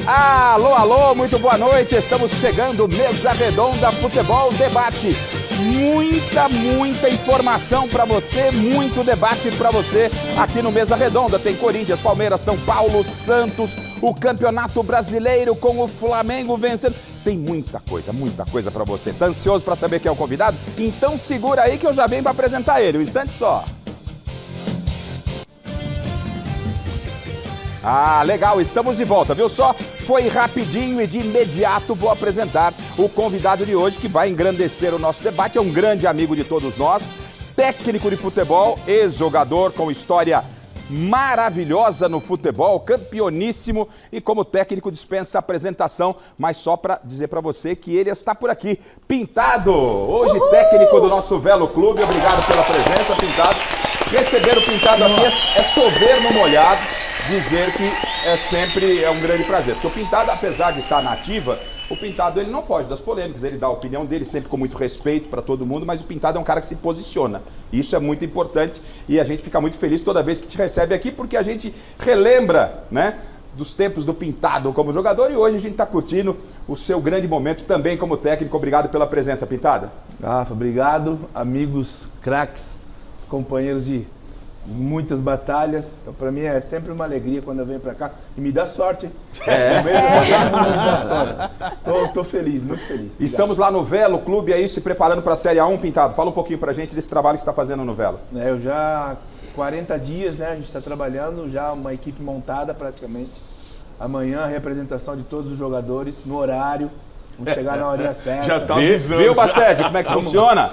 Alô, alô, muito boa noite. Estamos chegando, Mesa Redonda Futebol Debate. Muita informação para você, muito debate para você aqui no Mesa Redonda. Tem Corinthians, Palmeiras, São Paulo, Santos, o Campeonato Brasileiro com o Flamengo vencendo. Tem muita coisa para você. Tá ansioso para saber quem é o convidado? Então segura aí que eu já venho para apresentar ele. Um instante só. Ah, legal, estamos de volta, viu só? Foi rapidinho e de imediato vou apresentar o convidado de hoje que vai engrandecer o nosso debate. É um grande amigo de todos nós, técnico de futebol, ex-jogador com história maravilhosa no futebol, campeoníssimo e como técnico dispensa apresentação, mas só para dizer para você que ele está por aqui. Pintado, hoje técnico do nosso Velo Clube, obrigado pela presença, Pintado. Receber o Pintado aqui é chover no molhado. Dizer que sempre um grande prazer, porque o Pintado, apesar de estar na ativa, o Pintado ele não foge das polêmicas, ele dá a opinião dele sempre com muito respeito para todo mundo, mas o Pintado é um cara que se posiciona, isso é muito importante e a gente fica muito feliz toda vez que te recebe aqui, porque a gente relembra, né, dos tempos do Pintado como jogador e hoje a gente está curtindo o seu grande momento também como técnico. Obrigado pela presença, Pintada. Rafa, obrigado, amigos, craques, companheiros de muitas batalhas, então para mim é sempre uma alegria quando eu venho para cá e me dá sorte, hein? Me dá sorte. Tô feliz, muito feliz. Obrigado. Estamos lá no Velo Clube aí se preparando para a Série A1, Pintado. Fala um pouquinho pra gente desse trabalho que você está fazendo no Velo. Eu já 40 dias, né? A gente está trabalhando, já uma equipe montada praticamente. Amanhã a representação de todos os jogadores no horário. Vamos chegar na horinha certa. Já tá avisando. Viu, Bacete, como é que funciona?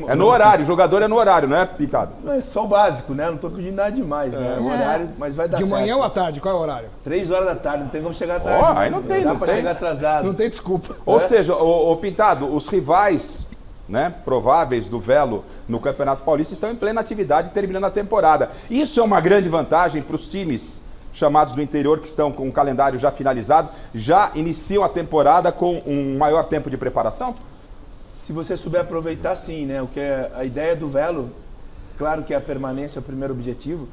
É no horário, o jogador é no horário, não é, Pintado? Não, é só o básico, né? Não tô pedindo nada demais, né? O horário, mas vai dar certo. De manhã ou à tarde? Qual é o horário? 3 horas da tarde, não tem como chegar tarde. Aí não tem, dá pra chegar atrasado. Não tem desculpa. Ou seja, o Pintado, os rivais, né, prováveis do Velo no Campeonato Paulista estão em plena atividade terminando a temporada. Isso é uma grande vantagem para os times chamados do interior que estão com o calendário já finalizado, já iniciam a temporada com um maior tempo de preparação? Se você souber aproveitar, sim, né? O que é a ideia do Velo, claro que a permanência é o primeiro objetivo,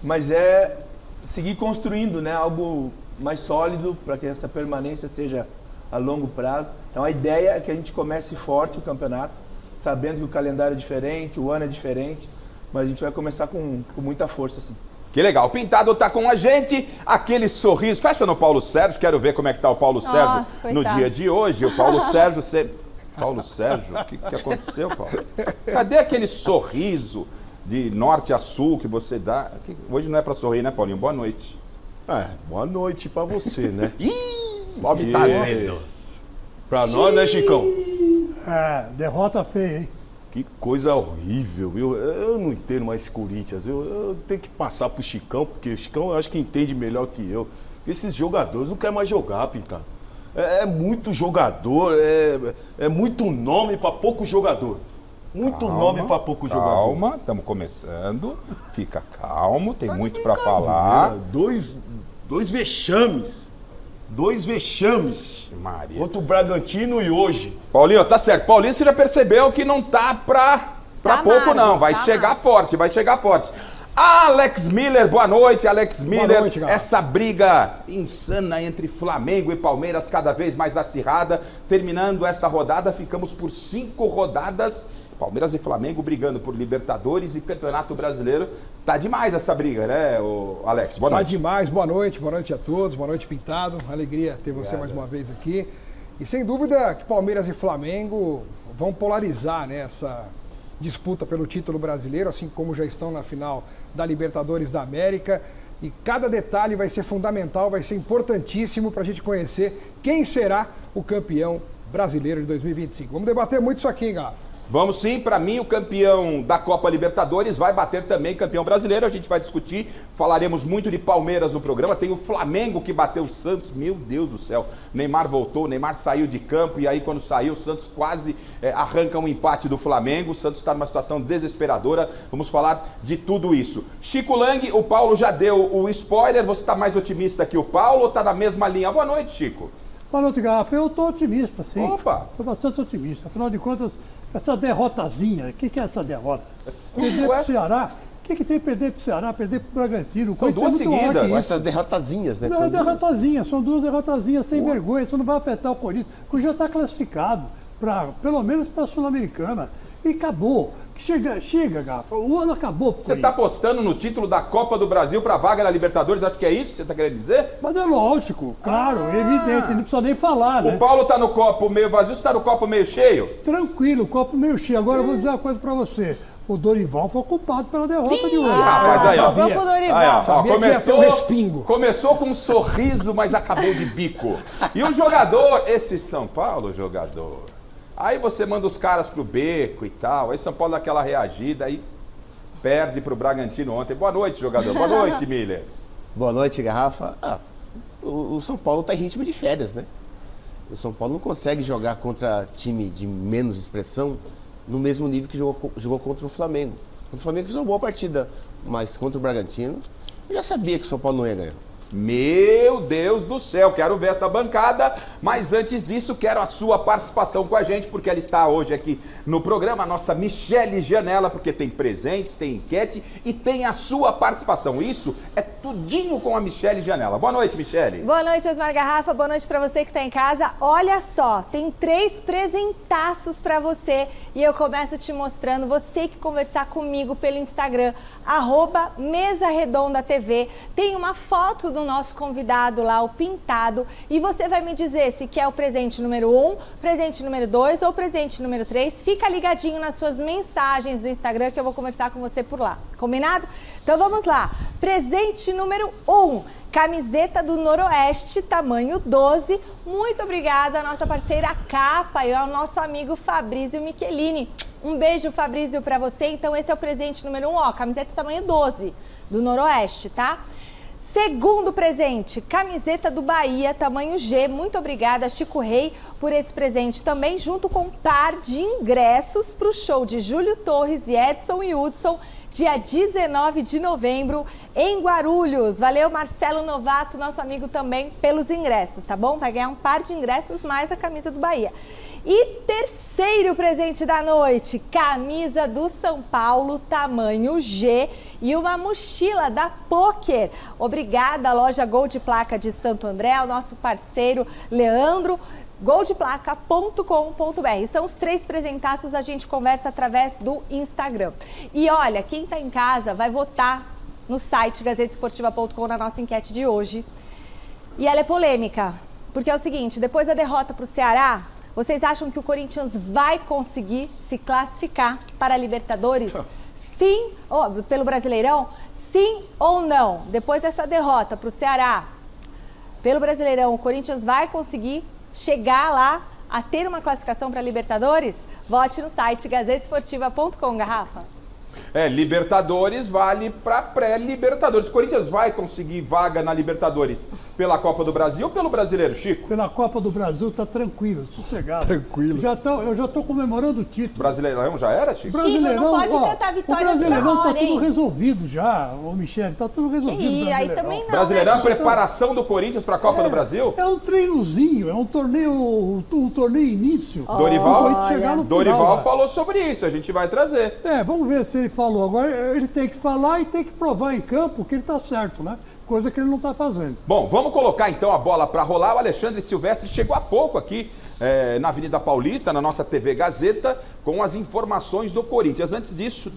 mas é seguir construindo, né, algo mais sólido para que essa permanência seja a longo prazo. Então a ideia é que a gente comece forte o campeonato, sabendo que o calendário é diferente, o ano é diferente, mas a gente vai começar com muita força, sim. Que legal, o Pintado tá com a gente, aquele sorriso, fecha no Paulo Sérgio, quero ver como é que tá o Paulo Sérgio no dia de hoje. O Paulo Sérgio, Paulo Sérgio, o que aconteceu, Paulo? Cadê aquele sorriso de norte a sul que você dá? Hoje não é para sorrir, né, Paulinho? Boa noite. Boa noite para você, né? Bob tá vendo. Pra nós, né, Chicão? Derrota feia, hein? Que coisa horrível, viu? Eu não entendo mais esse Corinthians. Eu tenho que passar pro Chicão, porque o Chicão eu acho que entende melhor que eu. Esses jogadores não querem mais jogar, Pintado. É muito jogador, é muito nome para pouco jogador. Muito nome para pouco jogador. Calma, estamos começando. Fica calmo, tem muito para falar. Dois vexames. Maria. Outro Bragantino e hoje. Paulinho, tá certo. Paulinho, você já percebeu que não tá pra pouco, não. Vai chegar forte, vai chegar forte. Alex Miller, boa noite, Alex Miller. Boa noite, galera. Essa briga insana entre Flamengo e Palmeiras, cada vez mais acirrada. Terminando esta rodada, ficamos por 5 rodadas. Palmeiras e Flamengo brigando por Libertadores e Campeonato Brasileiro. Tá demais essa briga, né, Alex? Boa noite. Tá demais, boa noite a todos, boa noite, Pintado. Alegria ter você mais uma vez aqui. E sem dúvida que Palmeiras e Flamengo vão polarizar, né, essa disputa pelo título brasileiro, assim como já estão na final da Libertadores da América. E cada detalhe vai ser fundamental, vai ser importantíssimo para a gente conhecer quem será o campeão brasileiro de 2025. Vamos debater muito isso aqui, hein, Galo? Vamos sim, para mim o campeão da Copa Libertadores vai bater também campeão brasileiro, a gente vai discutir, falaremos muito de Palmeiras no programa, tem o Flamengo que bateu o Santos, meu Deus do céu, Neymar voltou, Neymar saiu de campo e aí quando saiu o Santos quase arranca um empate do Flamengo, o Santos está numa situação desesperadora, vamos falar de tudo isso. Chico Lang, o Paulo já deu o spoiler, você está mais otimista que o Paulo ou está na mesma linha? Boa noite, Chico. Boa noite, Garrafa. Eu estou otimista, sim. Opa! Estou bastante otimista. Afinal de contas, essa derrotazinha, o que é essa derrota? Perder para o Ceará O que tem perder pro Ceará, perder pro Bragantino? São duas Corinthians é muito maior seguidas. que Com isso. essas derrotazinhas, né? Não, Foram duas. derrotazinhas, são duas derrotazinhas sem vergonha, isso não vai afetar o Corinthians. O Corinthians já está classificado, pelo menos para a Sul-Americana. E acabou. Chega, Gafa. O ano acabou pro Você está Corinthians. apostando no título da Copa do Brasil para vaga na Libertadores? Acho que é isso que você está querendo dizer? Mas é lógico, claro, evidente, não precisa nem falar, né? O Paulo está no copo meio vazio, você está no copo meio cheio? Tranquilo, copo meio cheio. Agora eu vou dizer uma coisa para você. O Dorival foi culpado pela derrota de hoje. Rapaz, aí, ó. sobrou pro Dorival. Aí, ó, Sabia que ia ter um respingo. começou com um sorriso, mas acabou de bico. E o jogador, esse São Paulo jogador, aí você manda os caras pro beco e tal, aí São Paulo dá aquela reagida, aí perde pro Bragantino ontem. Boa noite, jogador. Boa noite, Miller. Boa noite, Garrafa. O São Paulo está em ritmo de férias, né? O São Paulo não consegue jogar contra time de menos expressão no mesmo nível que jogou contra o Flamengo. Contra o Flamengo fez uma boa partida, mas contra o Bragantino, eu já sabia que o São Paulo não ia ganhar. Meu Deus do céu, quero ver essa bancada, mas antes disso quero a sua participação com a gente, porque ela está hoje aqui no programa, a nossa Michele Janela, porque tem presentes, tem enquete e tem a sua participação. Isso é tudinho com a Michele Janela. Boa noite, Michele. Boa noite, Osmar Garrafa. Boa noite pra você que tá em casa. Olha só, tem 3 presentaços pra você e eu começo te mostrando, você que conversar comigo pelo Instagram, @MesaRedondaTV. Tem uma foto do nosso convidado lá, o Pintado, e você vai me dizer se quer o presente número 1, presente número 2 ou presente número 3. Fica ligadinho nas suas mensagens do Instagram que eu vou conversar com você por lá. Combinado? Então vamos lá. Presente número 1. Camiseta do Noroeste, tamanho 12. Muito obrigada à nossa parceira Capa e ao nosso amigo Fabrício Michelini. Um beijo, Fabrício, pra você. Então esse é o presente número 1, ó, camiseta tamanho 12 do Noroeste, tá? Segundo presente, camiseta do Bahia, tamanho G. Muito obrigada, Chico Rei, por esse presente também, junto com um par de ingressos para o show de Júlio Torres e Edson e Hudson, dia 19 de novembro, em Guarulhos. Valeu, Marcelo Novato, nosso amigo também, pelos ingressos, tá bom? Vai ganhar um par de ingressos mais a camisa do Bahia. E terceiro presente da noite, camisa do São Paulo, tamanho G e uma mochila da Poker. Obrigada, loja Gold Placa de Santo André, ao nosso parceiro Leandro, goldplaca.com.br. São os 3 presentaços, a gente conversa através do Instagram. E olha, quem tá em casa vai votar no site gazetesportiva.com na nossa enquete de hoje. E ela é polêmica, porque é o seguinte, depois da derrota para o Ceará, vocês acham que o Corinthians vai conseguir se classificar para a Libertadores? Sim, pelo Brasileirão? Sim ou não? Depois dessa derrota para o Ceará, pelo Brasileirão, o Corinthians vai conseguir chegar lá a ter uma classificação para a Libertadores? Vote no site gazetesportiva.com, Garrafa. Libertadores vale para pré-Libertadores. O Corinthians vai conseguir vaga na Libertadores pela Copa do Brasil ou pelo Brasileiro, Chico? Pela Copa do Brasil tá tranquilo, sossegado. Tranquilo. Eu já tô comemorando o título. Brasileirão já era, Chico? Não pode cantar vitória o Brasileirão toda tá hora, tudo hein? resolvido já, ô Michele, tá tudo resolvido. E aí Brasileirão. também não, Brasileirão é né, a preparação do Corinthians para a Copa do Brasil? É um treinozinho, é um torneio início. Dorival? O Corinthians chegar no final, Dorival né? falou sobre isso, a gente vai trazer. Vamos ver se ele falou. Agora ele tem que falar e tem que provar em campo que ele tá certo, né? Coisa que ele não tá fazendo. Bom, vamos colocar então a bola para rolar. O Alexandre Silvestre chegou há pouco aqui na Avenida Paulista, na nossa TV Gazeta, com as informações do Corinthians. Antes disso,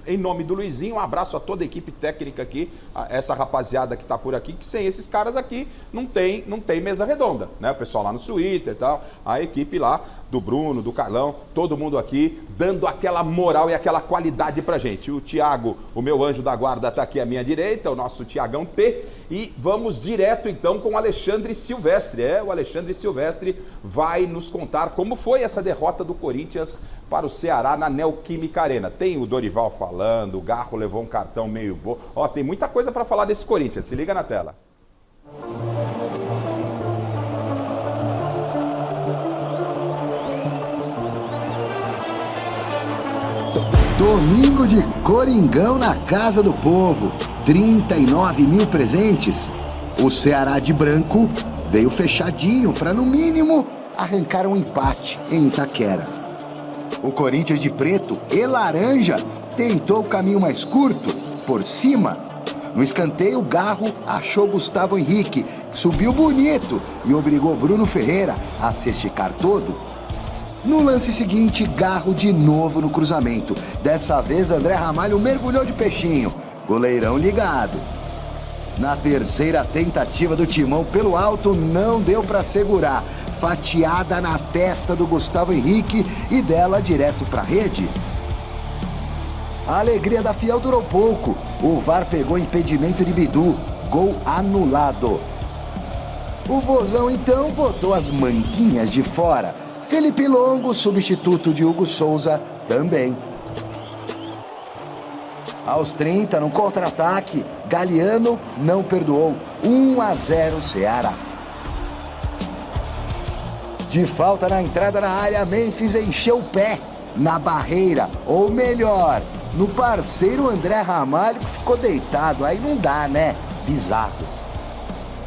em nome do Luizinho, um abraço a toda a equipe técnica aqui, essa rapaziada que está por aqui, que sem esses caras aqui não tem mesa redonda, né? O pessoal lá no Twitter e tal, a equipe lá do Bruno, do Carlão, todo mundo aqui dando aquela moral e aquela qualidade pra gente. O Thiago, o meu anjo da guarda, tá aqui à minha direita, o nosso Thiagão T, e vamos direto então com o Alexandre Silvestre. O Alexandre Silvestre vai nos contar como foi essa derrota do Corinthians para o Ceará na Neoquímica Arena. Tem o Dorival falando, o Garro levou um cartão meio bom. Tem muita coisa para falar desse Corinthians, se liga na tela. Domingo de Coringão na Casa do Povo. 39 mil presentes. O Ceará de branco veio fechadinho para, no mínimo, arrancar um empate em Itaquera. O Corinthians de preto e laranja tentou o caminho mais curto por cima. No escanteio, o Garro achou Gustavo Henrique, que subiu bonito e obrigou Bruno Ferreira a se esticar todo. No lance seguinte, Garro de novo no cruzamento. Dessa vez, André Ramalho mergulhou de peixinho. Goleirão ligado. Na terceira tentativa do Timão pelo alto, não deu para segurar. Fatiada na testa do Gustavo Henrique e dela direto para a rede. A alegria da Fiel durou pouco. O VAR pegou impedimento de Bidu. Gol anulado. O Vozão então botou as manguinhas de fora. Felipe Longo, substituto de Hugo Souza, também. Aos 30, no contra-ataque, Galeano não perdoou. 1-0 Ceará. De falta na entrada na área, Memphis encheu o pé na barreira. Ou melhor, no parceiro André Ramalho, que ficou deitado. Aí não dá, né? Bizarro.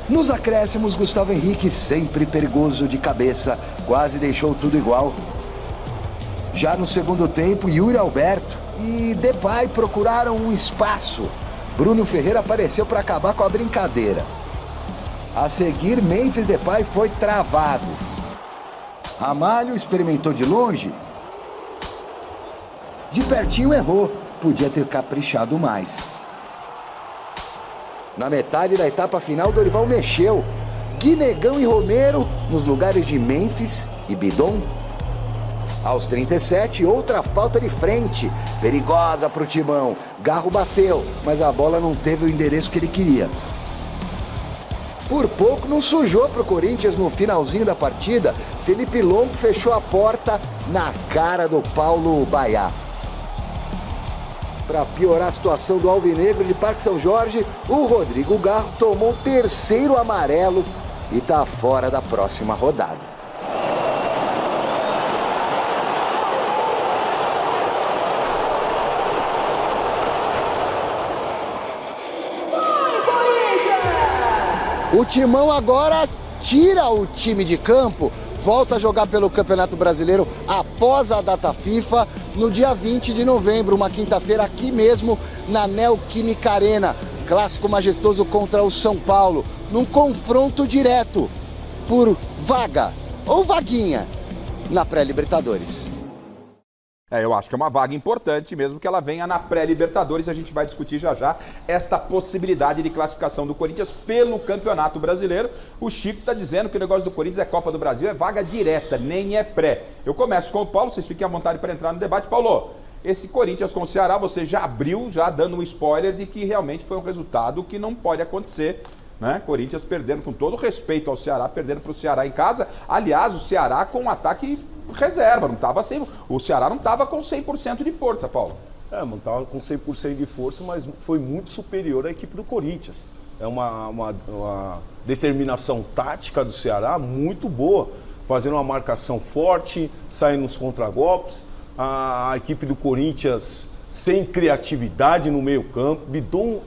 Nos acréscimos, Gustavo Henrique, sempre perigoso de cabeça, quase deixou tudo igual. Já no segundo tempo, Yuri Alberto e Depay procuraram um espaço. Bruno Ferreira apareceu para acabar com a brincadeira. A seguir, Memphis Depay foi travado. Ramalho experimentou de longe. De pertinho errou, podia ter caprichado mais. Na metade da etapa final, Dorival mexeu. Guinegão e Romero nos lugares de Memphis e Bidon. Aos 37, outra falta de frente. Perigosa para o Timão. Garro bateu, mas a bola não teve o endereço que ele queria. Por pouco não sujou para o Corinthians no finalzinho da partida. Felipe Longo fechou a porta na cara do Paulo Baiá. Para piorar a situação do Alvinegro de Parque São Jorge, o Rodrigo Garro tomou o terceiro amarelo e está fora da próxima rodada. O Timão agora tira o time de campo, volta a jogar pelo Campeonato Brasileiro após a data FIFA, no dia 20 de novembro, uma quinta-feira, aqui mesmo na Neoquímica Arena. Clássico majestoso contra o São Paulo, num confronto direto por vaga ou vaguinha na pré-Libertadores. Eu acho que é uma vaga importante, mesmo que ela venha na pré-Libertadores. A gente vai discutir já já esta possibilidade de classificação do Corinthians pelo Campeonato Brasileiro. O Chico está dizendo que o negócio do Corinthians é Copa do Brasil, é vaga direta, nem é pré. Eu começo com o Paulo, vocês fiquem à vontade para entrar no debate. Paulo, esse Corinthians com o Ceará, você já abriu, já dando um spoiler de que realmente foi um resultado que não pode acontecer, né? Corinthians perdendo, com todo respeito ao Ceará, perdendo para o Ceará em casa. Aliás, o Ceará com um ataque reserva, não tava assim, o Ceará não estava com 100% de força, Paulo. Não estava com 100% de força, mas foi muito superior à equipe do Corinthians. É uma determinação tática do Ceará muito boa, fazendo uma marcação forte, saindo nos contragolpes. A equipe do Corinthians sem criatividade no meio campo. Bidon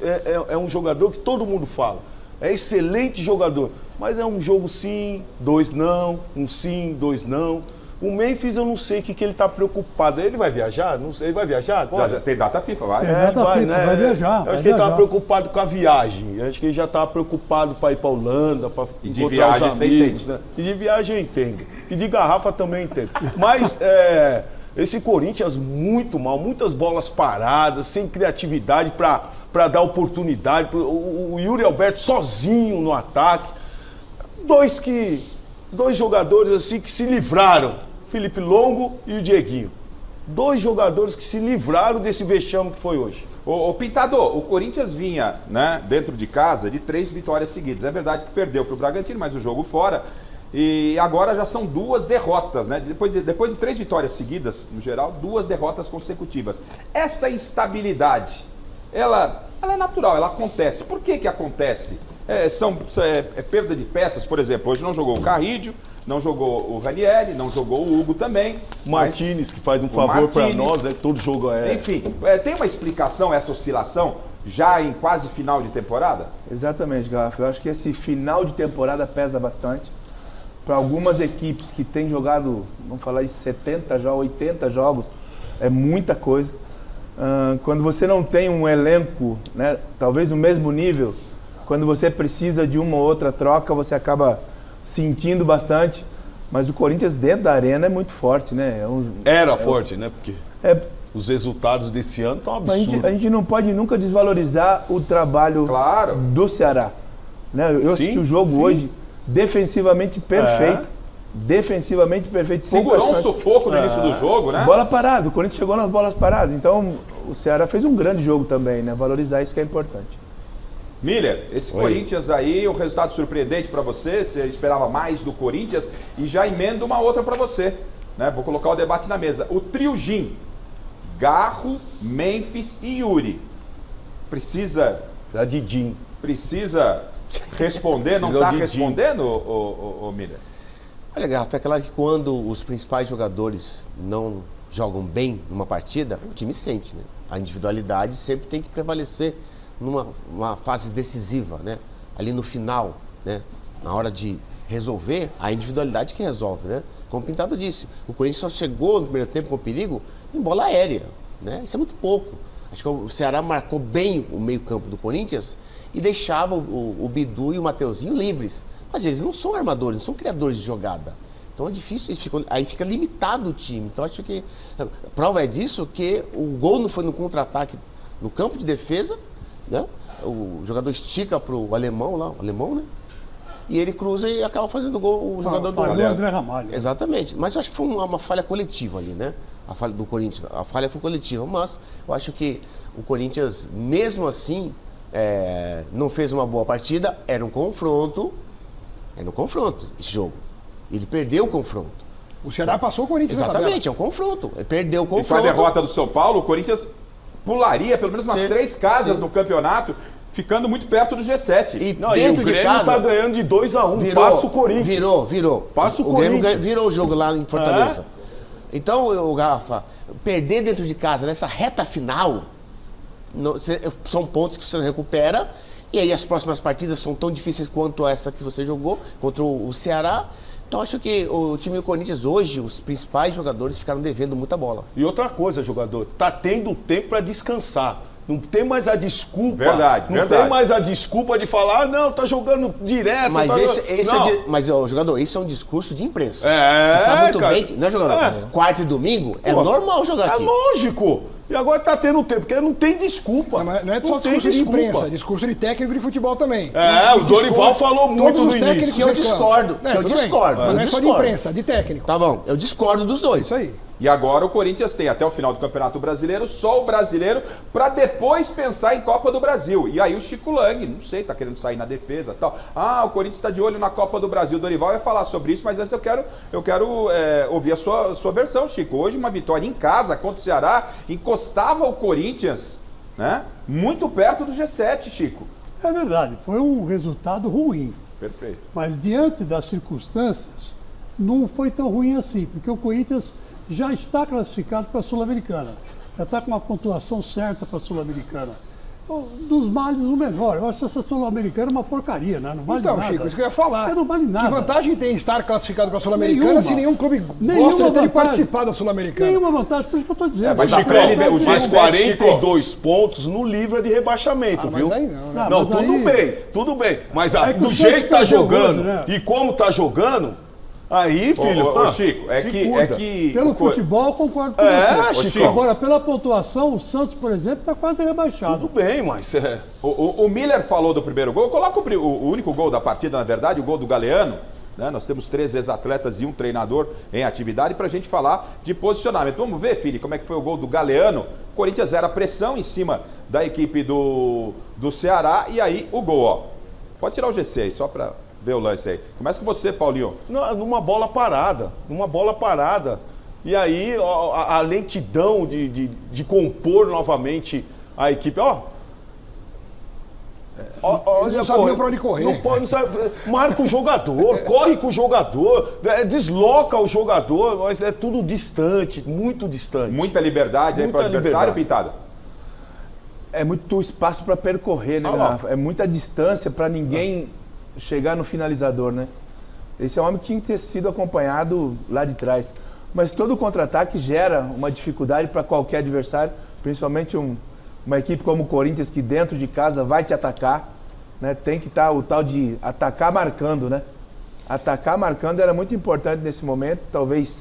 é um jogador que todo mundo fala. É excelente jogador, mas é um jogo sim, dois não, um sim, dois não. O Memphis, eu não sei o que ele está preocupado. Ele vai viajar? Não sei, ele vai viajar agora? Já tem data FIFA, vai? Tem data FIFA, né? vai viajar. Eu acho que ele estava preocupado com a viagem. Eu acho que ele já estava preocupado para ir para a Holanda, para encontrar os amigos. Né? E de viagem eu entendo. E de garrafa também eu entendo. Mas esse Corinthians muito mal, muitas bolas paradas, sem criatividade para dar oportunidade. O Yuri Alberto sozinho no ataque. Dois jogadores assim que se livraram. Felipe Longo e o Dieguinho. Dois jogadores que se livraram desse vexame que foi hoje. Ô Pintado, o Corinthians vinha, né, dentro de casa de 3 vitórias seguidas. É verdade que perdeu para o Bragantino, mas o jogo fora. E agora já são 2 derrotas, né? Depois de 3 vitórias seguidas, no geral, 2 derrotas consecutivas. Essa instabilidade, ela é natural, ela acontece. Por que acontece? É perda de peças, por exemplo, hoje não jogou o Carrídio, não jogou o Ranieri, não jogou o Hugo também. Martínez, que faz um favor para nós, todo jogo é... Enfim, tem uma explicação essa oscilação já em quase final de temporada? Exatamente, Garrafa. Eu acho que esse final de temporada pesa bastante. Para algumas equipes que têm jogado, vamos falar de 70 jogos, 80 jogos, é muita coisa. Quando você não tem um elenco, né, talvez no mesmo nível, quando você precisa de uma ou outra troca, você acaba sentindo bastante. Mas o Corinthians dentro da arena é muito forte, né? Era forte, né? Porque É, os resultados desse ano estão mas absurdos. a gente não pode nunca desvalorizar o trabalho Claro. do Ceará. Né? Eu assisti Sim, o jogo sim. hoje, defensivamente perfeito. Defensivamente perfeito. Segurou um poucas chances. sufoco no início do jogo, né? Bola parada, o Corinthians chegou nas bolas paradas. Então, o Ceará fez um grande jogo também, né? Valorizar isso que é importante. Miller, esse Corinthians aí, o resultado surpreendente pra você esperava mais do Corinthians e já emenda uma outra pra você, né? Vou colocar o debate na mesa. O trio Gin, Garro, Memphis e Yuri. Precisa responder, não Precisa tá de respondendo, o Miller? Olha, Garrafa, é claro que quando os principais jogadores não jogam bem numa partida, o time sente, né? A individualidade sempre tem que prevalecer numa fase decisiva, né? Ali no final, né? Na hora de resolver, a individualidade que resolve, né? Como o Pintado disse, o Corinthians só chegou no primeiro tempo com perigo em bola aérea, né? Isso é muito pouco. Acho que o Ceará marcou bem o meio-campo do Corinthians e deixava o Bidu e o Mateuzinho livres. Mas eles não são armadores, não são criadores de jogada. Então é difícil, aí fica limitado o time. Então acho que a prova é disso que o gol não foi no contra-ataque no campo de defesa, né? O jogador estica pro alemão lá, o alemão, né? E ele cruza e acaba fazendo gol, o jogador do Falhou o André Ramalho. Exatamente. Mas eu acho que foi uma falha coletiva ali, né? A falha do Corinthians. A falha foi coletiva, mas eu acho que o Corinthians, mesmo assim, não fez uma boa partida. Era um confronto esse jogo. Ele perdeu o confronto. O Ceará passou o Corinthians na tabela. Exatamente, é um confronto. Ele perdeu o E com a confronto. derrota do São Paulo, o Corinthians pularia pelo menos umas Sim. 3 casas Sim. no campeonato, ficando muito perto do G7. E Não, e o dentro de Grêmio casa... tá ganhando de 2-1. Virou, Passa o Corinthians. Virou. Passa o Grêmio Corinthians. virou o jogo lá em Fortaleza. Então, Garrafa, perder dentro de casa nessa reta final, são pontos que você recupera. E aí as próximas partidas são tão difíceis quanto essa que você jogou contra o Ceará. Então acho que o time do Corinthians hoje, os principais jogadores ficaram devendo muita bola. E outra coisa, jogador, tá tendo tempo para descansar. Não tem mais a desculpa. Verdade, não verdade. tem mais a desculpa de falar, não, tá jogando direto. Mas não. jogador, isso é um discurso de imprensa. É, Você sabe muito cara. bem que, né, jogador? Quarta e domingo é Pô, normal jogar É aqui. lógico. E agora tá tendo tempo, porque não tem desculpa. Não é só tem discurso de imprensa, é discurso de técnico de futebol também. O Dorival falou muito Todos no os início. técnicos Que eu reclamam. discordo, que eu tudo bem, discordo, Mas eu não é só de discordo. imprensa, de técnico. Tá bom, eu discordo dos dois. Isso aí. E agora o Corinthians tem até o final do Campeonato Brasileiro, só o brasileiro, para depois pensar em Copa do Brasil. E aí o Chico Lang, não sei, tá querendo sair na defesa e tal. O Corinthians está de olho na Copa do Brasil. O Dorival vai falar sobre isso, mas antes eu quero ouvir a sua versão, Chico. Hoje uma vitória em casa contra o Ceará, encostava o Corinthians, né? Muito perto do G7, Chico. É verdade, foi um resultado ruim. Perfeito. Mas diante das circunstâncias, não foi tão ruim assim, porque o Corinthians já está classificado para a Sul-Americana. Já está com uma pontuação certa para a Sul-Americana. Dos males, o menor. Eu acho essa Sul-Americana uma porcaria, né? Não vale Então, nada. Chico, isso que eu ia falar. Não vale nada. Que vantagem tem estar classificado para a Sul-Americana Nenhuma. se nenhum clube Nenhuma gosta de ter vantagem. participar da Sul-Americana? Nenhuma vantagem, por isso que eu estou dizendo. mas Chico, o mas G7, 42 pontos no livre de rebaixamento, Mas viu? aí não, né? Não, mas tudo bem. Mas É que do o jeito que tá Santos perdeu jogando hoje, né? e como tá jogando, aí, filho. Ô, Chico, é se que cuida. Pelo futebol, eu concordo com você. Chico. Agora, pela pontuação, o Santos, por exemplo, está quase rebaixado. Tudo bem, mas O Miller falou do primeiro gol. Coloca o único gol da partida, na verdade, o gol do Galeano. Né? Nós temos 3 ex-atletas e um treinador em atividade para a gente falar de posicionamento. Vamos ver, filho, como é que foi o gol do Galeano. O Corinthians era pressão em cima da equipe do Ceará. E aí o gol, ó. Pode tirar o GC aí, só para ver o lance aí. Começa com você, Paulinho. numa bola parada. E aí a lentidão de compor novamente a equipe. Olha, não sabia pra onde correr. Não sabe, marca o jogador, corre com o jogador, desloca o jogador, mas é tudo distante, muito distante. Muita liberdade aí para o Muita adversário, liberdade. Pintado. É muito espaço para percorrer, né, Ah, lá. Rafa? É muita distância para ninguém chegar no finalizador, né? Esse é um homem que tinha que ter sido acompanhado lá de trás. Mas todo contra-ataque gera uma dificuldade para qualquer adversário, Principalmente uma equipe como o Corinthians, que dentro de casa vai te atacar, né? Tem que estar o tal de atacar marcando, né? Atacar marcando era muito importante nesse momento. Talvez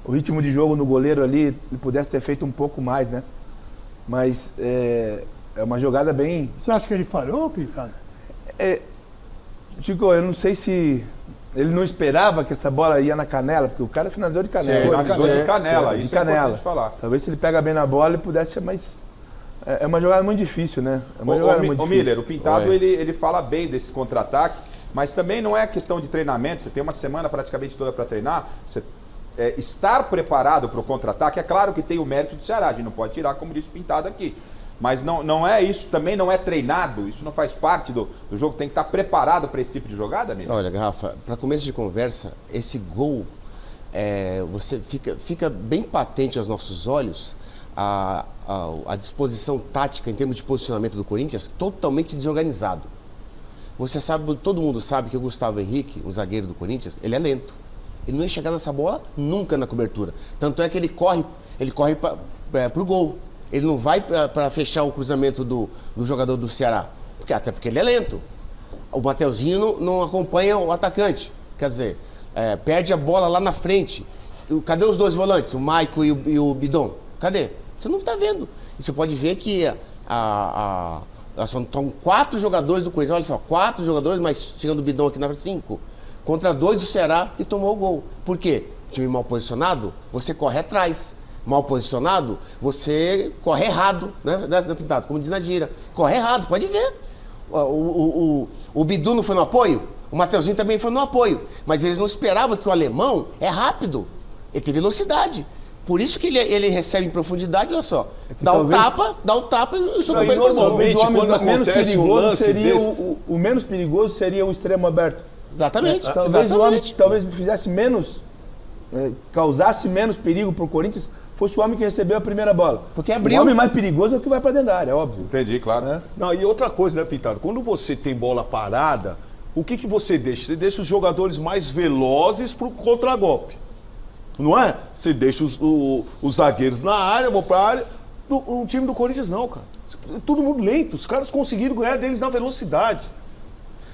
o ritmo de jogo no goleiro ali ele pudesse ter feito um pouco mais, né? Mas é uma jogada bem... Você acha que ele falhou, Pintado? Chico, eu não sei se ele não esperava que essa bola ia na canela, porque o cara finalizou de canela. Finalizou de canela, De isso é canela. importante falar. Talvez se ele pega bem na bola, ele pudesse, mas é uma jogada muito difícil, né? É uma jogada muito difícil. Miller, o Pintado ele fala bem desse contra-ataque, mas também não é questão de treinamento. Você tem uma semana praticamente toda para treinar. Você estar preparado para o contra-ataque, é claro que tem o mérito do Ceará, a gente não pode tirar, como disse o Pintado aqui. Mas não é isso, também não é treinado, isso não faz parte do jogo, tem que estar preparado para esse tipo de jogada, Miller? Olha, Garrafa, para começo de conversa, esse gol, você fica bem patente aos nossos olhos a disposição tática em termos de posicionamento do Corinthians totalmente desorganizado. Você sabe, todo mundo sabe que o Gustavo Henrique, o zagueiro do Corinthians, ele é lento. Ele não ia chegar nessa bola nunca na cobertura. Tanto é que ele corre para o gol. Ele não vai para fechar o cruzamento do jogador do Ceará. Até porque ele é lento. O Mateuzinho não acompanha o atacante. Quer dizer, perde a bola lá na frente. Cadê os dois volantes? O Maico e o Bidon? Cadê? Você não está vendo. E você pode ver que são 4 jogadores do Corinthians. Olha só, 4 jogadores, mas chegando o Bidon aqui na frente, 5. Contra 2 do Ceará e tomou o gol. Por quê? Time mal posicionado, você corre atrás. Mal posicionado, você corre errado, né, Pintado? Como diz na gira. Corre errado, pode ver. O Bidu não foi no apoio, o Mateuzinho também foi no apoio. Mas eles não esperavam que o alemão é rápido, ele tem velocidade. Por isso que ele recebe em profundidade, olha só. Dá o tapa e o seu companheiro faz gol. Normalmente, quando acontece um lance desse... O menos perigoso seria o extremo aberto. Exatamente. Talvez o homem fizesse menos, causasse menos perigo para o Corinthians, fosse o homem que recebeu a primeira bola. Porque abriu. O homem mais perigoso é o que vai para dentro da área, é óbvio. Entendi, claro. Não, e outra coisa, né, Pintado? Quando você tem bola parada, o que você deixa? Você deixa os jogadores mais velozes para o contragolpe. Não é? Você deixa os zagueiros na área, vão para a área. O time do Corinthians não, cara. Todo mundo lento. Os caras conseguiram ganhar deles na velocidade.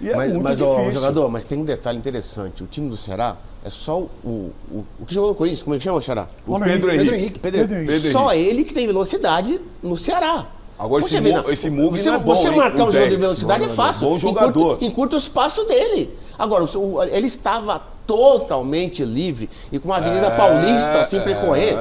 E é muito difícil. Jogador, mas tem um detalhe interessante. O time do Ceará é só o que jogou no Corinthians, como é que chama o Ceará? O Pedro Henrique. Só ele que tem velocidade no Ceará. Agora esse Mugni não é bom, você marcar um jogador de velocidade é fácil. Bom jogador. Encurta o espaço dele. Agora, ele estava totalmente livre e com uma Avenida Paulista assim para correr.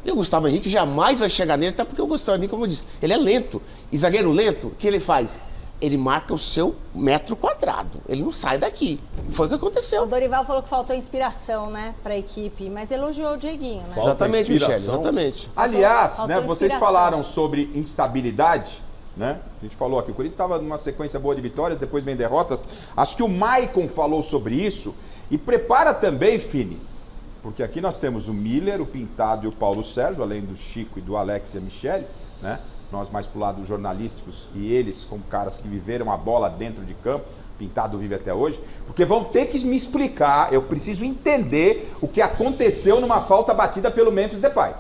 E o Gustavo Henrique jamais vai chegar nele, até porque o Gustavo Henrique, como eu disse, ele é lento. E zagueiro lento, o que ele faz? Ele marca o seu metro quadrado. Ele não sai daqui. Foi o que aconteceu. O Dorival falou que faltou inspiração, né, para a equipe, mas elogiou o Dieguinho, né? Exatamente, Michele, exatamente. Aliás, faltou né, vocês inspiração. falaram sobre instabilidade, né? A gente falou aqui, o Corinthians estava numa sequência boa de vitórias, depois vem derrotas. Acho que o Maicon falou sobre isso. E prepara também, Fini, porque aqui nós temos o Miller, o Pintado e o Paulo Sérgio, além do Chico e do Alex e a Michele, né? Nós mais pro lado jornalísticos e eles como caras que viveram a bola dentro de campo, Pintado vive até hoje, porque vão ter que me explicar, eu preciso entender o que aconteceu numa falta batida pelo Memphis Depay.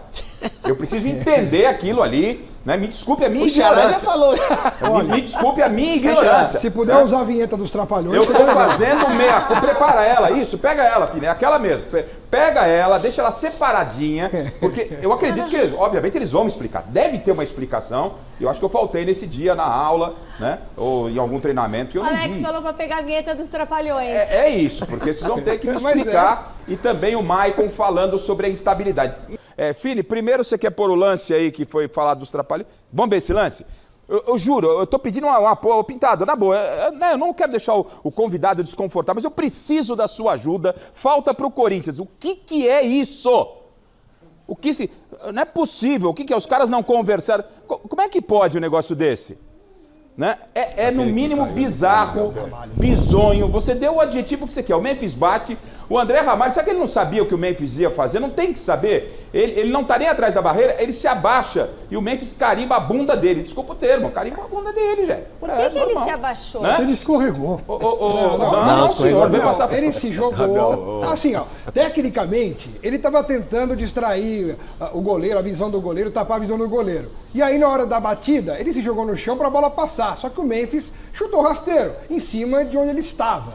Eu preciso entender aquilo ali, né? Me desculpe a minha ignorância. O Xará já falou. Me desculpe a minha ignorância. Se puder usar a vinheta dos Trapalhões... Eu estou fazendo meia... Prepara ela, isso, pega ela, filha, é aquela mesmo. Pega ela, deixa ela separadinha, porque eu acredito que, obviamente, eles vão me explicar. Deve ter uma explicação. Eu acho que eu faltei nesse dia na aula, né? Ou em algum treinamento que eu não vi. Alex falou para pegar a vinheta dos Trapalhões. É isso, porque vocês vão ter que me explicar. E também o Maicon falando sobre a instabilidade. Fini, primeiro você quer pôr o lance aí que foi falado dos Trapalhões? Vamos ver esse lance? Eu juro, eu tô pedindo um apoio, Pintado, na boa, eu não quero deixar o convidado desconfortável, mas eu preciso da sua ajuda. Falta pro Corinthians. O que é isso? Não é possível. O que é? Os caras não conversaram. Como é que pode um negócio desse? Né? É no mínimo bizarro, bizonho. Você deu o adjetivo que você quer. O Memphis bate. O André Ramalho, será que ele não sabia o que o Memphis ia fazer? Não tem que saber. Ele não tá nem atrás da barreira, ele se abaixa e o Memphis carimba a bunda dele. Desculpa o termo, carimba a bunda dele, gente. Por que ele se abaixou? Né? Ele escorregou. Não, senhor, vem passar. Ele se jogou. assim, ó, tecnicamente, ele estava tentando distrair o goleiro, a visão do goleiro, tapar a visão do goleiro. E aí, na hora da batida, ele se jogou no chão para a bola passar. Só que o Memphis chutou rasteiro, em cima de onde ele estava.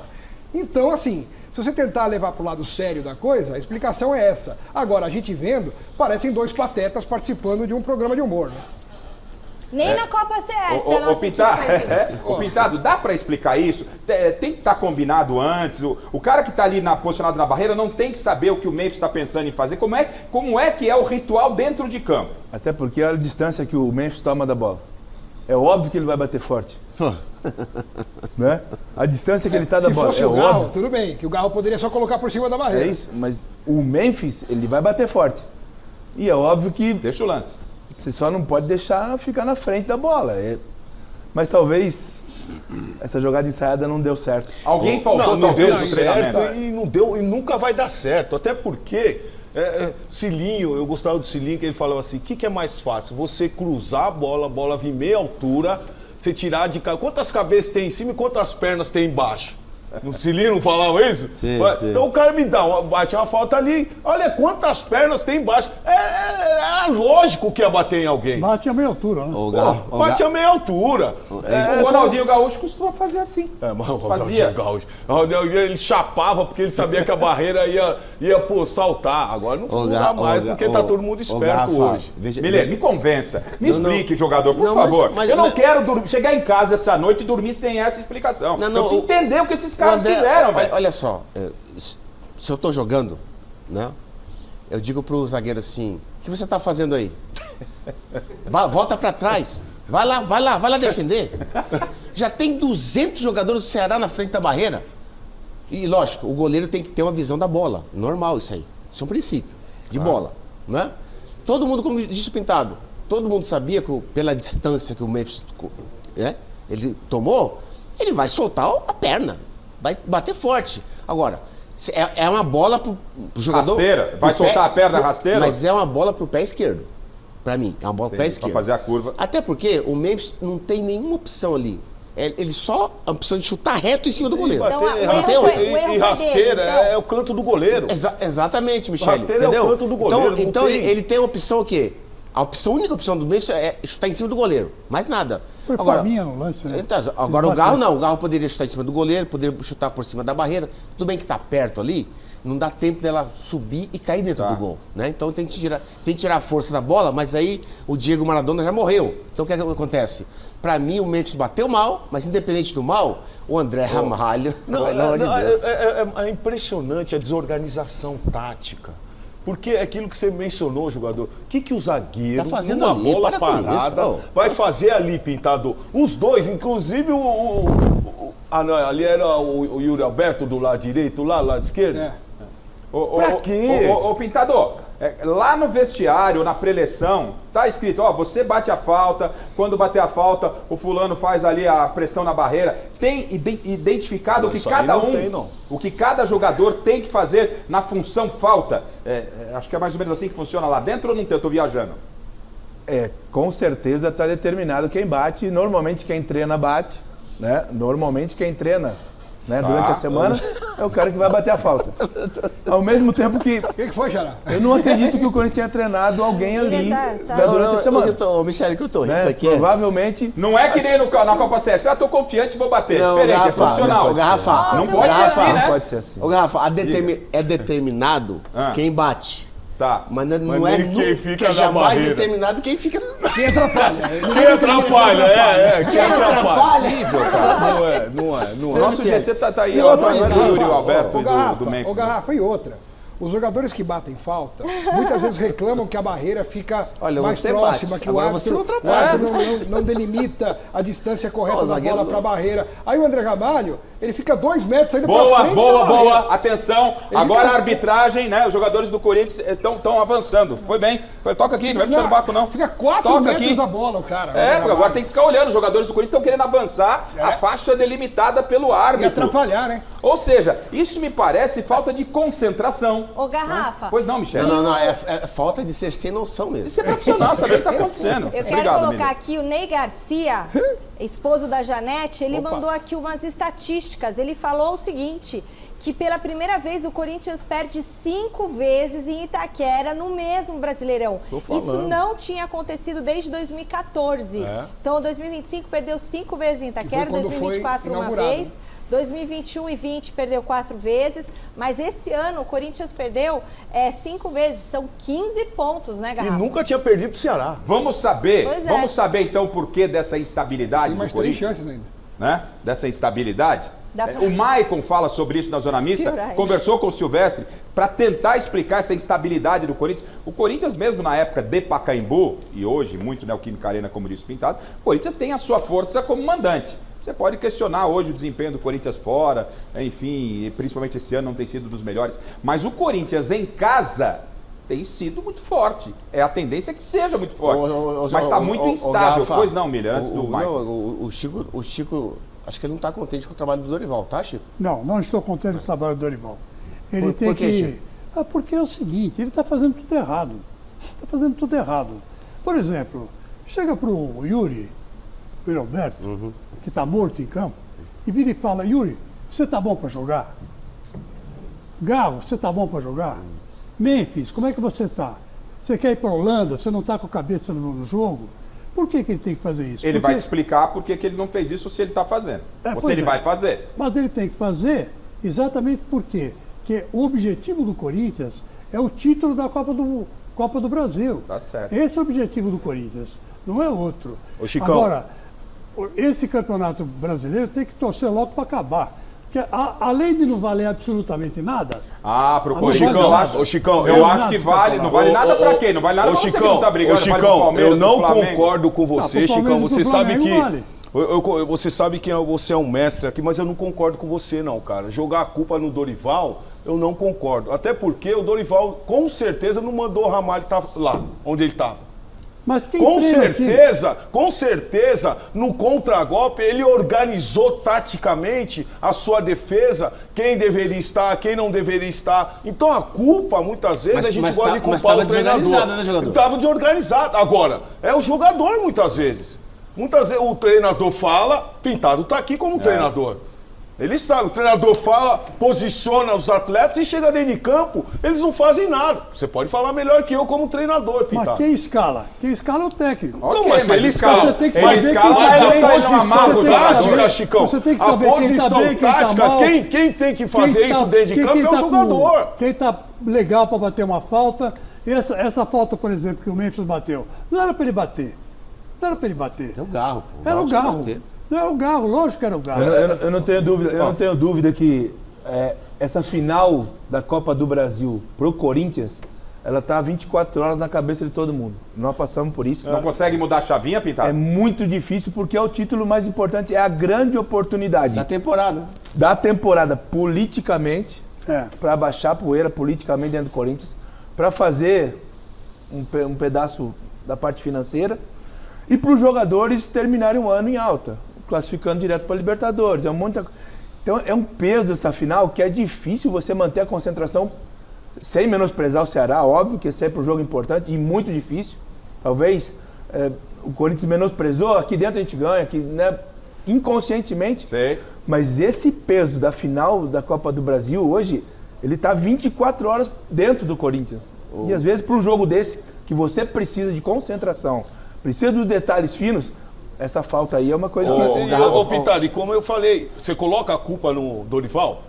Então, assim, se você tentar levar para o lado sério da coisa, a explicação é essa. Agora, a gente vendo, parecem dois patetas participando de um programa de humor, né? Nem na Copa CS. Ô, Pintado, dá pra explicar isso? Tem que estar combinado antes. O cara que tá ali posicionado na barreira não tem que saber o que o Memphis está pensando em fazer. Como é que é o ritual dentro de campo? Até porque olha a distância que o Memphis toma da bola. É óbvio que ele vai bater forte. Né? A distância que ele tá da bola. Se fosse o Garro, tudo bem, que o Garro poderia só colocar por cima da barreira. É isso, mas o Memphis, ele vai bater forte. E é óbvio que Deixa o lance. você só não pode deixar ficar na frente da bola. Mas talvez essa jogada ensaiada não deu certo. Alguém faltou não deu talvez no treinamento. certo e não deu e nunca vai dar certo. Até porque Cilinho, eu gostava do Cilinho, que ele falava assim, o que é mais fácil? Você cruzar a bola vir meia altura, você tirar de cá. Quantas cabeças tem em cima e quantas pernas tem embaixo? No Cilinho não falava isso? Sim, sim. Então o cara me bate uma falta ali, olha quantas pernas tem embaixo. É lógico que ia bater em alguém. Bate a meia altura, né? Bate a meia altura. O Ronaldinho Gaúcho costuma fazer assim. Mas o Fazia. Gaúcho, ele chapava porque ele sabia que a barreira ia saltar. Agora não dá mais, porque tá todo mundo esperto hoje. Milene, me convença. Me explique, jogador, por Não, favor. mas eu não quero chegar em casa essa noite e dormir sem essa explicação. Não, eu preciso entender o que esses caras fizeram, velho. Olha só, se eu tô jogando, né? Eu digo pro zagueiro assim, o que você tá fazendo aí? Volta pra trás. Vai lá defender. Já tem 200 jogadores do Ceará na frente da barreira. E lógico, o goleiro tem que ter uma visão da bola. Normal isso aí. Isso é um princípio de bola, né? Todo mundo, como disse o Pintado, todo mundo sabia que pela distância que o Memphis, ele tomou, ele vai soltar a perna. Vai bater forte. Agora, é uma bola pro jogador... Rasteira? Vai soltar a perna rasteira? Mas é uma bola pro pé esquerdo. Pra mim, é uma bola pro pé esquerdo. Pra fazer a curva. Até porque o Memphis não tem nenhuma opção ali. Ele só a opção de chutar reto em cima do goleiro. Então, E rasteira é o canto do goleiro. Exatamente, Michele. Rasteira é o canto do goleiro. Então ele tem a opção o quê? A única opção do Memphis é chutar em cima do goleiro. Mais nada. Foi Forminha no lance, né? Então, agora o Garro não. O Garro poderia chutar em cima do goleiro, poderia chutar por cima da barreira. Tudo bem que tá perto ali, não dá tempo dela subir e cair dentro do gol, né? Então tem que tirar a força da bola, mas aí o Diego Maradona já morreu. Então o que acontece? Pra mim o Memphis bateu mal, mas independente do mal, o André Ramalho... É impressionante a desorganização tática. Porque é aquilo que você mencionou, jogador. O que o zagueiro, tá fazendo numa ali, bola parada, vai fazer ali, Pintado? Os dois, inclusive ali era o Yuri Alberto do lado direito, lá do lado esquerdo. Pra quê? Pintador, lá no vestiário, na preleção, tá escrito, você bate a falta, quando bater a falta, o fulano faz ali a pressão na barreira. Tem identificado o que cada o que cada jogador tem que fazer na função falta. Acho que é mais ou menos assim que funciona lá dentro ou não tem? Eu tô viajando. Com certeza está determinado quem bate. Normalmente quem treina bate, né? Normalmente quem treina, né, durante a semana é o cara que vai bater a falta. Ao mesmo tempo que... O que foi, Xará? Eu não acredito que o Corinthians tenha treinado alguém ali durante a semana. Michele, que eu tô rindo, Né? isso aqui Provavelmente... Não é que nem na Copa CS. Eu tô confiante, vou bater. Não, Diferente, Garrafa, é profissional. não, Garrafa. Não pode ser assim, né? Não pode ser assim. Ô, Garrafa, é determinado quem bate. Tá. Mas não Mas é nem quem nunca, fica na jamais barreira. determinado quem fica... Quem atrapalha? Quem atrapalha? Quem atrapalha? Não é. Nosso GC tá aí, E ó, outra, do Yuri Alberto Ô, e do Memphis. Garrafa, e outra. Os jogadores que batem falta, muitas vezes reclamam que a barreira fica Olha, mais você próxima, bate. que Agora o árbitro, você não atrapalha. não delimita a distância correta Ó, o da zagueiro bola para a barreira. Aí o André Ramalho, ele fica 2 metros ainda pra Boa, frente da barreira. boa. Atenção. Agora fica- a arbitragem, né? Os jogadores do Corinthians estão avançando. Foi bem. Toca aqui, não vai puxar no barco, não. Fica 4 Toca metros aqui. da bola o cara. Porque agora tem que ficar olhando. Os jogadores do Corinthians estão querendo avançar a faixa delimitada pelo E árbitro. atrapalhar, né? Ou seja, isso me parece falta de concentração. Ô, Garrafa, Pois não, Michele? Não, é falta de ser sem noção mesmo. Isso é profissional, saber o que tá acontecendo. eu quero Obrigado, colocar Milene. aqui o Ney Garcia, esposo da Janete, ele mandou aqui umas estatísticas estatísticas, ele falou o seguinte, que pela primeira vez o Corinthians perde 5 vezes em Itaquera no mesmo Brasileirão. Isso não tinha acontecido desde 2014. Então, 2025 perdeu 5 vezes em Itaquera, 2024 uma vez, 2021 e 20 perdeu 4 vezes, mas esse ano o Corinthians perdeu 5 vezes, são 15 pontos, né, Garrafa? E nunca tinha perdido pro Ceará. Vamos saber então o porquê dessa instabilidade Tem do mais 3 Corinthians, chances ainda. né? Dessa instabilidade. Dá pra- O Maicon fala sobre isso na Zona Mista, Verdade. conversou com o Silvestre para tentar explicar essa instabilidade do Corinthians. O Corinthians mesmo na época de Pacaembu, e hoje muito Neoquímica Arena, como disse o Pintado, o Corinthians tem a sua força como mandante. Você pode questionar hoje o desempenho do Corinthians fora, enfim, principalmente esse ano não tem sido dos melhores, mas o Corinthians em casa tem sido muito forte. É a tendência que seja muito forte. Mas está muito instável. Garrafa, Pois não, Miller, antes do Maicon. Não, o Chico, acho que ele não está contente com o trabalho do Dorival, tá, Chico? Não estou contente com o trabalho do Dorival. Ele tem por quê, que... Chico? Porque é o seguinte, ele está fazendo tudo errado. Está fazendo tudo errado. Por exemplo, chega para o Yuri Alberto, que está morto em campo, e vira e fala, Yuri, você está bom para jogar? Garro, você está bom para jogar? Memphis, como é que você está? Você quer ir para a Holanda? Você não está com a cabeça no jogo? Por que ele tem que fazer isso? Ele Porque... vai te explicar por que ele não fez isso ou se ele está fazendo. Ou pois se ele é. vai fazer. Mas ele tem que fazer exatamente por quê? Porque o objetivo do Corinthians é o título da Copa do Brasil. Tá certo. Esse é o objetivo do Corinthians, não é outro. Ô, Chicão. Agora, esse campeonato brasileiro tem que torcer logo para acabar. Porque além de não valer absolutamente nada... Pro Ah, Corinthians, Chicão, eu acho. ô, Chicão, eu eu- acho que vale. Não vale Ô, nada ô, pra ô, quê? Não vale nada ô, pra você que Chicão, não tá brigando. ô, vale pro Chicão, Palmeiras, eu não pro Flamengo. concordo com você, pro Chicão. Palmeiras e Você pro sabe que... Flamengo vale. Você sabe que você é um mestre aqui, mas eu não concordo com você, não, cara. Jogar a culpa no Dorival, eu não concordo. Até porque o Dorival, com certeza, não mandou o Ramalho estar lá, onde ele estava. Mas quem Com treina o time? certeza, no contragolpe, ele organizou taticamente a sua defesa, quem deveria estar, quem não deveria estar. Então a culpa, muitas vezes, a gente gosta de culpar tava o treinador. desorganizado, né, jogador? Estava desorganizado. Agora, é o jogador, muitas vezes. Muitas vezes o treinador fala, Pintado está aqui como treinador. Ele sabe, o treinador fala, posiciona os atletas e chega dentro de campo, eles não fazem nada. Você pode falar melhor que eu como treinador, Pintado. Mas quem escala? Quem escala é o técnico. Então, Ok, mas ele escala. Você tem que Ele saber escala, quem mas tá não bem, tá você amarro tem que tática, saber- Chicão. Você tem que A saber quem tá posição bem, quem tá tática, mal. quem tem que fazer isso dentro de campo é o jogador. Quem tá legal para bater uma falta. Essa falta, por exemplo, que o Memphis bateu, não era para ele bater. Não era para ele bater. É o Garro, pô. Era o tinha que Garro. bater. Não era o Garro, lógico que era o Garro. Eu não tenho dúvida, não tenho dúvida que essa final da Copa do Brasil pro Corinthians, ela tá 24 horas na cabeça de todo mundo. Nós passamos por isso. Não consegue mudar a chavinha, Pintado? É muito difícil porque é o título mais importante, é a grande oportunidade Da temporada. da temporada politicamente, É. para baixar a poeira politicamente dentro do Corinthians, para fazer um pedaço da parte financeira e para os jogadores terminarem o ano em alta, classificando direto para Libertadores. Então é um peso essa final que é difícil você manter a concentração sem menosprezar o Ceará, óbvio que é sempre um jogo importante e muito difícil. Talvez o Corinthians menosprezou, aqui dentro a gente ganha, aqui, né, inconscientemente. Sei. Mas esse peso da final da Copa do Brasil hoje, ele tá 24 horas dentro do Corinthians. E às vezes para um jogo desse, que você precisa de concentração, precisa dos detalhes finos, essa falta aí é uma coisa que... Ô, Pintado, e como eu falei, você coloca a culpa no Dorival?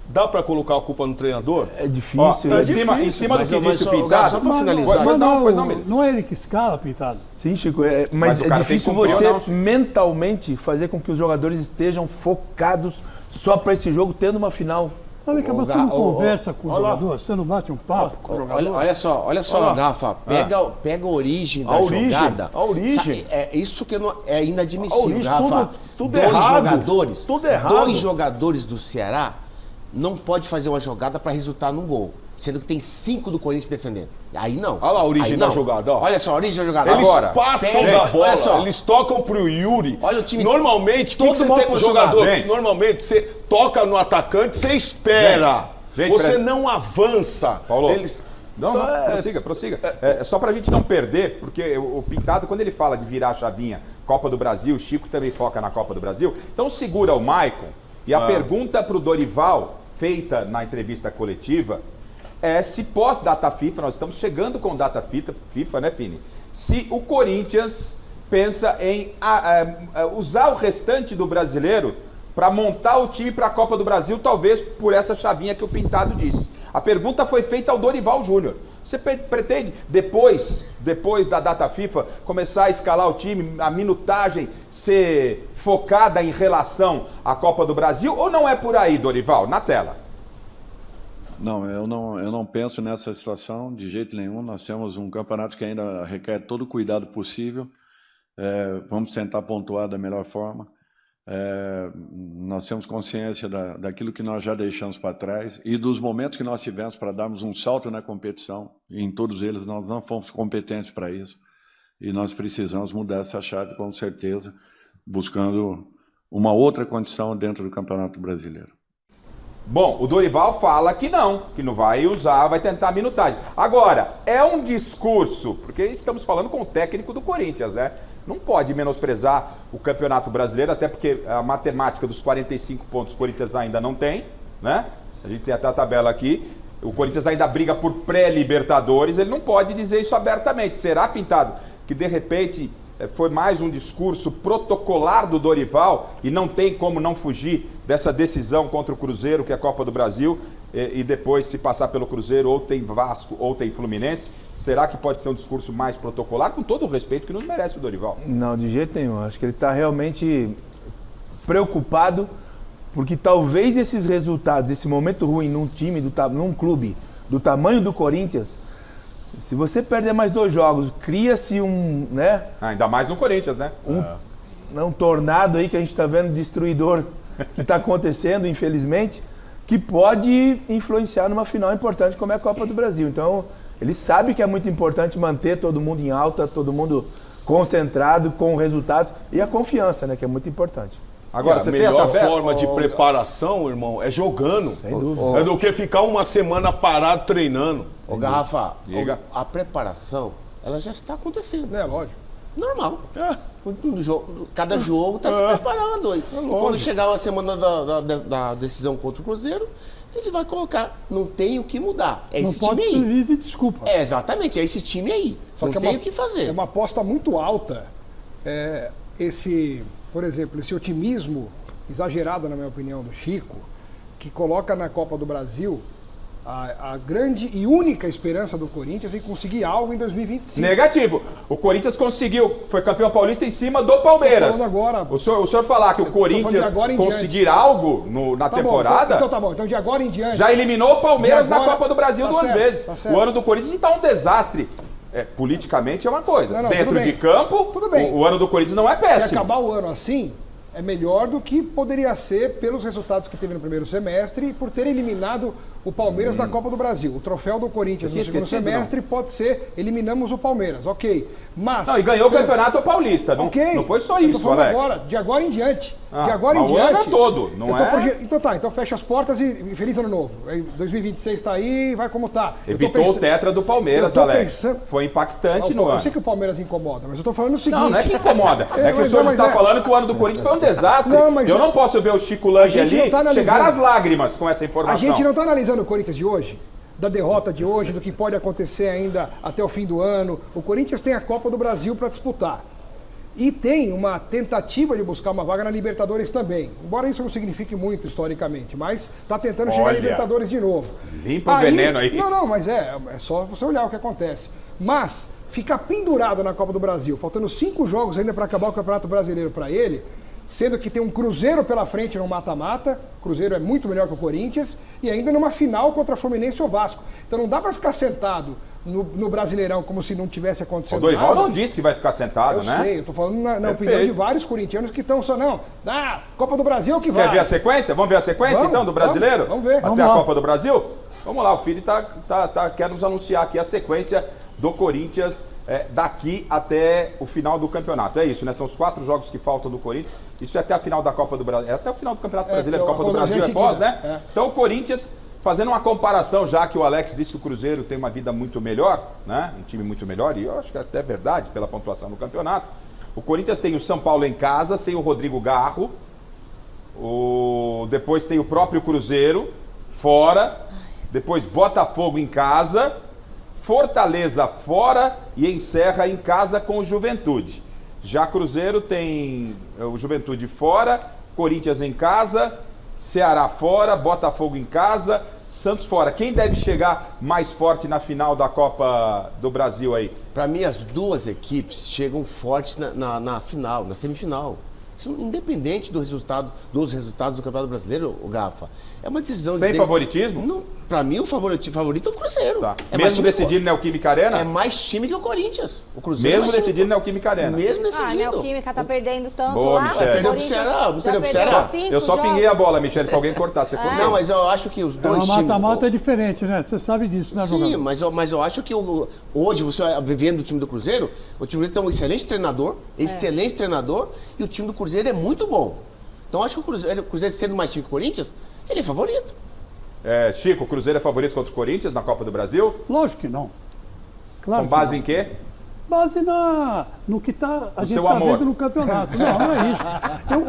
Dá pra colocar a culpa no treinador? É difícil. Ó, é em cima do que disse o Garro, Pintado... só pra finalizar. Pois não, Mas Miller. não é ele que escala, Pintado. Sim, Chico, mas Mas o é cara tem que difícil cumprir você ou não, Chico? mentalmente fazer com que os jogadores estejam focados só para esse jogo, tendo uma final. Olha, mas você não conversa com o jogador, você não bate um papo com o jogador. Olha só, Garrafa, pega a origem da jogada. A origem. É isso que é inadmissível, A origem, Garrafa. tudo errado. Jogadores, Tudo errado. 2 jogadores do Ceará não pode fazer uma jogada para resultar num gol, sendo que tem 5 do Corinthians defendendo. Aí não. Olha lá a origem Aí da não. jogada, ó. Olha só, a origem da jogada. Eles Agora, passam pega- da bola, olha só. eles tocam pro Yuri. Olha o time Normalmente, todo você mal tem posicionado, jogador? gente. Normalmente, você toca no atacante, você espera. Gente, você peraí. não avança. Paulo, Eles... não, prossiga. É só pra gente não perder, porque o Pintado, quando ele fala de virar a chavinha Copa do Brasil, o Chico também foca na Copa do Brasil, então segura o Maicon E a pergunta para o Dorival, feita na entrevista coletiva, é se pós-data FIFA, nós estamos chegando com data FIFA, né, Fini? Se o Corinthians pensa em usar o restante do brasileiro para montar o time para a Copa do Brasil, talvez por essa chavinha que o Pintado disse. A pergunta foi feita ao Dorival Júnior. Você pretende, depois da data FIFA, começar a escalar o time, a minutagem ser focada em relação à Copa do Brasil, ou não é por aí, Dorival? Na tela. Não, eu não penso nessa situação de jeito nenhum. Nós temos um campeonato que ainda requer todo o cuidado possível. Vamos tentar pontuar da melhor forma. Nós temos consciência daquilo que nós já deixamos para trás e dos momentos que nós tivemos para darmos um salto na competição. E em todos eles nós não fomos competentes para isso. E nós precisamos mudar essa chave, com certeza, buscando uma outra condição dentro do Campeonato Brasileiro. Bom, o Dorival fala que não vai usar, vai tentar a minutagem. Agora, é um discurso, porque estamos falando com o técnico do Corinthians, né? Não pode menosprezar o Campeonato Brasileiro, até porque a matemática dos 45 pontos o Corinthians ainda não tem, né? A gente tem até a tabela aqui. O Corinthians ainda briga por pré-Libertadores, ele não pode dizer isso abertamente. Será, Pintado, que de repente foi mais um discurso protocolar do Dorival e não tem como não fugir dessa decisão contra o Cruzeiro, que é a Copa do Brasil, e depois se passar pelo Cruzeiro ou tem Vasco ou tem Fluminense? Será que pode ser um discurso mais protocolar, com todo o respeito que nos merece o Dorival? Não, de jeito nenhum. Acho que ele está realmente preocupado, porque talvez esses resultados, esse momento ruim num time, num clube do tamanho do Corinthians, se você perder mais 2 jogos, cria-se um, né? Ainda mais no Corinthians, né? Um tornado aí que a gente está vendo, destruidor, que está acontecendo, infelizmente, que pode influenciar numa final importante como é a Copa do Brasil. Então, ele sabe que é muito importante manter todo mundo em alta, todo mundo concentrado, com resultados, e a confiança, né? Que é muito importante. Agora, a melhor forma de preparação, irmão, é jogando. Sem dúvida. É do que ficar uma semana parado treinando. Ô, Garrafa, Diga. a preparação, ela já está acontecendo. É, lógico. Normal. Cada jogo está se preparando. E quando chegar a semana da decisão contra o Cruzeiro, ele vai colocar. Não tem o que mudar. É esse Não pode time aí. servir de desculpa. É, exatamente, é esse time aí. Só não que tem o que fazer. É uma aposta muito alta. Por exemplo, esse otimismo exagerado, na minha opinião, do Chico, que coloca na Copa do Brasil a grande e única esperança do Corinthians em conseguir algo em 2025. Negativo. O Corinthians conseguiu, foi campeão paulista em cima do Palmeiras. Tô falando agora. O senhor falar que o Corinthians conseguir algo na temporada, Então tá bom. Então de agora em diante. já eliminou o Palmeiras De agora- na Copa do Brasil tá 2 certo, vezes. tá certo. O ano do Corinthians não está um desastre. Politicamente é uma coisa. Não, Dentro tudo de bem. campo, Tudo bem. o ano do Corinthians não é Se péssimo. acabar o ano assim, é melhor do que poderia ser pelos resultados que teve no primeiro semestre e por ter eliminado o Palmeiras da Copa do Brasil. O troféu do Corinthians Eu no tinha segundo esquecido, semestre pode ser eliminamos o Palmeiras, ok. Mas... Não, e ganhou o Campeonato Paulista. Não, Ok. não foi só Eu tô isso, falando Alex. Agora, de agora em diante. Ah, de agora em mas o diante. ano é todo, não é? Então tá, então fecha as portas e feliz ano novo. Aí 2026 tá aí, vai como tá. Eu tô Evitou o pensando- tetra do Palmeiras, eu tô Alex. pensando- Foi impactante no Eu ano. sei que o Palmeiras incomoda, mas eu tô falando o seguinte. Não, não é que incomoda. É que o mas senhor não, está mas falando que o ano do Corinthians foi um desastre. Não, mas eu não posso ver o Chico Lange a gente ali não tá analisando. chegar às lágrimas com essa A informação. gente não está analisando o Corinthians de hoje, da derrota de hoje, do que pode acontecer ainda até o fim do ano. O Corinthians tem a Copa do Brasil para disputar. E tem uma tentativa de buscar uma vaga na Libertadores também. Embora isso não signifique muito historicamente, mas está tentando chegar à Olha, Libertadores de novo. limpa o veneno aí. Não, mas é só você olhar o que acontece. Mas ficar pendurado na Copa do Brasil, faltando 5 jogos ainda para acabar o Campeonato Brasileiro para ele, sendo que tem um Cruzeiro pela frente no mata-mata, o Cruzeiro é muito melhor que o Corinthians, e ainda numa final contra Fluminense ou Vasco. Então não dá para ficar sentado no Brasileirão como se não tivesse acontecendo O Dorival nada. não disse que vai ficar sentado, Eu né? sei, eu tô falando na opinião Perfeito. de vários corintianos que estão só, Copa do Brasil é o que vai. Quer ver a sequência? Vamos ver a sequência Vamos, então do brasileiro? vamos ver. Até Vamos a lá. Copa do Brasil? Vamos lá, o Fili quer nos anunciar aqui a sequência do Corinthians daqui até o final do campeonato. É isso, né? São os 4 jogos que faltam do Corinthians. Isso é até a final da Copa do Brasil. É até o final do Campeonato Brasileiro. porque Copa do a Brasil é seguida, pós, né? é. Então o Corinthians, fazendo uma comparação, já que o Alex disse que o Cruzeiro tem uma vida muito melhor, né? Um time muito melhor, e eu acho que até é verdade pela pontuação do campeonato. O Corinthians tem o São Paulo em casa, sem o Rodrigo Garro. Depois tem o próprio Cruzeiro, fora. Depois Botafogo em casa. Fortaleza fora e encerra em casa com o Juventude. Já Cruzeiro tem o Juventude fora, Corinthians em casa, Ceará fora, Botafogo em casa, Santos fora. Quem deve chegar mais forte na final da Copa do Brasil aí? Para mim, as duas equipes chegam fortes na final, na semifinal. Isso, independente dos resultados do Campeonato Brasileiro, o Gafa. É uma decisão... Sem favoritismo? Para mim, o favorito é o Cruzeiro. Tá. Mesmo decidindo na Neoquímica Arena? É mais time que o Corinthians. O Cruzeiro mesmo decidindo na Neoquímica Arena? Mesmo decidindo. A Neoquímica tá perdendo tanto Boa, lá. Michele. Perdeu pro Ceará, não perdeu pro Ceará? Eu só pinguei a bola, Michele, pra alguém cortar. Você cortou. Não, mas eu acho que os dois times... O mata-mata é diferente, né? Você sabe disso, né, Sim, jogador? mas eu acho que hoje, você vivendo o time do Cruzeiro, o time do Cruzeiro tem um excelente treinador, e o time do Cruzeiro é muito bom. Então, eu acho que o Cruzeiro sendo mais time que o Corinthians, ele é favorito. Chico, o Cruzeiro é favorito contra o Corinthians na Copa do Brasil? Lógico que não. Claro Com base que em quê? base no que a gente seu está amor. vendo no campeonato. Não é isso.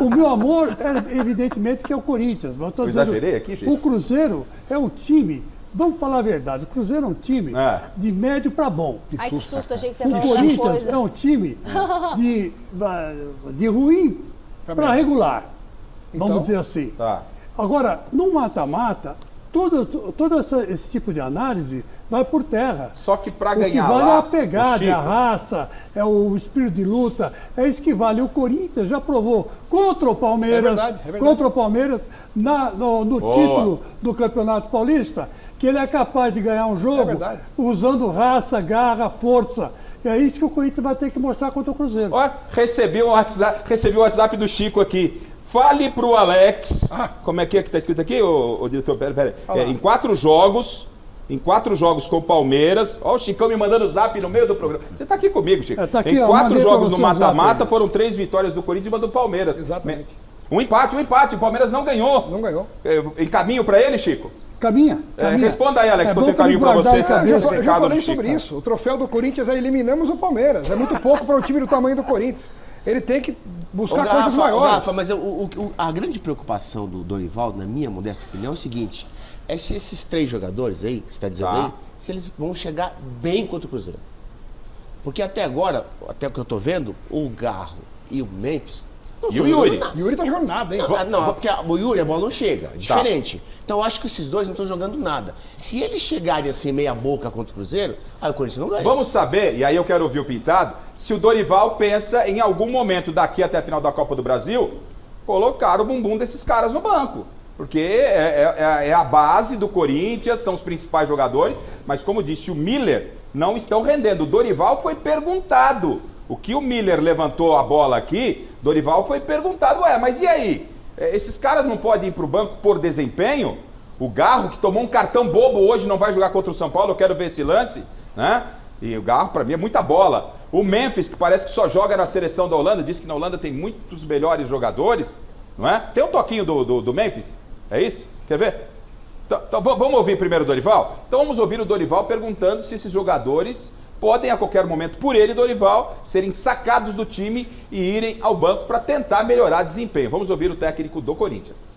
O meu amor é evidentemente que é o Corinthians. Mas eu exagerei aqui, gente? O Cruzeiro é um time, vamos falar a verdade, o Cruzeiro é um time de médio para bom. Ai, que susto, achei que você O ia falar outra Corinthians coisa. é um time de ruim para regular, vamos Então? dizer assim. Tá. Agora, no mata-mata, todo esse tipo de análise vai por terra. Só que para O que ganhar vale lá, é a pegada, Chico, é a raça, é o espírito de luta, é isso que vale. O Corinthians já provou contra o Palmeiras, no título do Campeonato Paulista, que ele é capaz de ganhar um jogo usando raça, garra, força. E é isso que o Corinthians vai ter que mostrar contra o Cruzeiro. Ó, recebi o WhatsApp do Chico aqui. Fale pro Alex. Como é que tá escrito aqui, ô diretor? Pera. Em 4 jogos com o Palmeiras. Ó, o Chicão me mandando zap no meio do programa. Você tá aqui comigo, Chico. Tá aqui, em ó, 4 mandei jogos pra no você o zap mata-mata, aí. foram 3 vitórias do Corinthians e uma do Palmeiras. Exatamente. Um empate. O Palmeiras não ganhou. Não ganhou. Encaminho pra ele, Chico? Caminha. Responda aí, Alex, que eu bom tenho caminho pra guardar você. essa Eu cabeça. já falei sobre isso. O troféu do Corinthians é eliminamos o Palmeiras. É muito pouco para um time do tamanho do Corinthians. Ele tem que buscar coisas maiores. Gafa, mas a grande preocupação do Dorival, na minha modesta opinião, é o seguinte: é se esses 3 jogadores aí, que você está dizendo aí, se eles vão chegar bem contra o Cruzeiro. Porque até agora, até o que eu estou vendo, o Garro e o Memphis... E o Yuri? O Yuri tá jogando nada, hein? Não, porque o Yuri, a bola não chega. É diferente. Então eu acho que esses dois não estão jogando nada. Se eles chegarem assim, meia boca contra o Cruzeiro, aí o Corinthians não ganha. Vamos saber, e aí eu quero ouvir o Pintado, se o Dorival pensa em algum momento daqui até a final da Copa do Brasil, colocar o bumbum desses caras no banco. Porque é a base do Corinthians, são os principais jogadores, mas como disse o Miller, não estão rendendo. O Dorival foi perguntado. O que o Miller levantou a bola aqui, Dorival foi perguntado, mas e aí? Esses caras não podem ir para o banco por desempenho? O Garro, que tomou um cartão bobo hoje, não vai jogar contra o São Paulo, eu quero ver esse lance, né? E o Garro, para mim, é muita bola. O Memphis, que parece que só joga na seleção da Holanda, diz que na Holanda tem muitos melhores jogadores, não é? Tem um toquinho do Memphis, é isso? Quer ver? Então, vamos ouvir primeiro o Dorival? Então vamos ouvir o Dorival perguntando se esses jogadores podem a qualquer momento, por ele, Dorival, serem sacados do time e irem ao banco para tentar melhorar desempenho. Vamos ouvir o técnico do Corinthians.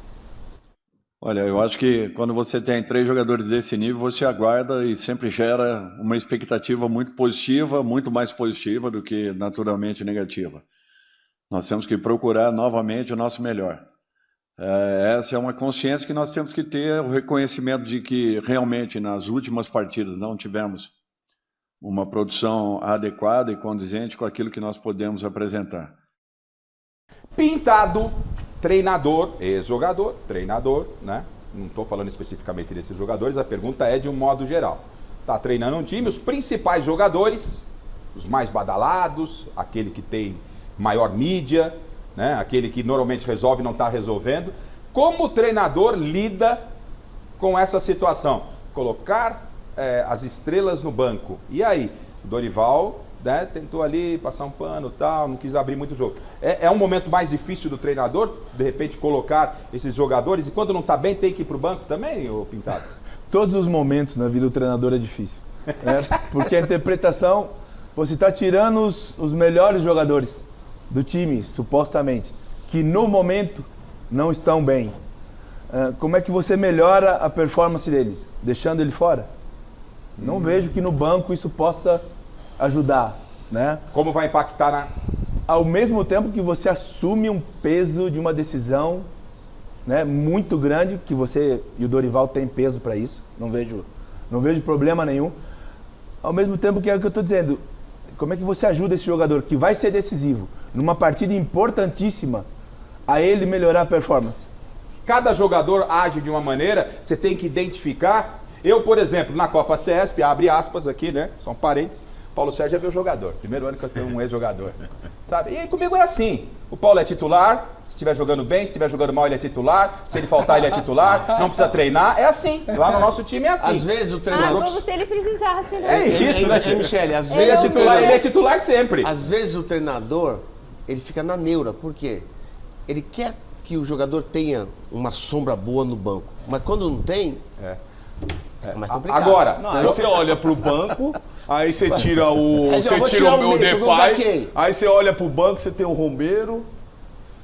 Olha, eu acho que quando você tem 3 jogadores desse nível, você aguarda e sempre gera uma expectativa muito positiva, muito mais positiva do que naturalmente negativa. Nós temos que procurar novamente o nosso melhor. Essa é uma consciência que nós temos que ter, o reconhecimento de que realmente nas últimas partidas não tivemos uma produção adequada e condizente com aquilo que nós podemos apresentar. Pintado, treinador, ex-jogador, treinador, né? Não estou falando especificamente desses jogadores, a pergunta é de um modo geral. Está treinando um time, os principais jogadores, os mais badalados, aquele que tem maior mídia, né? Aquele que normalmente resolve e não está resolvendo. Como o treinador lida com essa situação? Colocar as estrelas no banco. E aí? O Dorival, né, tentou ali passar um pano e tal, não quis abrir muito o jogo. É um momento mais difícil do treinador, de repente, colocar esses jogadores, e quando não está bem, tem que ir para o banco também, ô Pintado? Todos os momentos na vida do treinador é difícil. Né? Porque a interpretação, você está tirando os melhores jogadores do time, supostamente, que no momento não estão bem, como é que você melhora a performance deles? Deixando ele fora? Não vejo que no banco isso possa ajudar, né? Como vai impactar na... Ao mesmo tempo que você assume um peso de uma decisão, né, muito grande, que você e o Dorival têm peso para isso, não vejo problema nenhum. Ao mesmo tempo que é o que eu estou dizendo, como é que você ajuda esse jogador que vai ser decisivo, numa partida importantíssima, a ele melhorar a performance? Cada jogador age de uma maneira, você tem que identificar. Eu, por exemplo, na Copa CESP, abre aspas aqui, né? São parentes. Paulo Sérgio é meu jogador. Primeiro ano que eu tenho um ex-jogador. Sabe? E comigo é assim. O Paulo é titular, se estiver jogando bem, se estiver jogando mal, ele é titular. Se ele faltar, ele é titular. Não precisa treinar. É assim. Lá no nosso time é assim. Às vezes o treinador... como se ele precisasse, né? É isso, né? Michele, às Ele é vezes titular, ele é titular sempre. Às vezes o treinador, ele fica na neura. Por quê? Ele quer que o jogador tenha uma sombra boa no banco. Mas quando não tem, fica mais complicado. Agora, Não, aí você olha pro banco, aí você tira o. Aí, Você vou tira tirar o o meu meio, vou colocar Depay. quem? Aí você olha pro banco, você tem o Romero.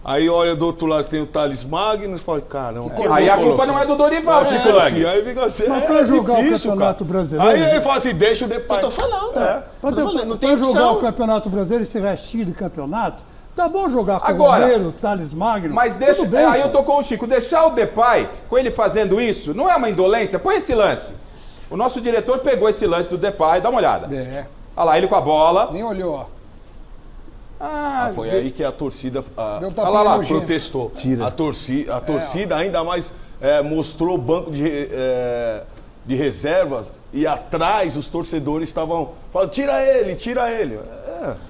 Aí olha do outro lado, você tem o Thales Magno e fala, caramba. quem eu aí vou a culpa colocar? não é do Dorival, Aí Chico fica Lang. assim, aí fica assim. Mas pra jogar o difícil, Campeonato cara. Brasileiro... Aí ele fala assim, deixa o Depay. eu tô falando. Eu tô falando, não tem Pra jogar opção. o Campeonato Brasileiro, esse restinho de campeonato, tá bom jogar com Agora, o Romero, Thales Magno. Mas deixa, tudo bem, aí eu pô. tô com o Chico, deixar o Depay, com ele fazendo isso, não é uma indolência? Põe esse lance. O nosso diretor pegou esse lance do Depay, dá uma olhada. É, Olha lá, ele com a bola. nem olhou, ó. Foi aí que a torcida Deu um olha lá, tapinha no protestou. Tira. A torcida ainda mais mostrou o banco de reservas e atrás os torcedores estavam falando, tira ele, tira ele.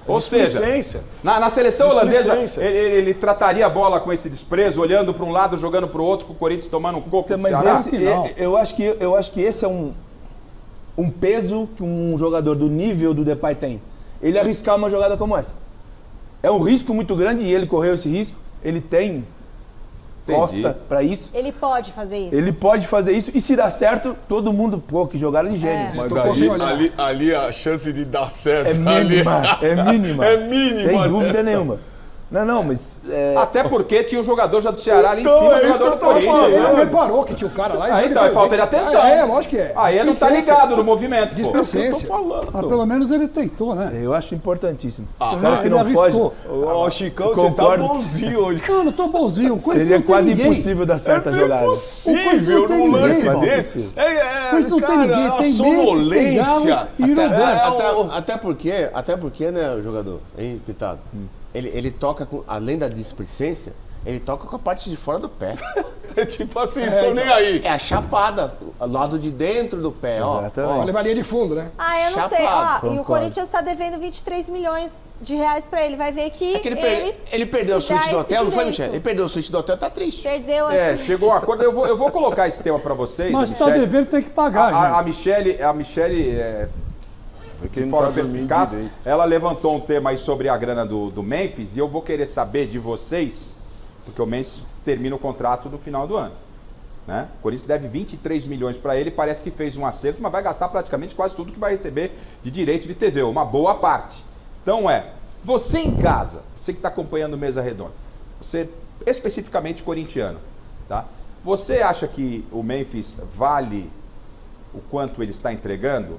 Ou seja, displicência. na seleção holandesa, Displicência. ele trataria a bola com esse desprezo, olhando para um lado, jogando para o outro, com o Corinthians tomando um coco do Mas Ceará? esse, que não. eu acho que esse é um peso que um jogador do nível do Depay tem. Ele arriscar uma jogada como essa. É um risco muito grande e ele correu esse risco. Ele tem costa para isso. Ele pode fazer isso. Ele pode fazer isso e se dá certo, todo mundo, pô, que jogaram de gênio. Mas Tô conseguindo olhar. ali a chance de dar certo É mínima, é mínima. É mínima, Sem né? dúvida nenhuma. Não, mas... Até porque tinha um jogador já do Ceará ali em Então, cima é do isso jogador do que eu tava Corinthians. falando. Ele Né? reparou que tinha o cara lá. e Ah, ele então, é veio. falta de atenção. É, lógico que é. Aí ele não tá Displicência. ligado no movimento, pô. Displicência. Mas pelo menos ele tentou, né? eu acho importantíssimo. Ele arriscou. Ó, Chicão, você tá Concordo. bonzinho hoje. Não, não tô bonzinho. Com isso Seria não tem quase ninguém. impossível dar certa É jogada. impossível não tem num ninguém, lance irmão. desse. Com isso não tem ninguém. a Tem Mendes, tem sonolência. Galo e Irumbé. Até porque, né, o jogador, hein, Pitado? Ele toca, além da displicência, ele toca com a parte de fora do pé. É tipo assim, tô nem aí. É a chapada, lado de dentro do pé, ó. Exatamente. ó. Olha a linha de fundo, né? Ah, eu não sei. Ó, Chapado. e o Concordo. Corinthians está devendo 23 milhões de reais para ele. Vai ver que É que ele perdeu a se dá suíte do esse hotel, não foi, direito. Michele? Ele perdeu a suíte do hotel, tá triste. Perdeu a Chegou um acordo. Eu vou colocar esse tema para vocês. Mas a tá Michele- devendo, tem que pagar, A gente. Michele Quem de não forma tá dormindo perspicaz, direito. ela levantou um tema aí sobre a grana do Memphis e eu vou querer saber de vocês, porque o Memphis termina o contrato no final do ano. Né? O Corinthians deve 23 milhões para ele, parece que fez um acerto, mas vai gastar praticamente quase tudo que vai receber de direito de TV, uma boa parte. Então você em casa, você que está acompanhando Mesa Redonda, você especificamente corintiano, tá? Você acha que o Memphis vale o quanto ele está entregando?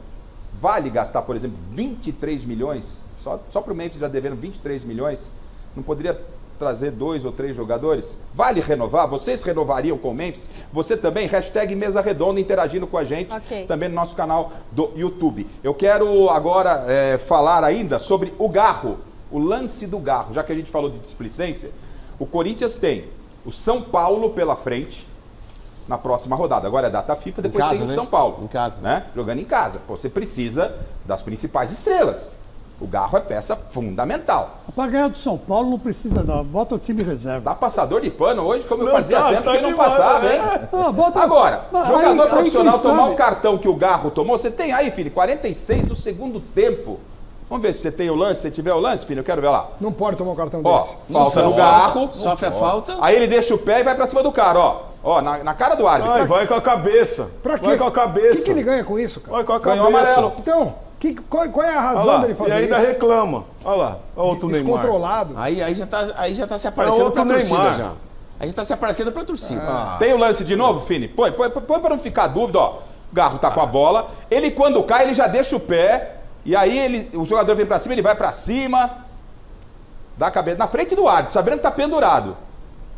Vale gastar, por exemplo, 23 milhões? Só para o Memphis já devendo 23 milhões? Não poderia trazer 2 ou 3 jogadores? Vale renovar? Vocês renovariam com o Memphis? Você também? Hashtag Mesa Redonda interagindo com a gente, Ok. também no nosso canal do YouTube. Eu quero agora falar ainda sobre o Garro, o lance do Garro. Já que a gente falou de displicência, o Corinthians tem o São Paulo pela frente, na próxima rodada. Agora é data FIFA, depois casa, tem o né? São Paulo. Em casa. Né? Jogando em casa. Pô, você precisa das principais estrelas. O Garro é peça fundamental. Para ganhar do São Paulo não precisa não. Bota o time reserva. Tá passador de pano hoje, como eu Não, fazia tá, tempo tá que não demais, passava, né? hein? Ah, bota... Agora, Mas jogador aí profissional quem tomar sabe? o cartão que o Garro tomou, você tem aí, filho, 46 do segundo tempo. Vamos ver se você tem o lance, se tiver o lance, filho, eu quero ver lá. Não pode tomar um cartão Ó, desse. falta do Garro. Sofre a falta. Aí ele deixa o pé e vai pra cima do cara, ó. Ó, na cara do árbitro. Ai, vai com a cabeça. Pra quê? Vai com a O cabeça. que ele ganha com isso, cara? Vai com a Ganhou cabeça. amarelo. Então, qual é a Olha razão lá, dele e fazer ainda isso? reclama. Olha lá, olha outro Neymar. Descontrolado. Aí já tá se É aparecendo outro pra torcida Neymar. já. A gente tá se aparecendo pra torcida. Tem o lance de novo, Fini? Põe pra não ficar dúvida, ó. O Garro tá com a bola. Ele, quando cai, ele já deixa o pé. E aí o jogador vem pra cima, ele vai pra cima. Dá a cabeça na frente do árbitro, sabendo que tá pendurado.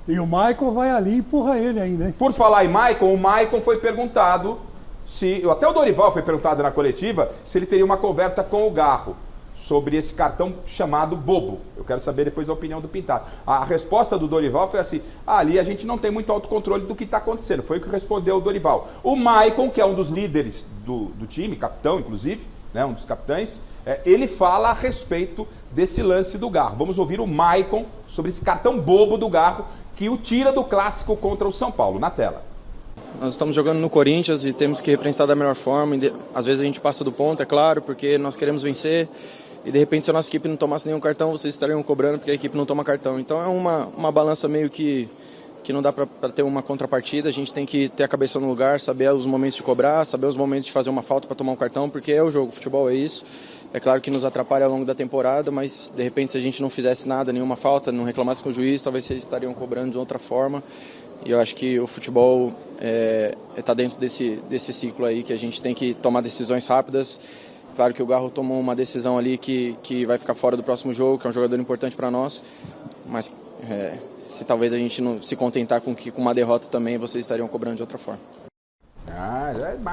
E o Maicon vai ali e empurra ele ainda, hein? Por falar em Maicon, o Maicon foi perguntado se... Até o Dorival foi perguntado na coletiva se ele teria uma conversa com o Garro sobre esse cartão chamado bobo. Eu quero saber depois a opinião do Pintado. A resposta do Dorival foi assim, ali a gente não tem muito autocontrole do que está acontecendo. Foi o que respondeu o Dorival. O Maicon, que é um dos líderes do time, capitão inclusive, né, um dos capitães, ele fala a respeito desse lance do Garro. Vamos ouvir o Maicon sobre esse cartão bobo do Garro que o tira do clássico contra o São Paulo. Na tela. Nós estamos jogando no Corinthians e temos que representar da melhor forma. Às vezes a gente passa do ponto, é claro, porque nós queremos vencer. E de repente, se a nossa equipe não tomasse nenhum cartão, vocês estariam cobrando porque a equipe não toma cartão. Então é uma balança meio que não dá para ter uma contrapartida. A gente tem que ter a cabeça no lugar, saber os momentos de cobrar, saber os momentos de fazer uma falta para tomar um cartão, porque é o jogo, o futebol é isso. É claro que nos atrapalha ao longo da temporada, mas de repente se a gente não fizesse nada, nenhuma falta, não reclamasse com o juiz, talvez eles estariam cobrando de outra forma. E eu acho que o futebol está dentro desse ciclo aí, que a gente tem que tomar decisões rápidas. Claro que o Garro tomou uma decisão ali que vai ficar fora do próximo jogo, que é um jogador importante para nós, mas se talvez a gente não se contentar com uma derrota também, vocês estariam cobrando de outra forma.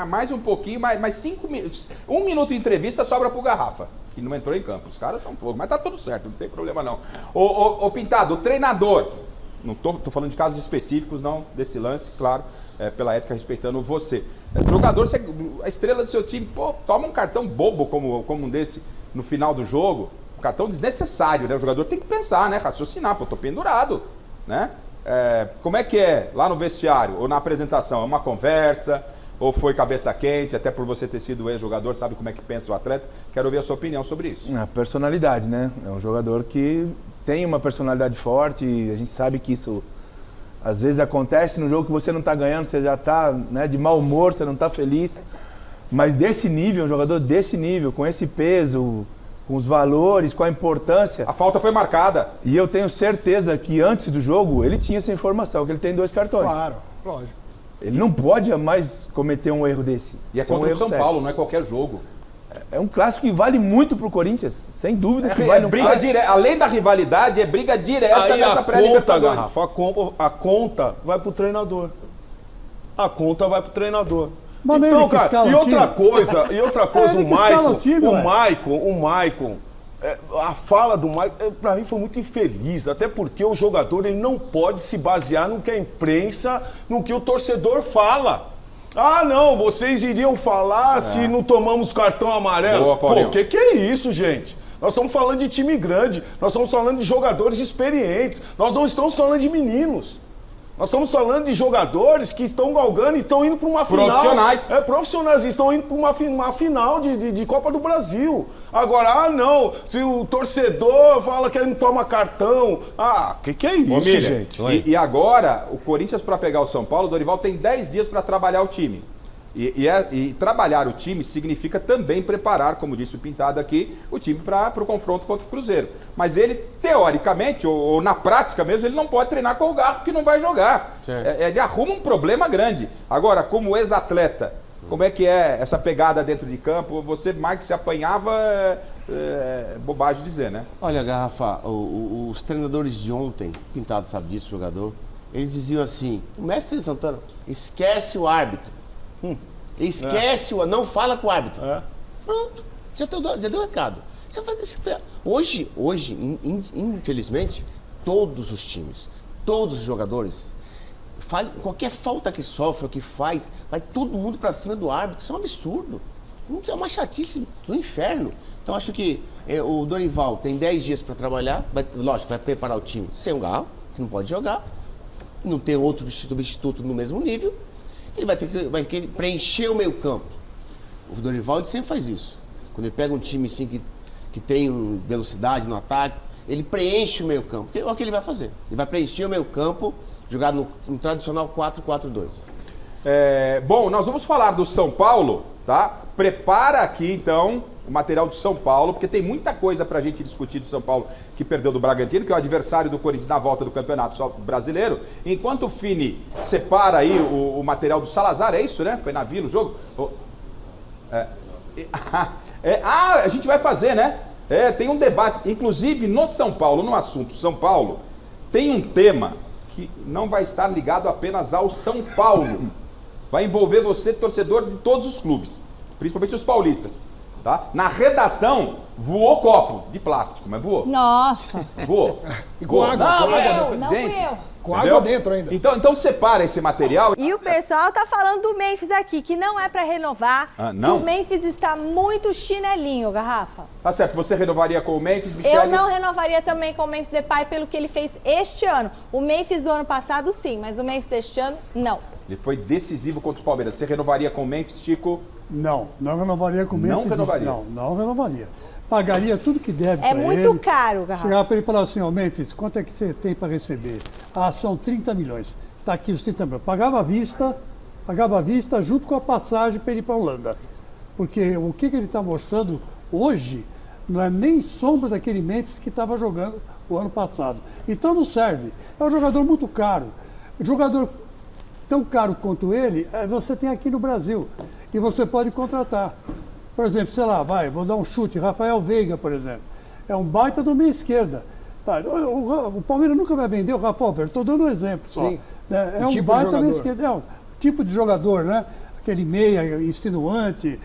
Mais um pouquinho, mais 5 minutos. 1 minuto de entrevista sobra pro Garrafa, que não entrou em campo. Os caras são fogo, mas tá tudo certo, não tem problema não. Ô Pintado, o treinador, não tô falando de casos específicos não, desse lance, claro, pela ética respeitando você. Jogador, a estrela do seu time, pô, toma um cartão bobo como um desse no final do jogo, um cartão desnecessário, né? O jogador tem que pensar, né? Raciocinar, pô, tô pendurado, né? Como é que é lá no vestiário ou na apresentação? É uma conversa ou foi cabeça quente, até por você ter sido ex-jogador, sabe como é que pensa o atleta? Quero ouvir a sua opinião sobre isso. A personalidade, né? É um jogador que tem uma personalidade forte e a gente sabe que isso às vezes acontece no jogo que você não está ganhando, você já está, né, de mau humor, você não está feliz. Mas desse nível, um jogador desse nível, com esse peso, com os valores, com a importância... A falta foi marcada. E eu tenho certeza que antes do jogo ele tinha essa informação, que ele tem 2 cartões. Claro, lógico. Ele não pode jamais cometer um erro desse. E é contra o São Paulo, não é qualquer jogo. É um clássico que vale muito pro Corinthians, sem dúvida que vale briga direta. Além da rivalidade, é briga direta aí nessa pré-Libertadores. A conta vai pro treinador. A conta vai pro treinador. Mas então, cara, e outra coisa, o Maicon, a fala do Maicon, pra mim foi muito infeliz, até porque o jogador ele não pode se basear no que a imprensa, no que o torcedor fala. Ah, não, vocês iriam falar se não tomamos cartão amarelo. Boa, pô, que é isso, gente? Nós estamos falando de time grande, nós estamos falando de jogadores experientes, nós não estamos falando de meninos. Nós estamos falando de jogadores que estão galgando e estão indo para uma final. Profissionais. Profissionais, estão indo para uma final de Copa do Brasil. Agora, não, se o torcedor fala que ele não toma cartão. Que é isso, Miriam, gente? E agora, o Corinthians, para pegar o São Paulo, o Dorival tem 10 dias para trabalhar o time. E trabalhar o time significa também preparar, como disse o Pintado aqui, o time para o confronto contra o Cruzeiro. Mas ele, teoricamente, ou na prática mesmo, ele não pode treinar com o Garro que não vai jogar. Ele arruma um problema grande. Agora, como ex-atleta, como é que é essa pegada dentro de campo? Você, Mike, se apanhava, bobagem dizer, né? Olha, Garrafa, os treinadores de ontem, Pintado sabe disso, jogador, eles diziam assim, o mestre Santana, esquece o árbitro. Esquece, não fala com o árbitro. Pronto, já deu recado. Hoje, infelizmente, todos os times, todos os jogadores, qualquer falta que sofre ou que faz, vai todo mundo pra cima do árbitro. Isso é um absurdo. É uma chatice do inferno. Então acho que o Dorival tem 10 dias para trabalhar, lógico, vai preparar o time sem o Garro, que não pode jogar, não tem outro substituto no mesmo nível. Ele vai ter que preencher o meio campo. O Dorival sempre faz isso. Quando ele pega um time assim que tem velocidade no ataque, ele preenche o meio campo. É o que ele vai fazer. Ele vai preencher o meio campo, jogar no tradicional 4-4-2. Bom, nós vamos falar do São Paulo, tá? Prepara aqui, então, o material do São Paulo, porque tem muita coisa pra gente discutir do São Paulo que perdeu do Bragantino, que é o adversário do Corinthians na volta do Campeonato Brasileiro. Enquanto o Fini separa aí o material do Salazar, é isso, né? Foi na Vila o jogo? A gente vai fazer, né? Tem um debate, inclusive no São Paulo, no assunto São Paulo, tem um tema que não vai estar ligado apenas ao São Paulo. Vai envolver você, torcedor de todos os clubes, principalmente os paulistas. Tá? Na redação, voou copo de plástico, mas voou. Nossa. Voou. E com água. Não fui eu. Com água dentro ainda. Então separa esse material. E o pessoal tá falando do Memphis aqui, que não é pra renovar. Não? Que o Memphis está muito chinelinho, Garrafa. Tá certo, você renovaria com o Memphis, Michele? Eu não renovaria também com o Memphis Depay pelo que ele fez este ano. O Memphis do ano passado, sim, mas o Memphis deste ano, não. Ele foi decisivo contra o Palmeiras. Você renovaria com o Memphis, Chico? Não renovaria com o Memphis. Não renovaria? Não renovaria. Pagaria tudo que deve para ele. É muito caro, Garrafa. Chegar para ele e falar assim, Memphis, quanto é que você tem para receber? São 30 milhões. Está aqui os 30 milhões. Pagava à vista junto com a passagem para ele ir para a Holanda. Porque o que ele está mostrando hoje não é nem sombra daquele Memphis que estava jogando o ano passado. Então não serve. É um jogador muito caro. Jogador tão caro quanto ele, você tem aqui no Brasil. E você pode contratar. Por exemplo, sei lá, vou dar um chute, Rafael Veiga, por exemplo. É um baita do meia esquerda. O Palmeiras nunca vai vender o Rafael Veiga, estou dando um exemplo só. Sim. É um baita meia esquerda, é um tipo de jogador, né? Aquele meia insinuante,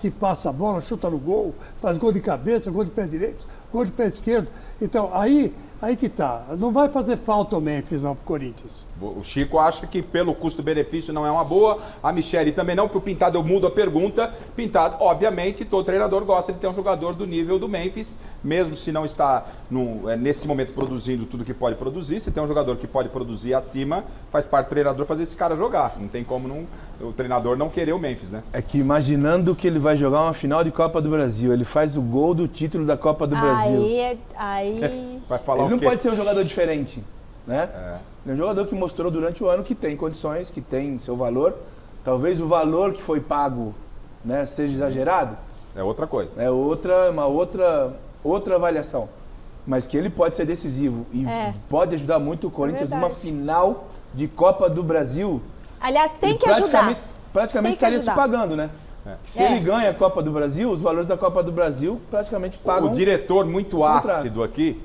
que passa a bola, chuta no gol, faz gol de cabeça, gol de pé direito, gol de pé esquerdo. Então, aí que tá. Não vai fazer falta o Memphis não pro Corinthians. O Chico acha que pelo custo-benefício não é uma boa. A Michele também não, porque o Pintado eu mudo a pergunta. Pintado, obviamente, todo treinador gosta de ter um jogador do nível do Memphis, mesmo se não está nesse momento produzindo tudo que pode produzir. Se tem um jogador que pode produzir acima, faz parte do treinador fazer esse cara jogar. Não tem como o treinador não querer o Memphis, né? É que imaginando que ele vai jogar uma final de Copa do Brasil, ele faz o gol do título da Copa do Brasil. Aí... Vai falar Ele o não quê? pode ser um jogador diferente, né? Ele é um jogador que mostrou durante o ano que tem condições, que tem seu valor. Talvez o valor que foi pago, né, seja exagerado. É outra coisa. É uma outra avaliação. Mas que ele pode ser decisivo e pode ajudar muito o Corinthians numa final de Copa do Brasil. Aliás, tem que ajudar. Praticamente estaria se pagando, né? Se ele ganha a Copa do Brasil, os valores da Copa do Brasil praticamente pagam. O diretor muito ácido aqui,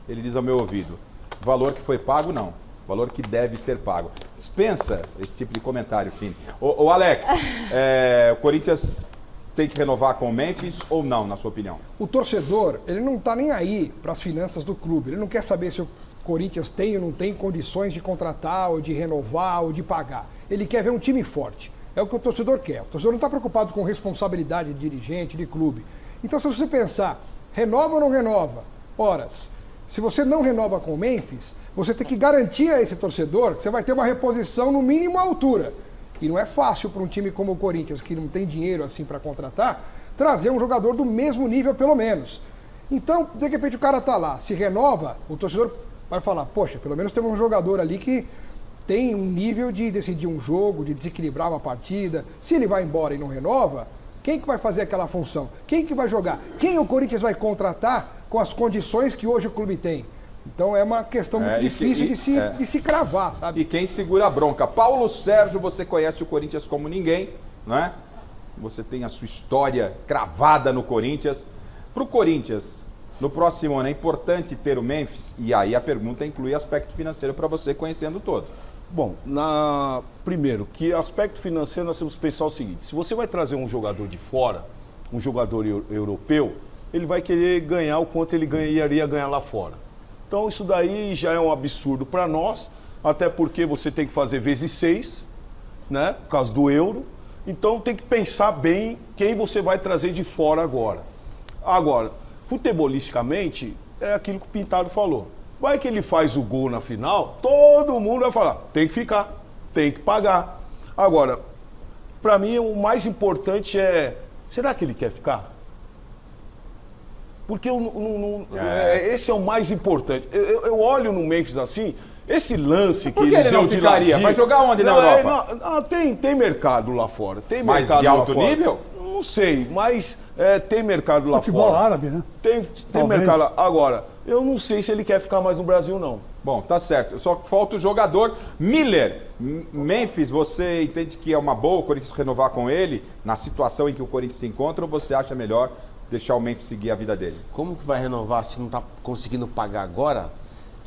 ele diz ao meu ouvido, valor que foi pago, não. Valor que deve ser pago. Dispensa esse tipo de comentário, Fini. Ô Alex, o Corinthians tem que renovar com o Memphis ou não, na sua opinião? O torcedor, ele não está nem aí para as finanças do clube. Ele não quer saber se o Corinthians tem ou não tem condições de contratar, ou de renovar, ou de pagar. Ele quer ver um time forte. É o que o torcedor quer. O torcedor não está preocupado com responsabilidade de dirigente, de clube. Então, se você pensar, renova ou não renova? Horas. Se você não renova com o Memphis, você tem que garantir a esse torcedor que você vai ter uma reposição no mínimo à altura. E não é fácil para um time como o Corinthians, que não tem dinheiro assim para contratar, trazer um jogador do mesmo nível pelo menos. Então, de repente o cara tá lá, se renova, o torcedor vai falar, poxa, pelo menos temos um jogador ali que tem um nível de decidir um jogo, de desequilibrar uma partida. Se ele vai embora e não renova, quem que vai fazer aquela função? Quem que vai jogar? Quem o Corinthians vai contratar com as condições que hoje o clube tem? Então é uma questão muito difícil de se cravar, sabe? E quem segura a bronca? Paulo Sérgio, você conhece o Corinthians como ninguém, né? Você tem a sua história cravada no Corinthians. Para o Corinthians, no próximo ano, é importante ter o Memphis? E aí a pergunta inclui aspecto financeiro para você, conhecendo todo. Bom, primeiro, que aspecto financeiro nós temos que pensar o seguinte: se você vai trazer um jogador de fora, um jogador europeu, ele vai querer ganhar o quanto ele iria ganhar lá fora. Então isso daí já é um absurdo para nós, até porque você tem que fazer vezes 6, né, por causa do euro. Então tem que pensar bem quem você vai trazer de fora agora. Agora, futebolisticamente, é aquilo que o Pintado falou. Vai que ele faz o gol na final, todo mundo vai falar, tem que ficar, tem que pagar. Agora, para mim o mais importante é, será que ele quer ficar? Porque esse é o mais importante. Eu olho no Memphis assim, Esse lance que Por que ele deu não de ficaria? ladinho- Vai jogar onde na Europa? Tem mercado lá fora. Tem Mas mercado de lá alto fora. nível? Não sei, mas tem mercado lá Futebol fora. árabe, né? Tem Talvez. mercado lá. Agora, eu não sei se ele quer ficar mais no Brasil, não. Bom, tá certo. Só falta o jogador. Miller, Memphis, você entende que é uma boa o Corinthians renovar com ele na situação em que o Corinthians se encontra ou você acha melhor deixar o Memphis seguir a vida dele? Como que vai renovar se não está conseguindo pagar agora?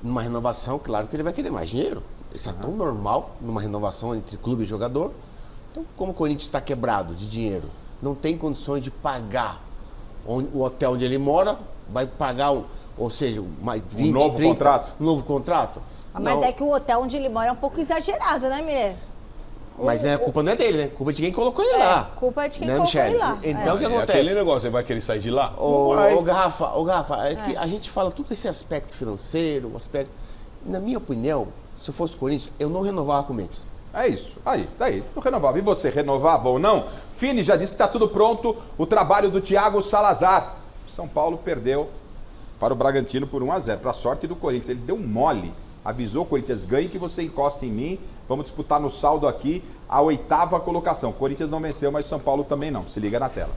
Numa renovação, claro que ele vai querer mais dinheiro. Isso é tão normal numa renovação entre clube e jogador. Então, como o Corinthians está quebrado de dinheiro, não tem condições de pagar o hotel onde ele mora, vai pagar, ou seja, mais 20, novo 30, contrato? um novo contrato. Mas Não, é que o hotel onde ele mora é um pouco exagerado, né, Miller? mas a culpa não é dele, né? A culpa é de quem colocou ele lá. Culpa é de quem Né, colocou Michele? ele lá. Então, o que É acontece? aquele negócio, você vai querer sair de lá? Não Ô, vai. Garrafa, é que a gente fala todo esse aspecto financeiro, o aspecto... Na minha opinião, se eu fosse o Corinthians, eu não renovava com o Mendes. É isso. Aí, tá aí. Não renovava. E você, renovava ou não? Fini já disse que está tudo pronto. O trabalho do Thiago Salazar. São Paulo perdeu para o Bragantino por 1-0. Para a sorte do Corinthians. Ele deu um mole. Avisou o Corinthians, ganhe que você encosta em mim. Vamos disputar no saldo aqui a 8ª colocação. O Corinthians não venceu, mas São Paulo também não. Se liga na tela.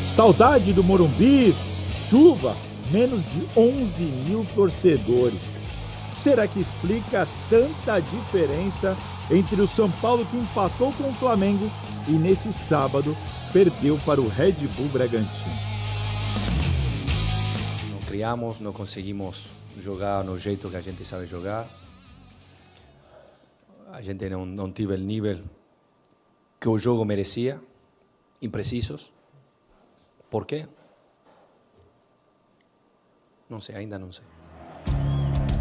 Saudade do Morumbi, chuva, menos de 11 mil torcedores. Será que explica tanta diferença entre o São Paulo que empatou com o Flamengo e nesse sábado perdeu para o Red Bull Bragantino? Não criamos, não conseguimos jogar no jeito que a gente sabe jogar. A gente não teve o nível que o jogo merecia, imprecisos. Por quê? Não sei, ainda não sei.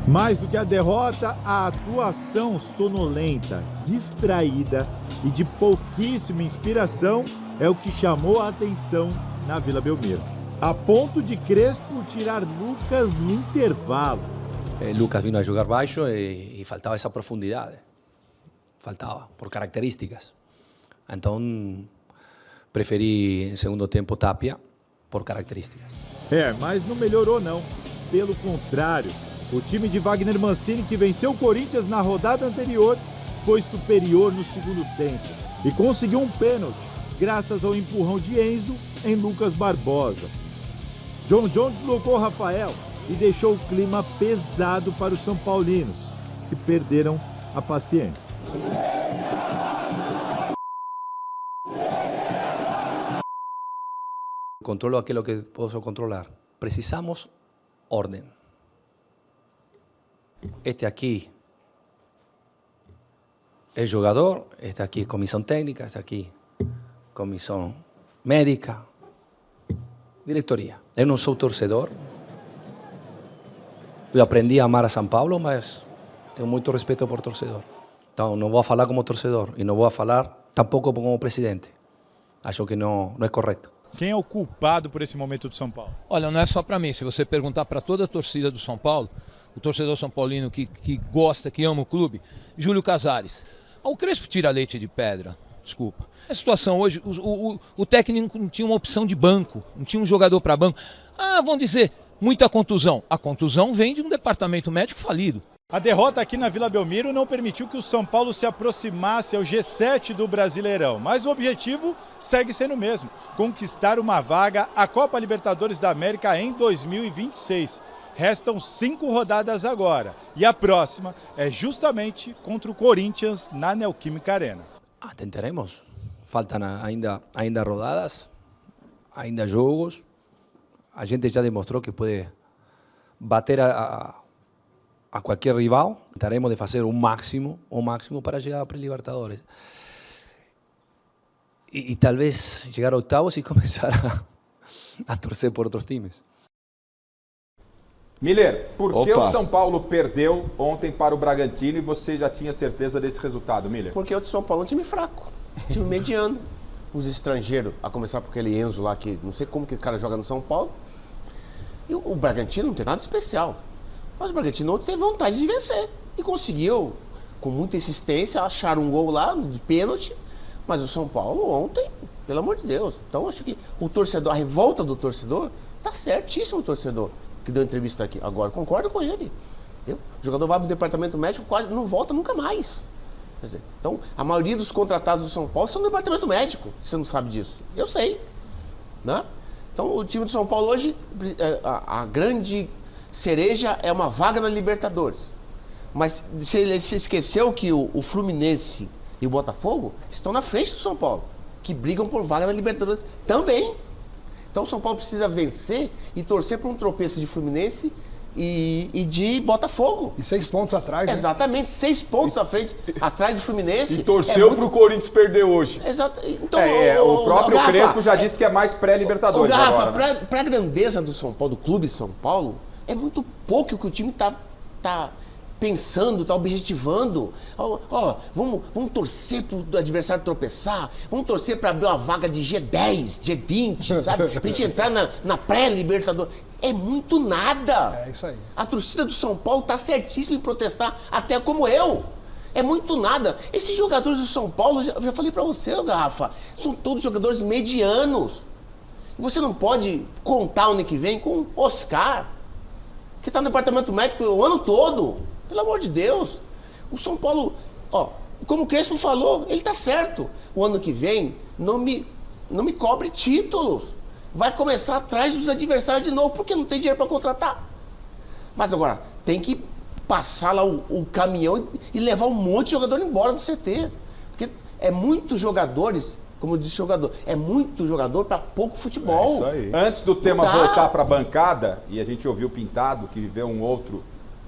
Mais do que a derrota, a atuação sonolenta, distraída e de pouquíssima inspiração é o que chamou a atenção na Vila Belmiro. A ponto de Crespo tirar Lucas no intervalo. Lucas vino a jogar baixo e faltava essa profundidade. Faltava, por características. Então, preferi em segundo tempo Tapia, por características. Mas não melhorou não. Pelo contrário, o time de Wagner Mancini, que venceu o Corinthians na rodada anterior, foi superior no segundo tempo e conseguiu um pênalti, graças ao empurrão de Enzo em Lucas Barbosa. John deslocou Rafael e deixou o clima pesado para os São Paulinos, que perderam a paciência. Controlo aquilo que posso controlar. Precisamos orden. Este aquí es jogador, este aquí es comisión técnica, este aquí comisión médica, diretoria. Eu não sou torcedor. Eu aprendi a amar a São Paulo, mas tenho muito respeito por torcedor. Então não vou falar como torcedor e não vou falar tampouco como presidente. Acho que não é correto. Quem é o culpado por esse momento do São Paulo? Olha, não é só para mim. Se você perguntar para toda a torcida do São Paulo, o torcedor são paulino que gosta, que ama o clube, Júlio Casares. O Crespo tira leite de pedra, desculpa. A situação hoje, o técnico não tinha uma opção de banco, não tinha um jogador para banco. Vão dizer, muita contusão. A contusão vem de um departamento médico falido. A derrota aqui na Vila Belmiro não permitiu que o São Paulo se aproximasse ao G7 do Brasileirão, mas o objetivo segue sendo o mesmo, conquistar uma vaga à Copa Libertadores da América em 2026. Restam 5 rodadas agora e a próxima é justamente contra o Corinthians na Neoquímica Arena. Tentaremos. Faltam ainda rodadas, ainda jogos. A gente já demonstrou que pode bater a qualquer rival. Tentaremos de fazer o máximo para chegar a Pre-Libertadores. E talvez chegar a oitavos e começar a torcer por outros times. Miller, por que o São Paulo perdeu ontem para o Bragantino e você já tinha certeza desse resultado, Miller? Porque o São Paulo é um time fraco, time mediano. Os estrangeiros, a começar por aquele Enzo lá, que não sei como que o cara joga no São Paulo. E o Bragantino não tem nada de especial. Mas o Bragantino ontem teve vontade de vencer. E conseguiu, com muita insistência, achar um gol lá de pênalti. Mas o São Paulo ontem Pelo amor de Deus. Então, acho que o torcedor, a revolta do torcedor, tá certíssimo o torcedor que deu entrevista aqui. Agora, concordo com ele. Entendeu? O jogador vai pro departamento médico, quase não volta nunca mais. Quer dizer, então, a maioria dos contratados do São Paulo são do departamento médico. Você não sabe disso. Eu sei. Né? Então, o time do São Paulo hoje, a grande cereja é uma vaga na Libertadores. Mas você esqueceu que o Fluminense e o Botafogo estão na frente do São Paulo, que brigam por vaga na Libertadores também. Então o São Paulo precisa vencer e torcer para um tropeço de Fluminense e de Botafogo. E 6 pontos atrás, né? Exatamente, 6 pontos à frente, atrás do Fluminense. E torceu pro Corinthians perder hoje. Exato. Então, o próprio Garrafa, Crespo já disse que é mais pré-Libertadores. Garrafa, agora, né? para a grandeza do São Paulo, do clube São Paulo, é muito pouco o que o time tá pensando, tá objetivando. Vamos torcer pro adversário tropeçar, vamos torcer para abrir uma vaga de G10, G20, sabe? Pra gente entrar na pré-Libertadores. É muito nada. É isso aí. A torcida do São Paulo tá certíssima em protestar, até como eu. É muito nada. Esses jogadores do São Paulo, eu já falei para você, Garrafa, são todos jogadores medianos. E você não pode contar o ano que vem com Oscar, que tá no departamento médico o ano todo. Pelo amor de Deus. O São Paulo, como o Crespo falou, ele tá certo. O ano que vem não me cobre títulos. Vai começar atrás dos adversários de novo, porque não tem dinheiro para contratar. Mas agora, tem que passar lá o caminhão e levar um monte de jogador embora do CT. Porque é muitos jogadores, como disse o jogador, é muito jogador para pouco futebol. É isso aí. Antes do tema voltar para a bancada, e a gente ouviu o Pintado, que viveu um outro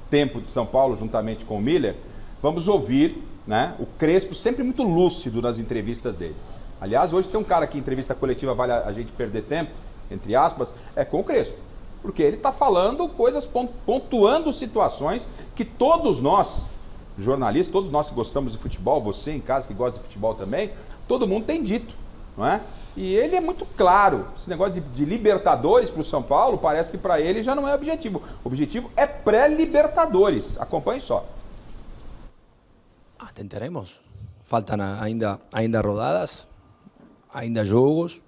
tempo de São Paulo, juntamente com o Miller, vamos ouvir, né, o Crespo sempre muito lúcido nas entrevistas dele. Aliás, hoje tem um cara que em entrevista coletiva vale a gente perder tempo, entre aspas, é com o Crespo. Porque ele está falando coisas, pontuando situações que todos nós, jornalistas, todos nós que gostamos de futebol, você em casa que gosta de futebol também, todo mundo tem dito, não é? E ele é muito claro. Esse negócio de Libertadores para o São Paulo, parece que para ele já não é objetivo. O objetivo é pré-Libertadores. Acompanhe só. Tentaremos. Faltam ainda rodadas, ainda jogos.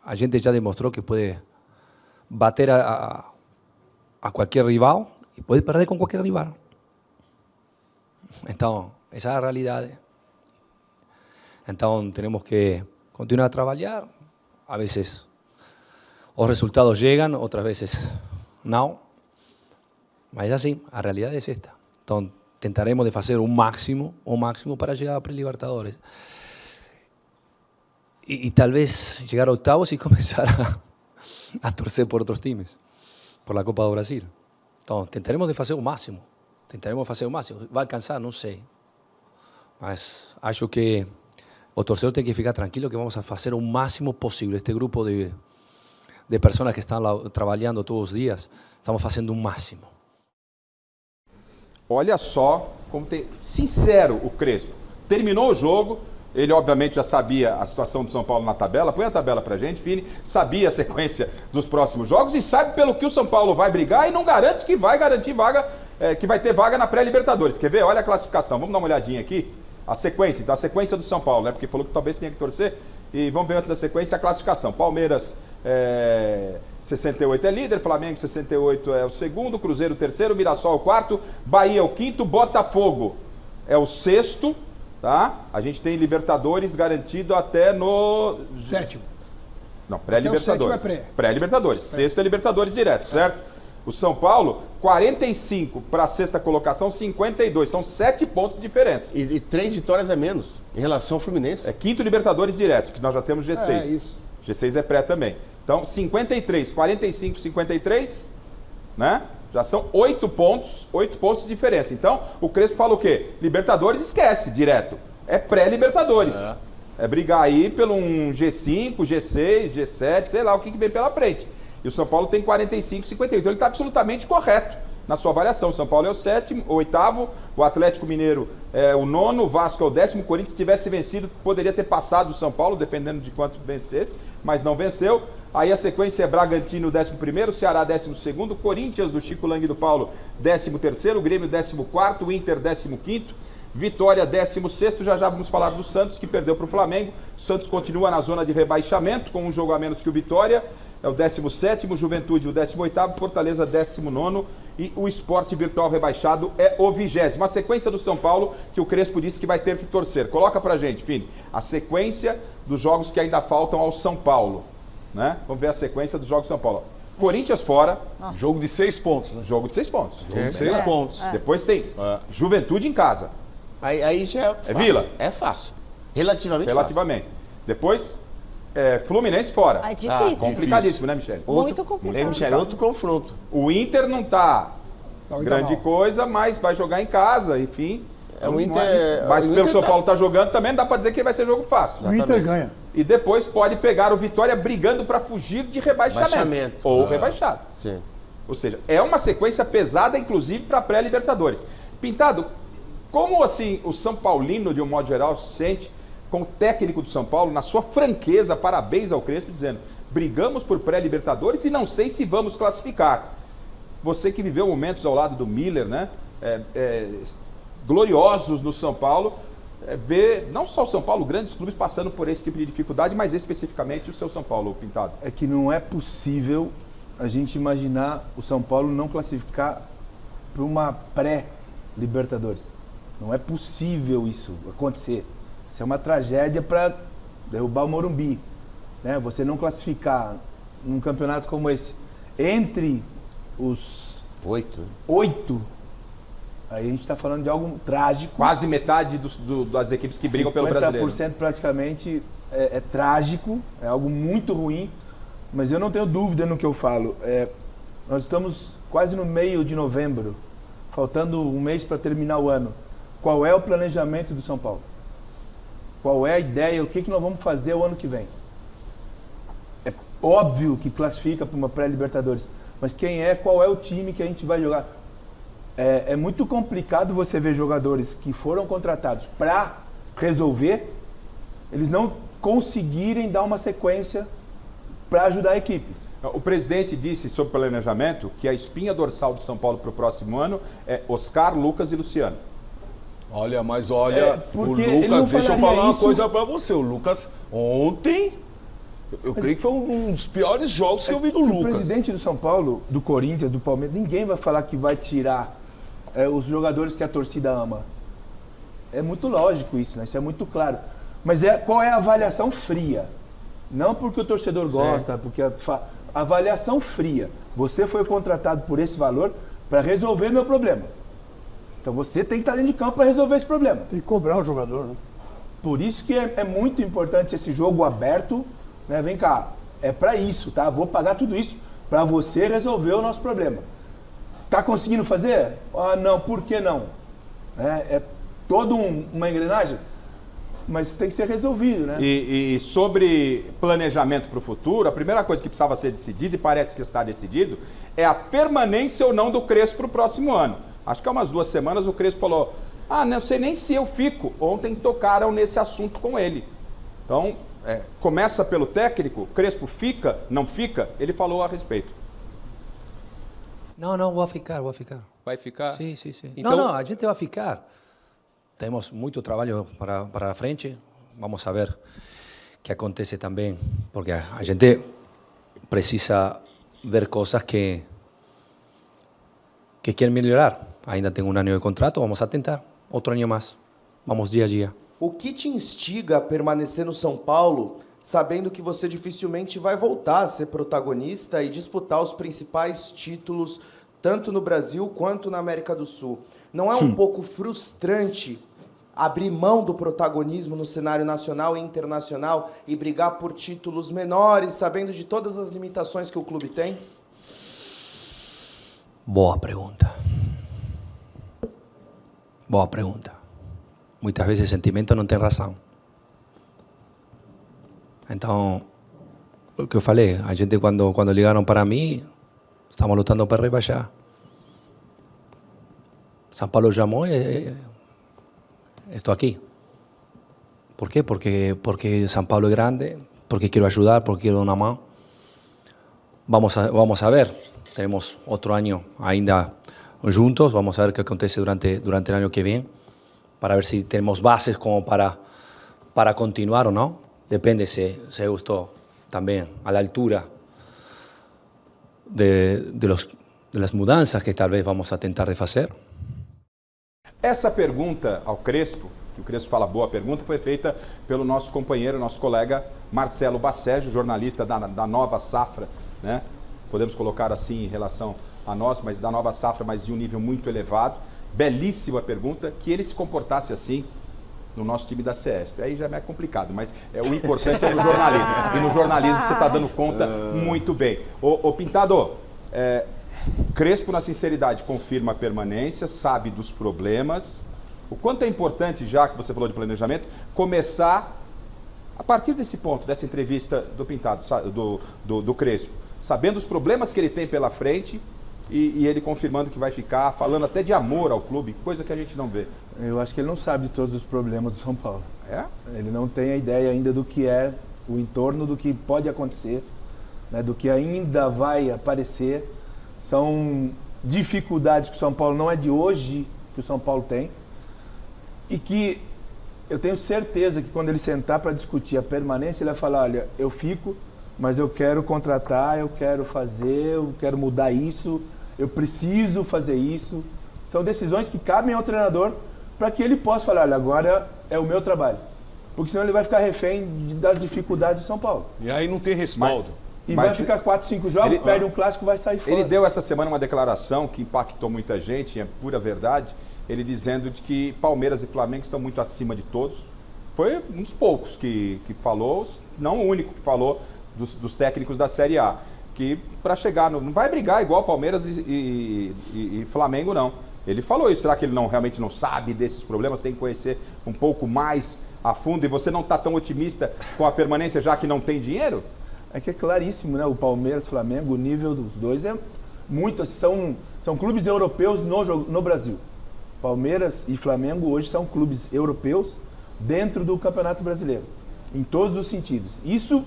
A gente já demonstrou que pode bater a qualquer rival e pode perder com qualquer rival. Então, essa é a realidade. Então, temos que continuar a trabalhar. A vezes os resultados chegam, outras vezes não. Mas assim, a realidade é esta. Então, tentaremos de fazer o máximo para chegar a pré-Libertadores. E talvez chegar a octavos e começar a torcer por outros times, por a Copa do Brasil. Então, tentaremos de fazer o máximo. Vai alcançar? Não sei. Mas acho que o torcedor tem que ficar tranquilo que vamos a fazer o máximo possível. Este grupo de pessoas que estão lá trabalhando todos os dias, estamos fazendo o máximo. Olha só como tem... Sincero o Crespo. Terminou o jogo, ele obviamente já sabia a situação do São Paulo na tabela. Põe a tabela pra gente, Fini. Sabia a sequência dos próximos jogos e sabe pelo que o São Paulo vai brigar e não garante que vai garantir vaga, que vai ter vaga na pré-Libertadores. Quer ver? Olha a classificação. Vamos dar uma olhadinha aqui. A sequência, então a sequência do São Paulo, né? Porque falou que talvez tenha que torcer. E vamos ver antes da sequência a classificação. Palmeiras 68 é líder, Flamengo 68 é o segundo, Cruzeiro o terceiro, Mirassol o quarto, Bahia o quinto, Botafogo é o sexto, tá? A gente tem Libertadores garantido até no... Sétimo. Não, pré-Libertadores. É Pré-Libertadores. Sexto é Libertadores direto, certo? O São Paulo, 45 para a sexta colocação, 52. São 7 pontos de diferença. E 3 vitórias a menos em relação ao Fluminense. É quinto Libertadores direto, que nós já temos G6. É isso. G6 é pré também. Então, 53, 45, 53, né? Já são 8 pontos de diferença. Então, o Crespo fala o quê? Libertadores esquece, direto. É pré-Libertadores. É brigar aí pelo um G5, G6, G7, sei lá o que vem pela frente. E o São Paulo tem 45, 58. Então ele está absolutamente correto na sua avaliação. O São Paulo é o sétimo, o oitavo, o Atlético Mineiro é o nono, o Vasco é o décimo. O Corinthians, se tivesse vencido, poderia ter passado o São Paulo, dependendo de quanto vencesse, mas não venceu. Aí a sequência é Bragantino, 11º, Ceará, 12º, Corinthians, do Chico Lang e do Paulo, 13º, Grêmio, 14º, o Inter, 15º, Vitória 16º, já vamos falar do Santos, que perdeu para o Flamengo. O Santos continua na zona de rebaixamento, com um jogo a menos que o Vitória. É o 17º, Juventude o 18º, Fortaleza 19º e o Sport Virtual rebaixado é o 20º. A sequência do São Paulo, que o Crespo disse que vai ter que torcer. Coloca pra gente, Fini, a sequência dos jogos que ainda faltam ao São Paulo. Né? Vamos ver a sequência dos jogos do São Paulo. Corinthians fora. Nossa. Jogo de 6 pontos. Né? Jogo de 6 pontos. Jogo de 6 pontos. Depois tem Juventude em casa. Aí já é fácil. É Vila? É fácil. Relativamente fácil. Depois, Fluminense fora. É difícil. Complicadíssimo, né, Michele? Muito complicado. Michele, outro confronto. O Inter não tá grande coisa, mas vai jogar em casa, enfim. O Inter, mas pelo que o São Paulo tá jogando, também não dá pra dizer que vai ser jogo fácil. O Inter ganha. E depois pode pegar o Vitória brigando para fugir de rebaixamento. Ou rebaixado. Sim. Ou seja, é uma sequência pesada, inclusive, para pré-Libertadores. Pintado, como assim o São Paulino, de um modo geral, se sente com o técnico do São Paulo, na sua franqueza, parabéns ao Crespo, dizendo, brigamos por pré-Libertadores e não sei se vamos classificar. Você que viveu momentos ao lado do Miller, né? Gloriosos no São Paulo, ver não só o São Paulo, grandes clubes passando por esse tipo de dificuldade, mas especificamente o seu São Paulo, Pintado. É que não é possível a gente imaginar o São Paulo não classificar para uma pré-Libertadores. Não é possível isso acontecer. Isso é uma tragédia para derrubar o Morumbi. Né? Você não classificar num campeonato como esse entre os 8, aí a gente está falando de algo trágico. Quase metade das equipes que brigam pelo brasileiro. 50% praticamente é trágico, é algo muito ruim, mas eu não tenho dúvida no que eu falo. Nós estamos quase no meio de novembro, faltando um mês para terminar o ano. Qual é o planejamento do São Paulo? Qual é a ideia? O que nós vamos fazer o ano que vem? É óbvio que classifica para uma pré-Libertadores, mas qual é o time que a gente vai jogar? É muito complicado você ver jogadores que foram contratados para resolver, eles não conseguirem dar uma sequência para ajudar a equipe. O presidente disse sobre planejamento que a espinha dorsal do São Paulo para o próximo ano é Oscar, Lucas e Luciano. Olha, o Lucas, deixa eu falar uma coisa para você. O Lucas, ontem, eu creio que foi um dos piores jogos que eu vi do Lucas. O presidente do São Paulo, do Corinthians, do Palmeiras, ninguém vai falar que vai tirar os jogadores que a torcida ama. É muito lógico isso, né? Isso é muito claro. Mas qual é a avaliação fria? Não porque o torcedor gosta, porque a avaliação fria. Você foi contratado por esse valor para resolver meu problema. Então você tem que estar dentro de campo para resolver esse problema. Tem que cobrar o jogador, né? Por isso que é muito importante esse jogo aberto, né? Vem cá, é para isso, tá? Vou pagar tudo isso para você resolver o nosso problema. Tá conseguindo fazer? Ah, não, por que não? É toda uma engrenagem, mas tem que ser resolvido, né? E sobre planejamento para o futuro, a primeira coisa que precisava ser decidida, e parece que está decidido, é a permanência ou não do Crespo para o próximo ano. Acho que há umas 2 semanas o Crespo falou, não sei nem se eu fico. Ontem tocaram nesse assunto com ele. Então, começa pelo técnico, Crespo fica, não fica? Ele falou a respeito. Não, vou ficar. Vai ficar? Sim. Então... Não, a gente vai ficar. Temos muito trabalho para a frente. Vamos ver o que acontece também, porque a gente precisa ver coisas que querem melhorar. Ainda tenho 1 ano de contrato, vamos a tentar. Outro ano mais. Vamos dia a dia. O que te instiga a permanecer no São Paulo, sabendo que você dificilmente vai voltar a ser protagonista e disputar os principais títulos, tanto no Brasil quanto na América do Sul? Não é um pouco frustrante abrir mão do protagonismo no cenário nacional e internacional e brigar por títulos menores, sabendo de todas as limitações que o clube tem? Boa pergunta. Muitas vezes o sentimento não tem razão. Então, o que eu falei, a gente quando ligaram para mim, estamos lutando para rebaixar. São Paulo chamou e estou aqui. ¿Por quê? Porque São Paulo é grande, porque quero ajudar, porque quero dar uma mão. Vamos a ver. Temos outro ano ainda juntos. Vamos a ver o que acontece durante o ano que vem para ver si tenemos bases como para continuar o no. Depende si eu estou también a la altura de las mudanças que tal vez vamos a tentar de fazer. Essa pergunta ao Crespo, que o Crespo fala boa pergunta, foi feita pelo nosso companheiro, nosso colega Marcelo Baceggio, jornalista da Nova Safra, né? Podemos colocar assim em relação a nós, mas da Nova Safra, mas de um nível muito elevado. Belíssima pergunta, que ele se comportasse assim no nosso time da CESP. Aí já é complicado, mas o importante é no jornalismo. E no jornalismo você está dando conta muito bem. Ô Pintado, Crespo, na sinceridade, confirma a permanência, sabe dos problemas. O quanto é importante, já que você falou de planejamento, começar, a partir desse ponto, dessa entrevista do Pintado, do Crespo, sabendo os problemas que ele tem pela frente e ele confirmando que vai ficar, falando até de amor ao clube, coisa que a gente não vê. Eu acho que ele não sabe de todos os problemas do São Paulo. É? Ele não tem a ideia ainda do que é o entorno, do que pode acontecer, né, do que ainda vai aparecer. São dificuldades que o São Paulo não é de hoje que o São Paulo tem e que eu tenho certeza que quando ele sentar para discutir a permanência, ele vai falar, olha, eu fico, mas eu quero contratar, eu quero fazer, eu quero mudar isso, eu preciso fazer isso. São decisões que cabem ao treinador para que ele possa falar, olha, agora é o meu trabalho. Porque senão ele vai ficar refém das dificuldades do São Paulo. E aí não tem respaldo. Vai ficar 4, 5 jogos, perde um clássico, vai sair fora. Ele deu essa semana uma declaração que impactou muita gente, é pura verdade, ele dizendo de que Palmeiras e Flamengo estão muito acima de todos. Foi um dos poucos que falou, não o único que falou dos técnicos da Série A, que para chegar, não vai brigar igual Palmeiras e Flamengo, não. Ele falou isso, será que ele realmente não sabe desses problemas, tem que conhecer um pouco mais a fundo e você não está tão otimista com a permanência já que não tem dinheiro? É que é claríssimo, né? O Palmeiras, Flamengo, o nível dos dois é muito. São clubes europeus no Brasil. Palmeiras e Flamengo hoje são clubes europeus dentro do Campeonato Brasileiro, em todos os sentidos. Isso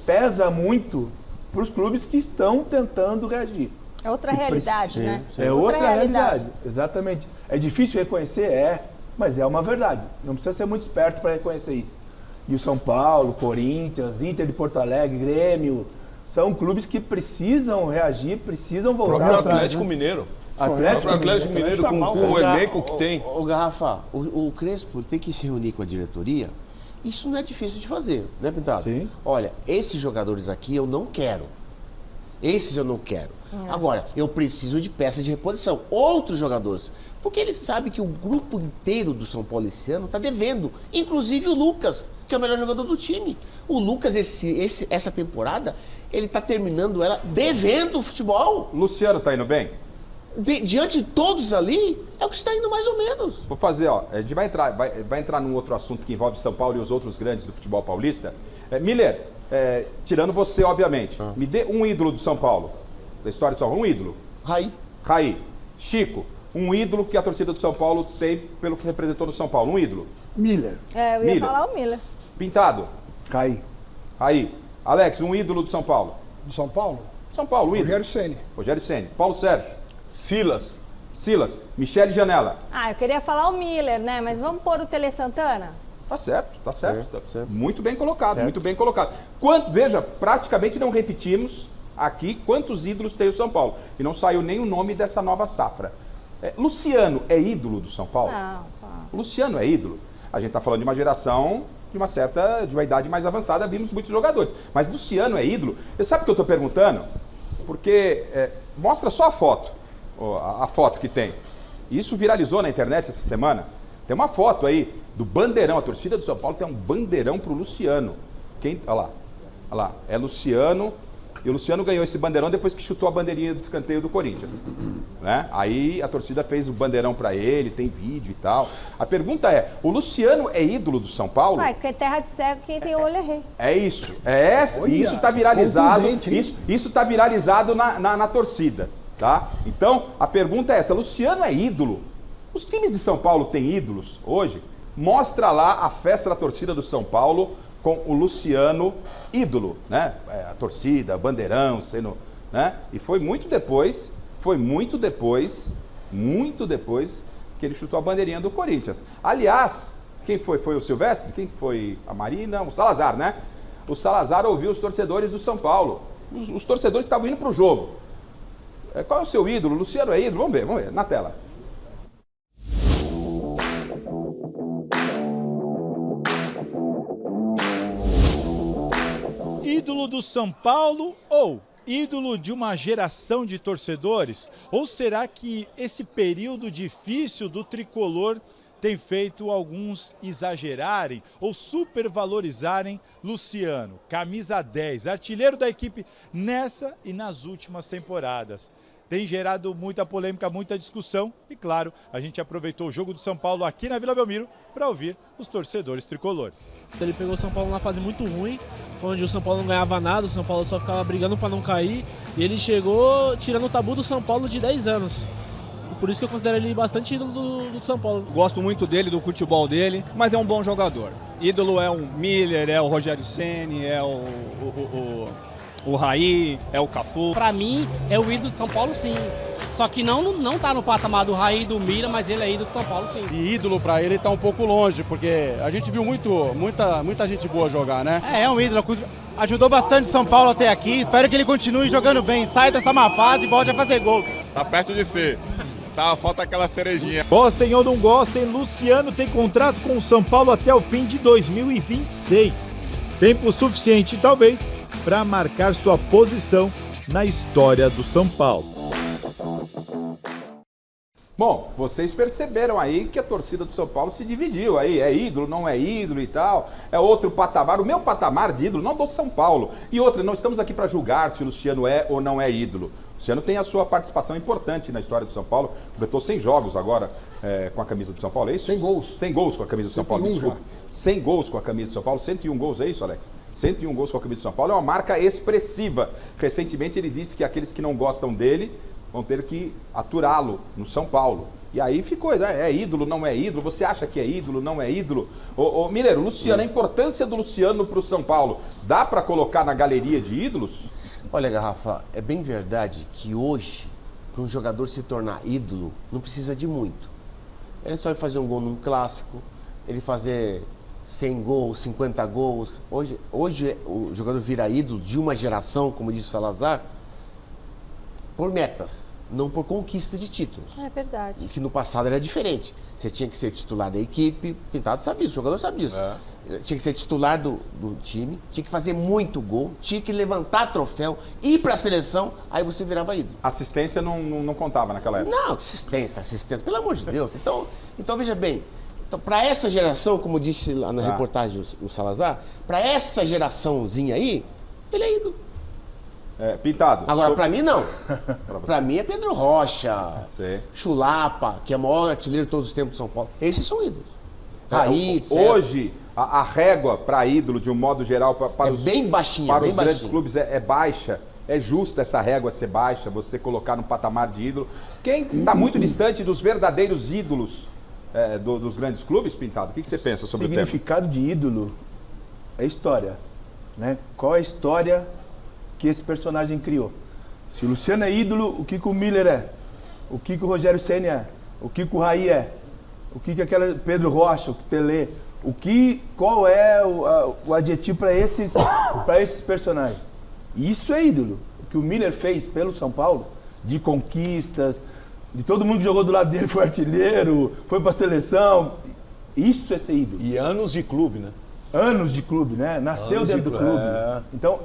pesa muito para os clubes que estão tentando reagir. É outra realidade, né? É outra realidade, exatamente. É difícil reconhecer? Mas é uma verdade. Não precisa ser muito esperto para reconhecer isso. E o São Paulo, Corinthians, Inter de Porto Alegre, Grêmio, são clubes que precisam reagir, precisam voltar. O próprio Atlético Mineiro. Atlético Mineiro com o elenco que tem. O Garrafa, o Crespo tem que se reunir com a diretoria. Isso não é difícil de fazer, né, Pintado? Sim. Olha, esses jogadores aqui eu não quero. Esses eu não quero. Agora, eu preciso de peças de reposição. Outros jogadores. Porque ele sabe que o grupo inteiro do São Paulo esse ano está devendo. Inclusive o Lucas, que é o melhor jogador do time. O Lucas, essa temporada, ele está terminando ela devendo o futebol. Luciano está indo bem? Diante de todos ali, é o que está indo mais ou menos. Vou fazer, a gente vai entrar num outro assunto que envolve São Paulo e os outros grandes do futebol paulista. Miller, tirando você, obviamente, me dê um ídolo do São Paulo, da história do São Paulo, um ídolo. Raí. Chico, um ídolo que a torcida do São Paulo tem pelo que representou no São Paulo, um ídolo. Miller. Eu ia falar o Miller. Pintado. Raí. Alex, um ídolo do São Paulo. Do São Paulo? São Paulo, um ídolo. Rogério Ceni. Paulo Sérgio. Silas. Michele Janela. Eu queria falar o Miller, né? Mas vamos pôr o Tele Santana? Tá certo. Muito bem colocado, muito bem colocado. Veja, praticamente não repetimos aqui quantos ídolos tem o São Paulo. E não saiu nem o nome dessa nova safra. Luciano é ídolo do São Paulo? Não. Luciano é ídolo. A gente está falando de uma geração de uma idade mais avançada, vimos muitos jogadores. Mas Luciano é ídolo? Você sabe o que eu estou perguntando? Porque mostra só a foto. A foto que tem. Isso viralizou na internet essa semana. Tem uma foto aí do bandeirão. A torcida do São Paulo tem um bandeirão pro Luciano. Olha lá. É Luciano. E o Luciano ganhou esse bandeirão depois que chutou a bandeirinha de escanteio do Corinthians. Né? Aí a torcida fez o bandeirão para ele, tem vídeo e tal. A pergunta é, o Luciano é ídolo do São Paulo? Porque terra de cego, quem tem olho é rei. É isso. E isso está viralizado. Isso está viralizado na torcida. Tá? Então, a pergunta é essa, Luciano é ídolo? Os times de São Paulo têm ídolos hoje? Mostra lá a festa da torcida do São Paulo com o Luciano ídolo, né? A torcida, bandeirão, sendo, né? E foi muito depois que ele chutou a bandeirinha do Corinthians. Aliás, quem foi? Foi o Silvestre? Quem foi? A Marina? O Salazar, né? O Salazar ouviu os torcedores do São Paulo. Os torcedores estavam indo para o jogo. Qual é o seu ídolo? Luciano é ídolo? Vamos ver, na tela. Ídolo do São Paulo ou ídolo de uma geração de torcedores? Ou será que esse período difícil do tricolor tem feito alguns exagerarem ou supervalorizarem Luciano, camisa 10, artilheiro da equipe nessa e nas últimas temporadas? Tem gerado muita polêmica, muita discussão e, claro, a gente aproveitou o jogo do São Paulo aqui na Vila Belmiro para ouvir os torcedores tricolores. Ele pegou o São Paulo numa fase muito ruim, onde o São Paulo não ganhava nada, o São Paulo só ficava brigando para não cair, e ele chegou tirando o tabu do São Paulo de 10 anos. E por isso que eu considero ele bastante ídolo do São Paulo. Gosto muito dele, do futebol dele, mas é um bom jogador. Ídolo é o Miller, é o Rogério Ceni, é o Raí, é o Cafu. Pra mim, é o ídolo de São Paulo, sim. Só que não tá no patamar do Raí e do Mira, mas ele é ídolo de São Paulo, sim. E ídolo pra ele tá um pouco longe, porque a gente viu muita gente boa jogar, né? É um ídolo. Ajudou bastante São Paulo até aqui. Espero que ele continue jogando bem. Saia dessa má fase e volte a fazer gol. Tá perto de ser. Falta aquela cerejinha. Gostem ou não gostem, Luciano tem contrato com o São Paulo até o fim de 2026. Tempo suficiente, talvez, para marcar sua posição na história do São Paulo. Bom, vocês perceberam aí que a torcida do São Paulo se dividiu aí, é ídolo, não é ídolo e tal, é outro patamar, o meu patamar de ídolo, não do São Paulo. E outra, não estamos aqui para julgar se o Luciano é ou não é ídolo. O Luciano tem a sua participação importante na história do São Paulo, completou 100 jogos agora com a camisa do São Paulo, é isso? 100 gols. 100 gols com a camisa do São Paulo, me desculpe. Já. 100 gols com a camisa do São Paulo, 101 gols, é isso, Alex? 101 gols com a camisa do São Paulo, é uma marca expressiva. Recentemente ele disse que aqueles que não gostam dele vão ter que aturá-lo no São Paulo. E aí ficou, né? É ídolo, não é ídolo? Você acha que é ídolo, não é ídolo? Ô Miller, Luciano, a importância do Luciano para o São Paulo, dá para colocar na galeria de ídolos? Olha, Garrafa, é bem verdade que hoje, para um jogador se tornar ídolo, não precisa de muito. Ele só fazer um gol num clássico, ele fazer 100 gols, 50 gols. Hoje o jogador vira ídolo de uma geração, como disse o Salazar, por metas, não por conquista de títulos. É verdade. Que no passado era diferente. Você tinha que ser titular da equipe, Pintado sabia isso, o jogador sabia isso. Tinha que ser titular do time, tinha que fazer muito gol, tinha que levantar troféu, ir para a seleção, aí você virava ídolo. Assistência não contava naquela época? Não, assistência, pelo amor de Deus. Então veja bem, para essa geração, como disse lá na reportagem o Salazar, para essa geraçãozinha aí, ele é ídolo. Pintado. Agora, para mim, não. Para mim é Pedro Rocha, Chulapa, que é o maior artilheiro de todos os tempos de São Paulo. Esses são ídolos. Raí, hoje, a régua para ídolo, de um modo geral, para os, bem baixinha, para bem os grandes clubes é baixa. É justa essa régua ser baixa, você colocar no patamar de ídolo. Quem está muito distante dos verdadeiros ídolos dos grandes clubes, Pintado? O que você pensa sobre o tema? O significado de ídolo é história, né? Qual é a história que esse personagem criou? Se o Luciano é ídolo, o que o Miller é? O que o Rogério Ceni é? O que o Raí é? O que aquela Pedro Rocha, o Tele? Qual é o adjetivo para esses personagens? Isso é ídolo. O que o Miller fez pelo São Paulo, de conquistas, de todo mundo que jogou do lado dele foi artilheiro, foi para a seleção. Isso é ser ídolo. E anos de clube, né? Anos de clube, né? Nasceu Anos dentro do clube. É. Então,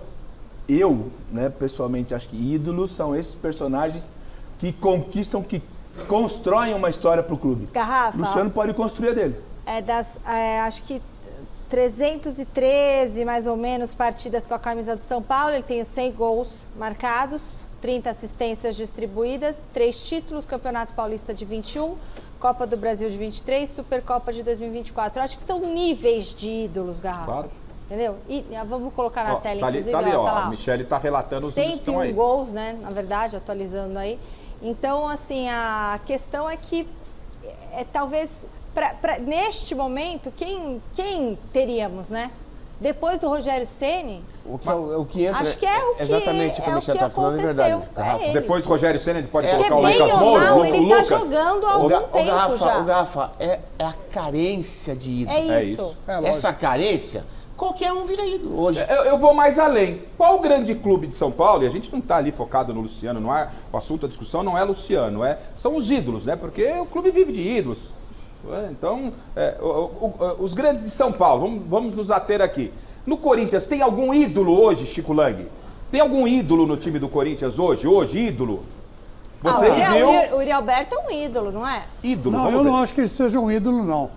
eu, né, pessoalmente, acho que ídolos são esses personagens que conquistam, que constroem uma história para o clube. Garrafa. Luciano pode construir a dele. Acho que 313, mais ou menos, partidas com a camisa do São Paulo. Ele tem 100 gols marcados, 30 assistências distribuídas, 3 títulos, Campeonato Paulista de 21, Copa do Brasil de 23, Supercopa de 2024. Eu acho que são níveis de ídolos, Garrafa. Claro. Entendeu? E vamos colocar na tela, inclusive. Tá ali, ó. Tá lá, A Michele está relatando os números que estão aí. 101 gols, né? Na verdade, atualizando aí. Então, assim, a questão é que talvez, neste momento, quem teríamos, né? depois do Rogério Ceni, O que entra acho que é o que exatamente como você está falando, é verdade. É ele. Depois do Rogério Ceni, a gente pode Porque colocar o bem Lucas ou Moura, não, o ele Lucas. tá jogando há algum tempo já. O Garrafa, é a carência de ídolo. É isso. Essa carência, qualquer um vira ídolo hoje. Eu vou mais além. Qual o grande clube de São Paulo? E a gente não está ali focado no Luciano, não é o assunto da discussão não é Luciano, são os ídolos, né? Porque o clube vive de ídolos. Então, os grandes de São Paulo, vamos nos ater aqui. No Corinthians, tem algum ídolo hoje, Chico Lang? Tem algum ídolo no time do Corinthians hoje? Hoje, ídolo? Você viu? O Uri Alberto é um ídolo, não é? Ídolo, não, eu não acho que ele seja um ídolo, não.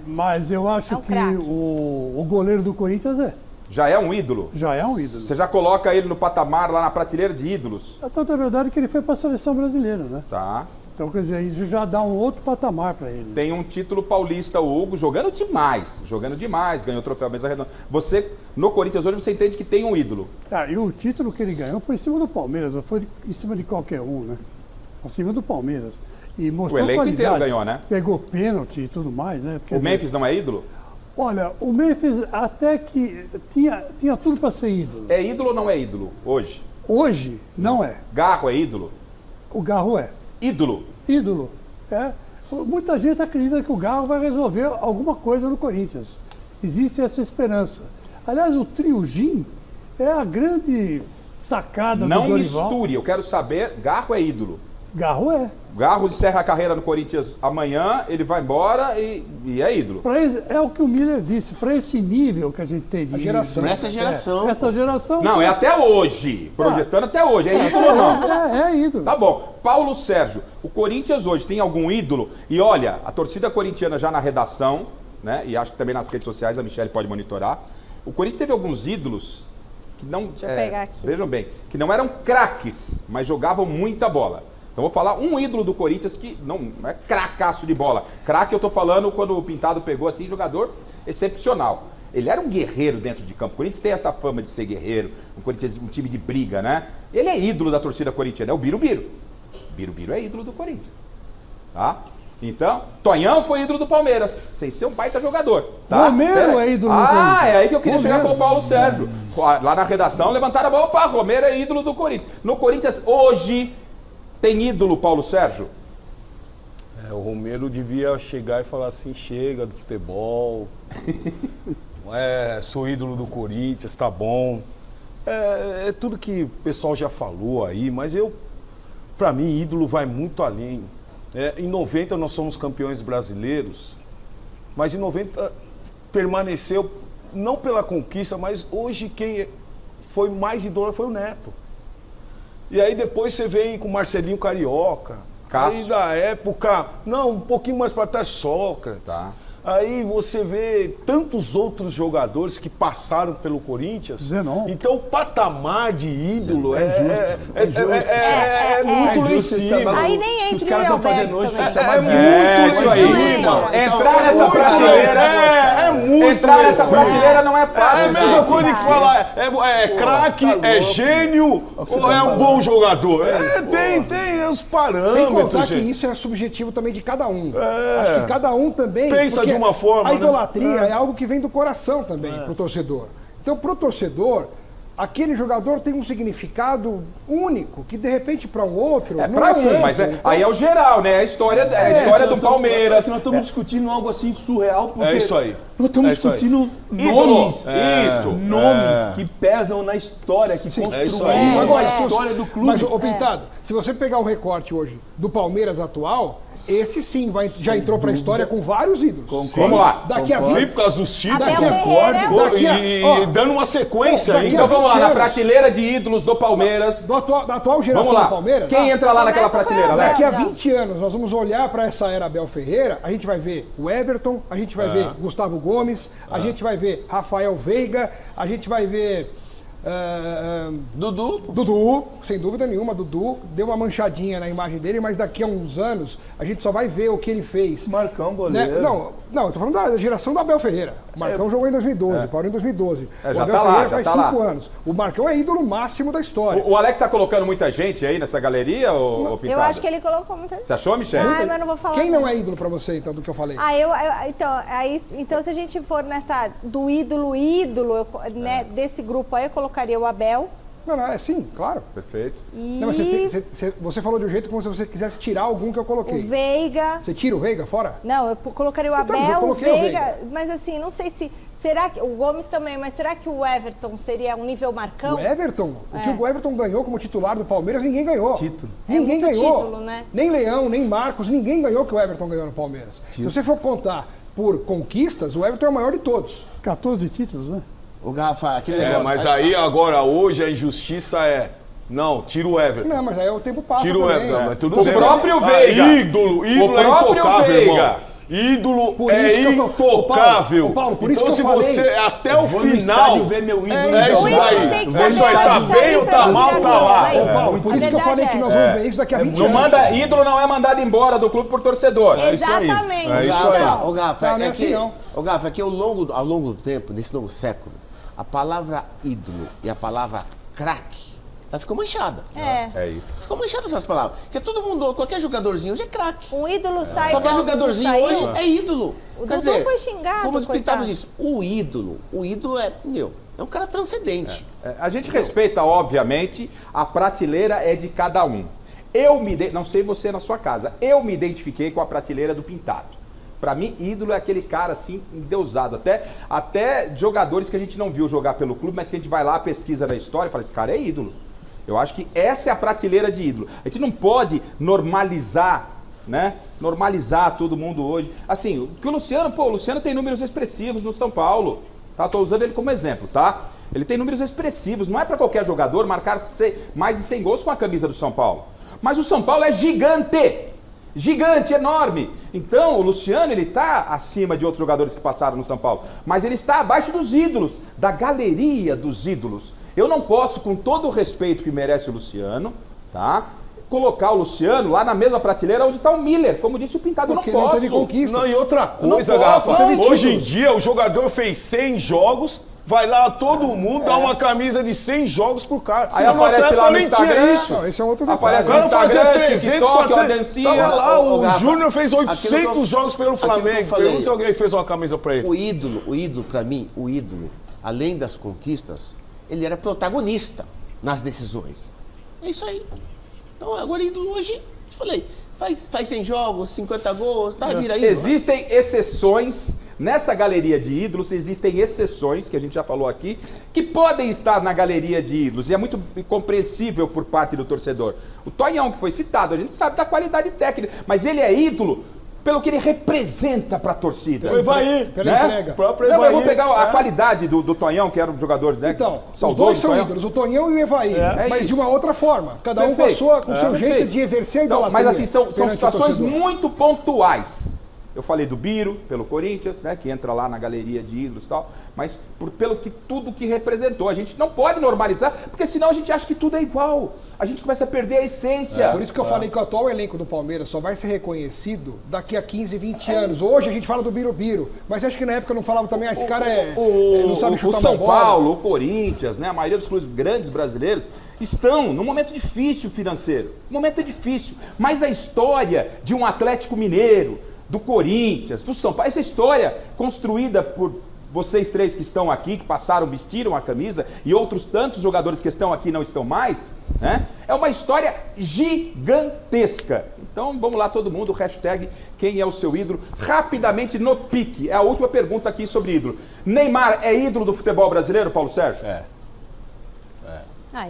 Mas eu acho que o goleiro do Corinthians é. Já é um ídolo? Já é um ídolo. Você já coloca ele no patamar, lá na prateleira de ídolos? Tanto é verdade que ele foi para a seleção brasileira, né? Tá. Então, quer dizer, isso já dá um outro patamar para ele. Tem um título paulista, o Hugo, jogando demais, ganhou o troféu Mesa Redonda. Você, no Corinthians hoje, você entende que tem um ídolo. E o título que ele ganhou foi em cima do Palmeiras, não foi em cima de qualquer um, né? Em cima do Palmeiras. E mostrou o elenco qualidades. inteiro ganhou, né? Pegou pênalti e tudo mais, né? O Memphis não é ídolo? Olha, o Memphis até que tinha tudo para ser ídolo. É ídolo ou não é ídolo, hoje? Hoje, não é. Garro é ídolo? O Garro é. Ídolo? Ídolo. Muita gente acredita que o Garro vai resolver alguma coisa no Corinthians. Existe essa esperança. Aliás, o Trio Jim é a grande sacada do Dorival. Não misture, eu quero saber, Garro é ídolo? Garro é. Garro encerra a carreira no Corinthians amanhã, ele vai embora e é ídolo. É o que o Miller disse, para esse nível que a gente tem de geração. Para essa geração. Essa geração. Não, é até hoje. Projetando até hoje. É ídolo ou não? É ídolo. Tá bom. Paulo Sérgio, o Corinthians hoje tem algum ídolo? E olha, a torcida corintiana já na redação, né? E acho que também nas redes sociais, a Michelle pode monitorar. O Corinthians teve alguns ídolos que não. Deixa eu pegar aqui. Vejam bem, que não eram craques, mas jogavam muita bola. Então vou falar um ídolo do Corinthians que não é cracaço de bola. Craque eu tô falando quando o Pintado pegou assim, jogador excepcional. Ele era um guerreiro dentro de campo. O Corinthians tem essa fama de ser guerreiro, um time de briga, né? Ele é ídolo da torcida corintiana, é o Birubiru. Birubiru é ídolo do Corinthians. Tá? Então, Tonhão foi ídolo do Palmeiras, sem ser um baita jogador. Tá? Romero é ídolo do Corinthians. É aí que eu queria chegar com o Paulo Sérgio. Lá na redação levantaram a mão, opa, Romero é ídolo do Corinthians. No Corinthians, hoje, tem ídolo, Paulo Sérgio? O Romero devia chegar e falar assim, chega do futebol, sou ídolo do Corinthians, tá bom. É tudo que o pessoal já falou aí, mas pra mim, ídolo vai muito além. Em 90 nós somos campeões brasileiros, mas em 90 permaneceu, não pela conquista, mas hoje quem foi mais ídolo foi o Neto. E aí depois você vem com Marcelinho Carioca. Cássio. Aí da época, um pouquinho mais para trás, Sócrates. Tá. Aí você vê tantos outros jogadores que passaram pelo Corinthians. Zenon. Então o patamar de ídolo é muito lá em cima. Aí nem entra os caras estão fazendo hoje. Isso aí. Entrar nessa prateleira é muito. Entrar nessa prateleira não é fácil. É a mesma coisa que falar craque, é gênio ou é um bom jogador. Tem os parâmetros. Sem contar que isso é subjetivo também de cada um. Acho que cada um também pensa de uma forma. A idolatria é algo que vem do coração também pro torcedor. Então, pro torcedor, aquele jogador tem um significado único, que de repente para um outro. Mas aí é o geral, né? A história do Palmeiras. Nós estamos discutindo algo assim surreal, porque é isso aí. Nós estamos discutindo nomes. Nomes que pesam na história, que construem agora a história do clube. Mas, Pintado, se você pegar o recorte hoje do Palmeiras atual, esse sim já entrou para a história com vários ídolos. Vamos lá. Daqui a 20 Sim, por causa dos títulos. E dando uma sequência aí. Então vamos lá, na prateleira de ídolos do Palmeiras. Da atual geração vamos lá. do Palmeiras. Quem entra lá naquela prateleira, Léo? Daqui a 20 anos, nós vamos olhar para essa era Abel Ferreira, a gente vai ver o Everton, a gente vai ver Gustavo Gomes, a gente vai ver Rafael Veiga, a gente vai ver... Dudu, sem dúvida nenhuma. Dudu deu uma manchadinha na imagem dele, mas daqui a uns anos a gente só vai ver o que ele fez. Marcão, goleiro. Né? Não, Não, eu tô falando da geração do Abel Ferreira. O Marcão jogou em 2012, parou em 2012. É, o já Abel tá lá, Ferreira já faz tá lá. 5 anos. O Marcão é ídolo máximo da história. O Alex tá colocando muita gente aí nessa galeria, ô Pintado? Eu acho que ele colocou muita gente. Você achou, Michele? Ah, mas não vou falar. Quem não é ídolo pra você, então, do que eu falei? Então, se a gente for nessa do ídolo, né, desse grupo aí, eu colocaria o Abel. Não, é sim, claro. Perfeito. Não, mas você falou de um jeito como se você quisesse tirar algum que eu coloquei. O Veiga. Você tira o Veiga fora? Não, eu colocaria o Então, eu Abel, o coloquei o Veiga, Veiga. mas assim, não sei se... Será que... O Gomes também, mas será que o Everton seria um nível Marcão? O Everton? O que o Everton ganhou como titular do Palmeiras, ninguém ganhou. Título. Ninguém muito ganhou. título, né? Nem Leão, nem Marcos, ninguém ganhou o que o Everton ganhou no Palmeiras. Se você for contar por conquistas, o Everton é o maior de todos. 14 títulos, né? O Garrafa, aquele negócio. Mas aí agora, hoje, a injustiça é... Não, tira o Everton. Não, mas aí o tempo passa Tira o também. Everton, mas tudo O bem. próprio Veiga. Ídolo O é próprio intocável, Veiga. irmão. Ídolo Por é isso que eu tô- intocável. Ô, Paulo, por isso então que se eu falei, você, até o vou no final... estádio ver meu ídolo É isso jogar. aí. O ídolo tem que É isso aí, saber tá onde bem sair ou pra tá jogar mal, tá bola, lá. né? Ô, Paulo, por A isso que eu verdade falei que é nós vamos ver isso daqui a 20 Não anos. manda, ídolo não é mandado embora do clube por torcedor. É isso aí. Exatamente. É isso aí. Ô, Garrafa, Não, não é assim, não. Ô, Garrafa, é que ao longo do tempo, nesse novo século, a palavra ídolo e a palavra craque, ela ficou manchada. É isso. Ficou manchada essas palavras. Porque todo mundo, qualquer jogadorzinho hoje é craque. Um ídolo sai... Qualquer igual o jogadorzinho Dudu hoje saiu. é ídolo. O Quer Dudu dizer, foi xingado, como o Pintado coitado. disse, o ídolo é um cara transcendente. A gente respeita, obviamente, a prateleira é de cada um. Não sei você na sua casa, eu me identifiquei com a prateleira do Pintado. Pra mim, ídolo é aquele cara assim, endeusado. Até jogadores que a gente não viu jogar pelo clube, mas que a gente vai lá, pesquisa da história e fala, esse cara é ídolo. Eu acho que essa é a prateleira de ídolo. A gente não pode normalizar, né? Normalizar todo mundo hoje. Assim, o que o Luciano tem números expressivos no São Paulo. Tá? Tô usando ele como exemplo, tá? Ele tem números expressivos. Não é para qualquer jogador marcar mais de 100 gols com a camisa do São Paulo. Mas o São Paulo é gigante. Gigante, enorme. Então, o Luciano, ele tá acima de outros jogadores que passaram no São Paulo. Mas ele está abaixo dos ídolos, da galeria dos ídolos. Eu não posso, com todo o respeito que merece o Luciano, tá? Colocar o Luciano lá na mesma prateleira onde está o Miller. Como disse o Pintado, eu não Porque posso. não teve conquista. Não, e outra coisa, Não posso, Garrafa, não teve hoje em títulos. dia o jogador fez 100 jogos, vai lá todo mundo dá uma camisa de 100 jogos pro cara. Aí Na nossa aparece lá época no nem tinha Instagram. isso. Não, esse é um outro detalhe. Aparece O no cara fazia Instagram, 300, TikTok, uma 400. dancinha. Tava lá, o Garrafa, Júnior fez aquilo que 800 eu- jogos pelo aquilo que eu Flamengo. falei. Pergunta se alguém fez uma camisa pra ele. O ídolo pra mim, além das conquistas, ele era protagonista nas decisões. É isso aí. Então, agora ídolo hoje, te falei, faz 100 jogos, 50 gols, tá, vira ídolo. Existem exceções, nessa galeria de ídolos, existem exceções, que a gente já falou aqui, que podem estar na galeria de ídolos, e é muito compreensível por parte do torcedor. O Tonhão, que foi citado, a gente sabe da qualidade técnica, mas ele é ídolo pelo que ele representa para a torcida. O Evair, pela né? entrega. O próprio Não, eu vou Evair. pegar a qualidade do Tonhão, que era um jogador, né? Então, os saudoso dois são Tonhão. ídolos, o Tonhão e o Evair, É mas isso. de uma outra forma. Cada um Perfeito. com o seu jeito Perfeito. de exercer a Então, idolatria. mas assim, são perante o situações torcedor. muito pontuais. Eu falei do Biro, pelo Corinthians, né, que entra lá na galeria de ídolos e tal, mas pelo que tudo que representou. A gente não pode normalizar, porque senão a gente acha que tudo é igual. A gente começa a perder a essência. Por isso que eu falei que o atual elenco do Palmeiras só vai ser reconhecido daqui a 15, 20 anos. Hoje a gente fala do Birubiru, mas acho que na época não falava também, esse cara não sabe O chutar São uma bola. Paulo, o Corinthians, né, a maioria dos clubes grandes brasileiros estão num momento difícil financeiro. O momento é difícil, mas a história de um Atlético Mineiro, do Corinthians, do São Paulo, essa história construída por vocês três que estão aqui, que passaram, vestiram a camisa, e outros tantos jogadores que estão aqui não estão mais, né? É uma história gigantesca. Então vamos lá todo mundo, hashtag quem é o seu ídolo, rapidamente no pique. É a última pergunta aqui sobre ídolo. Neymar é ídolo do futebol brasileiro, Paulo Sérgio?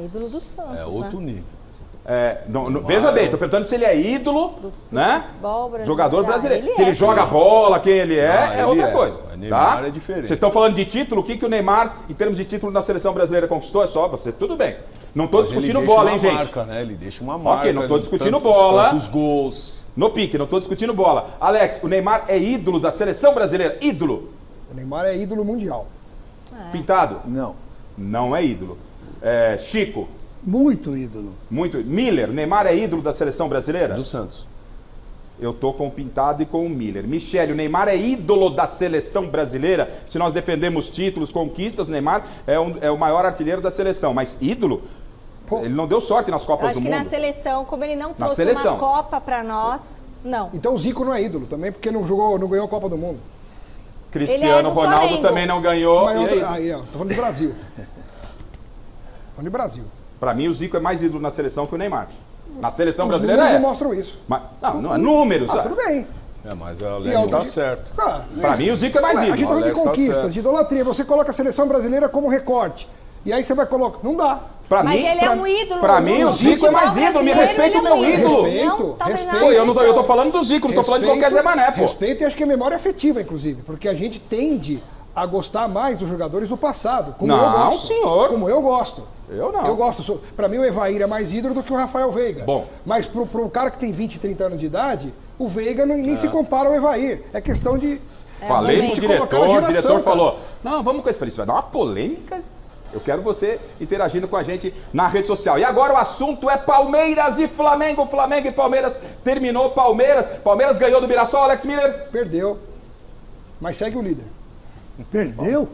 Ídolo do Santos, É outro né? nível. Veja bem, tô perguntando se ele é ídolo, né? Brasileiro. Jogador brasileiro. Ele Que ele é, joga bola, quem ele é, Não, é ele outra é. coisa. O Neymar tá? é diferente. Vocês estão falando de título, o que o Neymar, em termos de título na seleção brasileira, conquistou? É só você, tudo bem. Não tô Mas ele discutindo deixa bola, uma hein, gente? marca, né? Ele deixa uma marca. Ok, não tô de discutindo tantos- bola. tantos gols. No pique, não tô discutindo bola. Alex, o Neymar é ídolo da seleção brasileira? Ídolo. O Neymar é ídolo mundial. Pintado? Não. Não é ídolo. Chico? Muito ídolo. Muito. Miller, Neymar é ídolo da seleção brasileira? Do Santos. Eu tô com o Pintado e com o Miller. Michele, o Neymar é ídolo da seleção brasileira. Se nós defendemos títulos, conquistas, o Neymar é o maior artilheiro da seleção. Mas ídolo? Ele não deu sorte nas Copas do Mundo. Eu acho que na seleção, como ele não trouxe uma Copa para nós, não. Então o Zico não é ídolo também, porque não ganhou a Copa do Mundo. Cristiano Ronaldo Flamengo. Também não ganhou. Aí, ó, tô falando de Brasil. Falando de Brasil. Pra mim, o Zico é mais ídolo na seleção que o Neymar. Na seleção brasileira Os números mostram isso. Mas, não é números. Tudo bem. Mas o Alex tá certo. Pra mim, o Zico é mais ídolo. A gente tá falando de conquistas, de idolatria. Você coloca a seleção brasileira como recorte. E aí você vai colocar... Não dá. Mas ele é um ídolo. Pra mim, o Zico é mais ídolo. Me respeita o meu ídolo. Respeito. Eu tô falando do Zico, não tô falando de qualquer Zé Mané, pô. Respeito e acho que é memória afetiva, inclusive. Porque a gente tende a gostar mais dos jogadores do passado. Como eu gosto. Senhor. Como eu gosto. Eu não. Eu gosto. Pra mim, o Evair é mais ídolo do que o Rafael Veiga. Bom. Mas pro cara que tem 20, 30 anos de idade, o Veiga nem se compara ao Evair. É questão de... Falei pro diretor, o diretor falou, não, vamos com isso. Falei, isso vai dar uma polêmica. Eu quero você interagindo com a gente na rede social. E agora o assunto é Palmeiras e Flamengo. Flamengo e Palmeiras. Terminou Palmeiras. Palmeiras ganhou do Mirassol, Alex Miller. Perdeu. Mas segue o líder. Perdeu?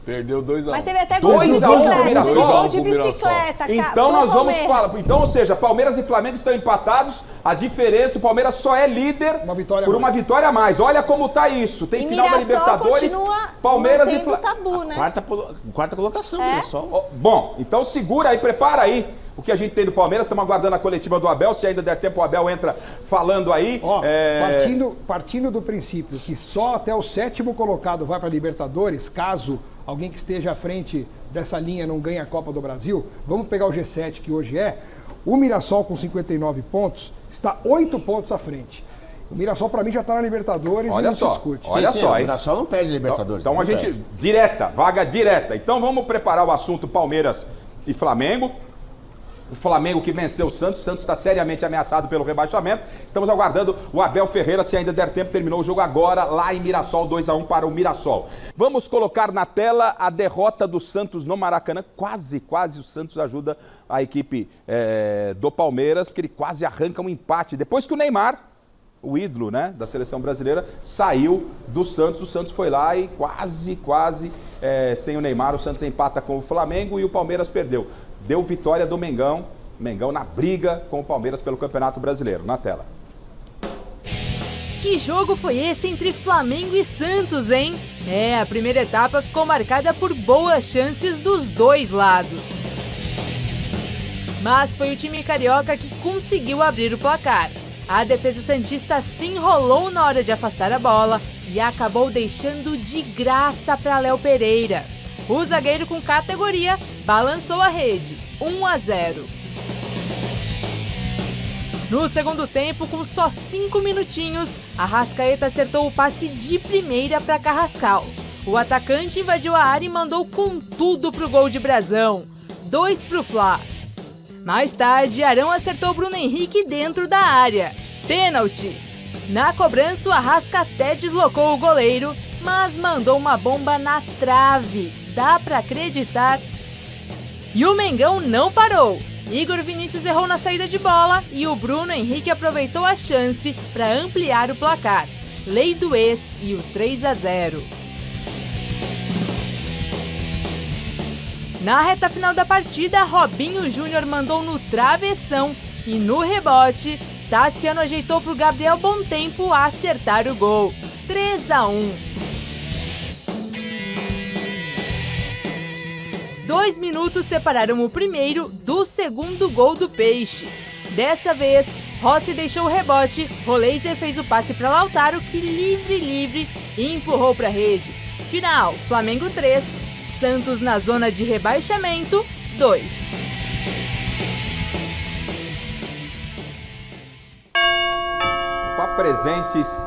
Perdeu 2-1. Mas teve até gol 2-1 pro Mirassol. Gol de bicicleta, Então nós vamos falar. Então, ou seja, Palmeiras e Flamengo estão empatados. A diferença, o Palmeiras só é líder por uma vitória a mais. Olha como tá isso. Tem final da Libertadores. Palmeiras e Flamengo. Tabu, né? Quarta colocação, Mirassol. Bom, então segura aí, prepara aí o que a gente tem do Palmeiras. Estamos aguardando a coletiva do Abel. Se ainda der tempo, o Abel entra falando aí. Partindo do princípio que só até o 7º colocado vai para a Libertadores, caso alguém que esteja à frente dessa linha não ganhe a Copa do Brasil, vamos pegar o G7 que hoje é, o Mirassol com 59 pontos está 8 pontos à frente. O Mirassol para mim já está na Libertadores e não se discute. Olha só, o Mirassol não perde a Libertadores. Então a gente, vaga direta. Então vamos preparar o assunto Palmeiras e Flamengo. O Flamengo que venceu o Santos está seriamente ameaçado pelo rebaixamento. Estamos aguardando o Abel Ferreira, se ainda der tempo, terminou o jogo agora lá em Mirassol, 2-1 para o Mirassol. Vamos colocar na tela a derrota do Santos no Maracanã. Quase o Santos ajuda a equipe do Palmeiras, porque ele quase arranca um empate. Depois que o Neymar, o ídolo, né, da seleção brasileira, saiu do Santos, o Santos foi lá e quase, sem o Neymar, o Santos empata com o Flamengo e o Palmeiras perdeu. Deu vitória do Mengão na briga com o Palmeiras pelo Campeonato Brasileiro. Na tela. Que jogo foi esse entre Flamengo e Santos, hein? A primeira etapa ficou marcada por boas chances dos dois lados. Mas foi o time carioca que conseguiu abrir o placar. A defesa santista se enrolou na hora de afastar a bola e acabou deixando de graça para Léo Pereira. O zagueiro com categoria balançou a rede, 1-0. No segundo tempo, com só 5 minutinhos, Arrascaeta acertou o passe de primeira para Carrascal. O atacante invadiu a área e mandou com tudo pro gol de Brasão, 2 pro Fla. Mais tarde, Arão acertou Bruno Henrique dentro da área, pênalti. Na cobrança, o Arrasca até deslocou o goleiro, mas mandou uma bomba na trave. Dá pra acreditar? E o Mengão não parou. Igor Vinícius errou na saída de bola e o Bruno Henrique aproveitou a chance para ampliar o placar. Lei do ex e o 3-0. Na reta final da partida, Robinho Júnior mandou no travessão e no rebote, Tassiano ajeitou para o Gabriel Bontempo acertar o gol. 3-1. 2 minutos separaram o primeiro do segundo gol do Peixe. Dessa vez, Rossi deixou o rebote, Roleiser fez o passe para Lautaro, que livre empurrou para a rede. Final, Flamengo 3, Santos na zona de rebaixamento 2.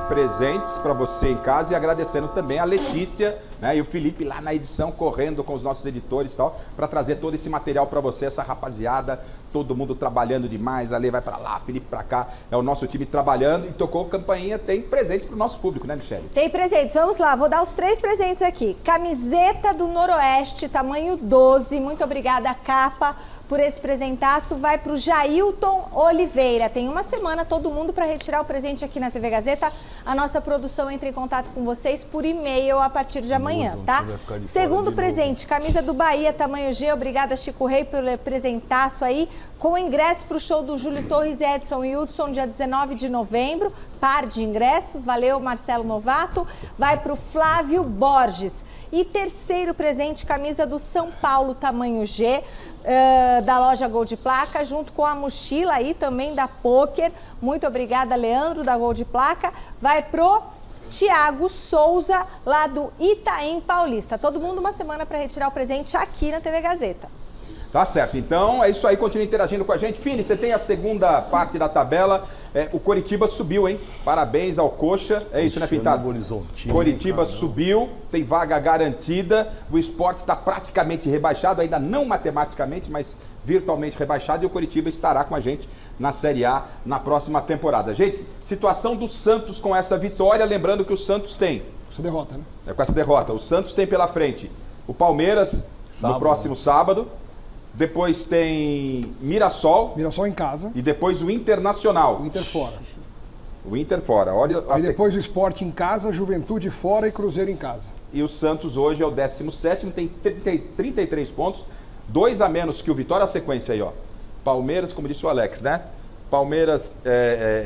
Presentes para você em casa e agradecendo também a Letícia, né, e o Felipe lá na edição, correndo com os nossos editores e tal, para trazer todo esse material para você, essa rapaziada, todo mundo trabalhando demais, a Lê vai para lá, Felipe para cá, é o nosso time trabalhando e tocou campainha, tem presentes para o nosso público, né, Michele? Tem presentes, vamos lá, vou dar os 3 presentes aqui. Camiseta do Noroeste, tamanho 12, muito obrigada, capa, por esse presentaço, vai para o Jailton Oliveira. Tem uma semana todo mundo para retirar o presente aqui na na TV Gazeta. A nossa produção entra em contato com vocês por e-mail a partir de amanhã, tá? Segundo presente, camisa do Bahia, tamanho G. Obrigada, Chico Rei, por presentaço aí. Com ingresso para o show do Júlio Torres e Edson Hudson, dia 19 de novembro. Par de ingressos. Valeu, Marcelo Novato. Vai para o Flávio Borges. E terceiro presente, camisa do São Paulo, tamanho G, da loja Gol de Placa, junto com a mochila aí também da Poker. Muito obrigada, Leandro, da Gol de Placa. Vai pro Tiago Souza, lá do Itaim Paulista. Todo mundo uma semana para retirar o presente aqui na TV Gazeta. Tá certo, então é isso aí, continue interagindo com a gente. Fini, você tem a segunda parte da tabela, o Coritiba subiu, hein? Parabéns ao Coxa, é isso, né, Pintado? Coritiba subiu, tem vaga garantida, o Sport está praticamente rebaixado, ainda não matematicamente, mas virtualmente rebaixado, e o Coritiba estará com a gente na Série A na próxima temporada. Gente, situação do Santos com essa vitória, lembrando que o Santos tem... Essa derrota, né? Com essa derrota, o Santos tem pela frente o Palmeiras no próximo sábado. Depois tem Mirassol. Mirassol em casa. E depois o Internacional. O Inter fora. O Inter fora. Olha Aí depois o Sport em casa, Juventude fora e Cruzeiro em casa. E o Santos hoje é o 17º, tem 33 pontos. 2 a menos que o Vitória. A sequência aí, ó. Palmeiras, como disse o Alex, né? Palmeiras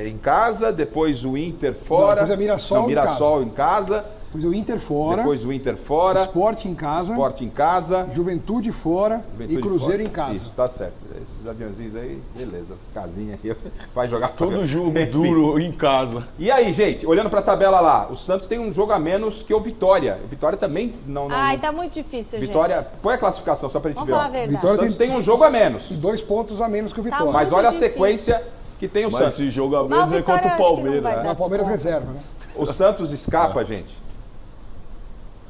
em casa, depois o Inter fora. Depois é Mirassol, Mirassol em casa. Depois o Inter fora. Depois o Inter fora. Sport em casa. Sport em casa. Juventude fora. E Cruzeiro em casa. Isso, tá certo. Esses aviãozinhos aí, beleza. As casinhas aí, vai jogar todo jogo duro em casa. E aí, gente, olhando pra tabela lá, o Santos tem um jogo a menos que o Vitória. O Vitória também não... Ai, tá muito difícil, Vitória, gente. Põe a classificação só pra gente ver. Vamos falar a verdade. O Santos tem um jogo a menos. E 2 pontos a menos que o Vitória. Mas olha a sequência que tem o Santos. Mas esse jogo a menos é contra o Palmeiras. O Palmeiras reserva, né? O Santos escapa, gente.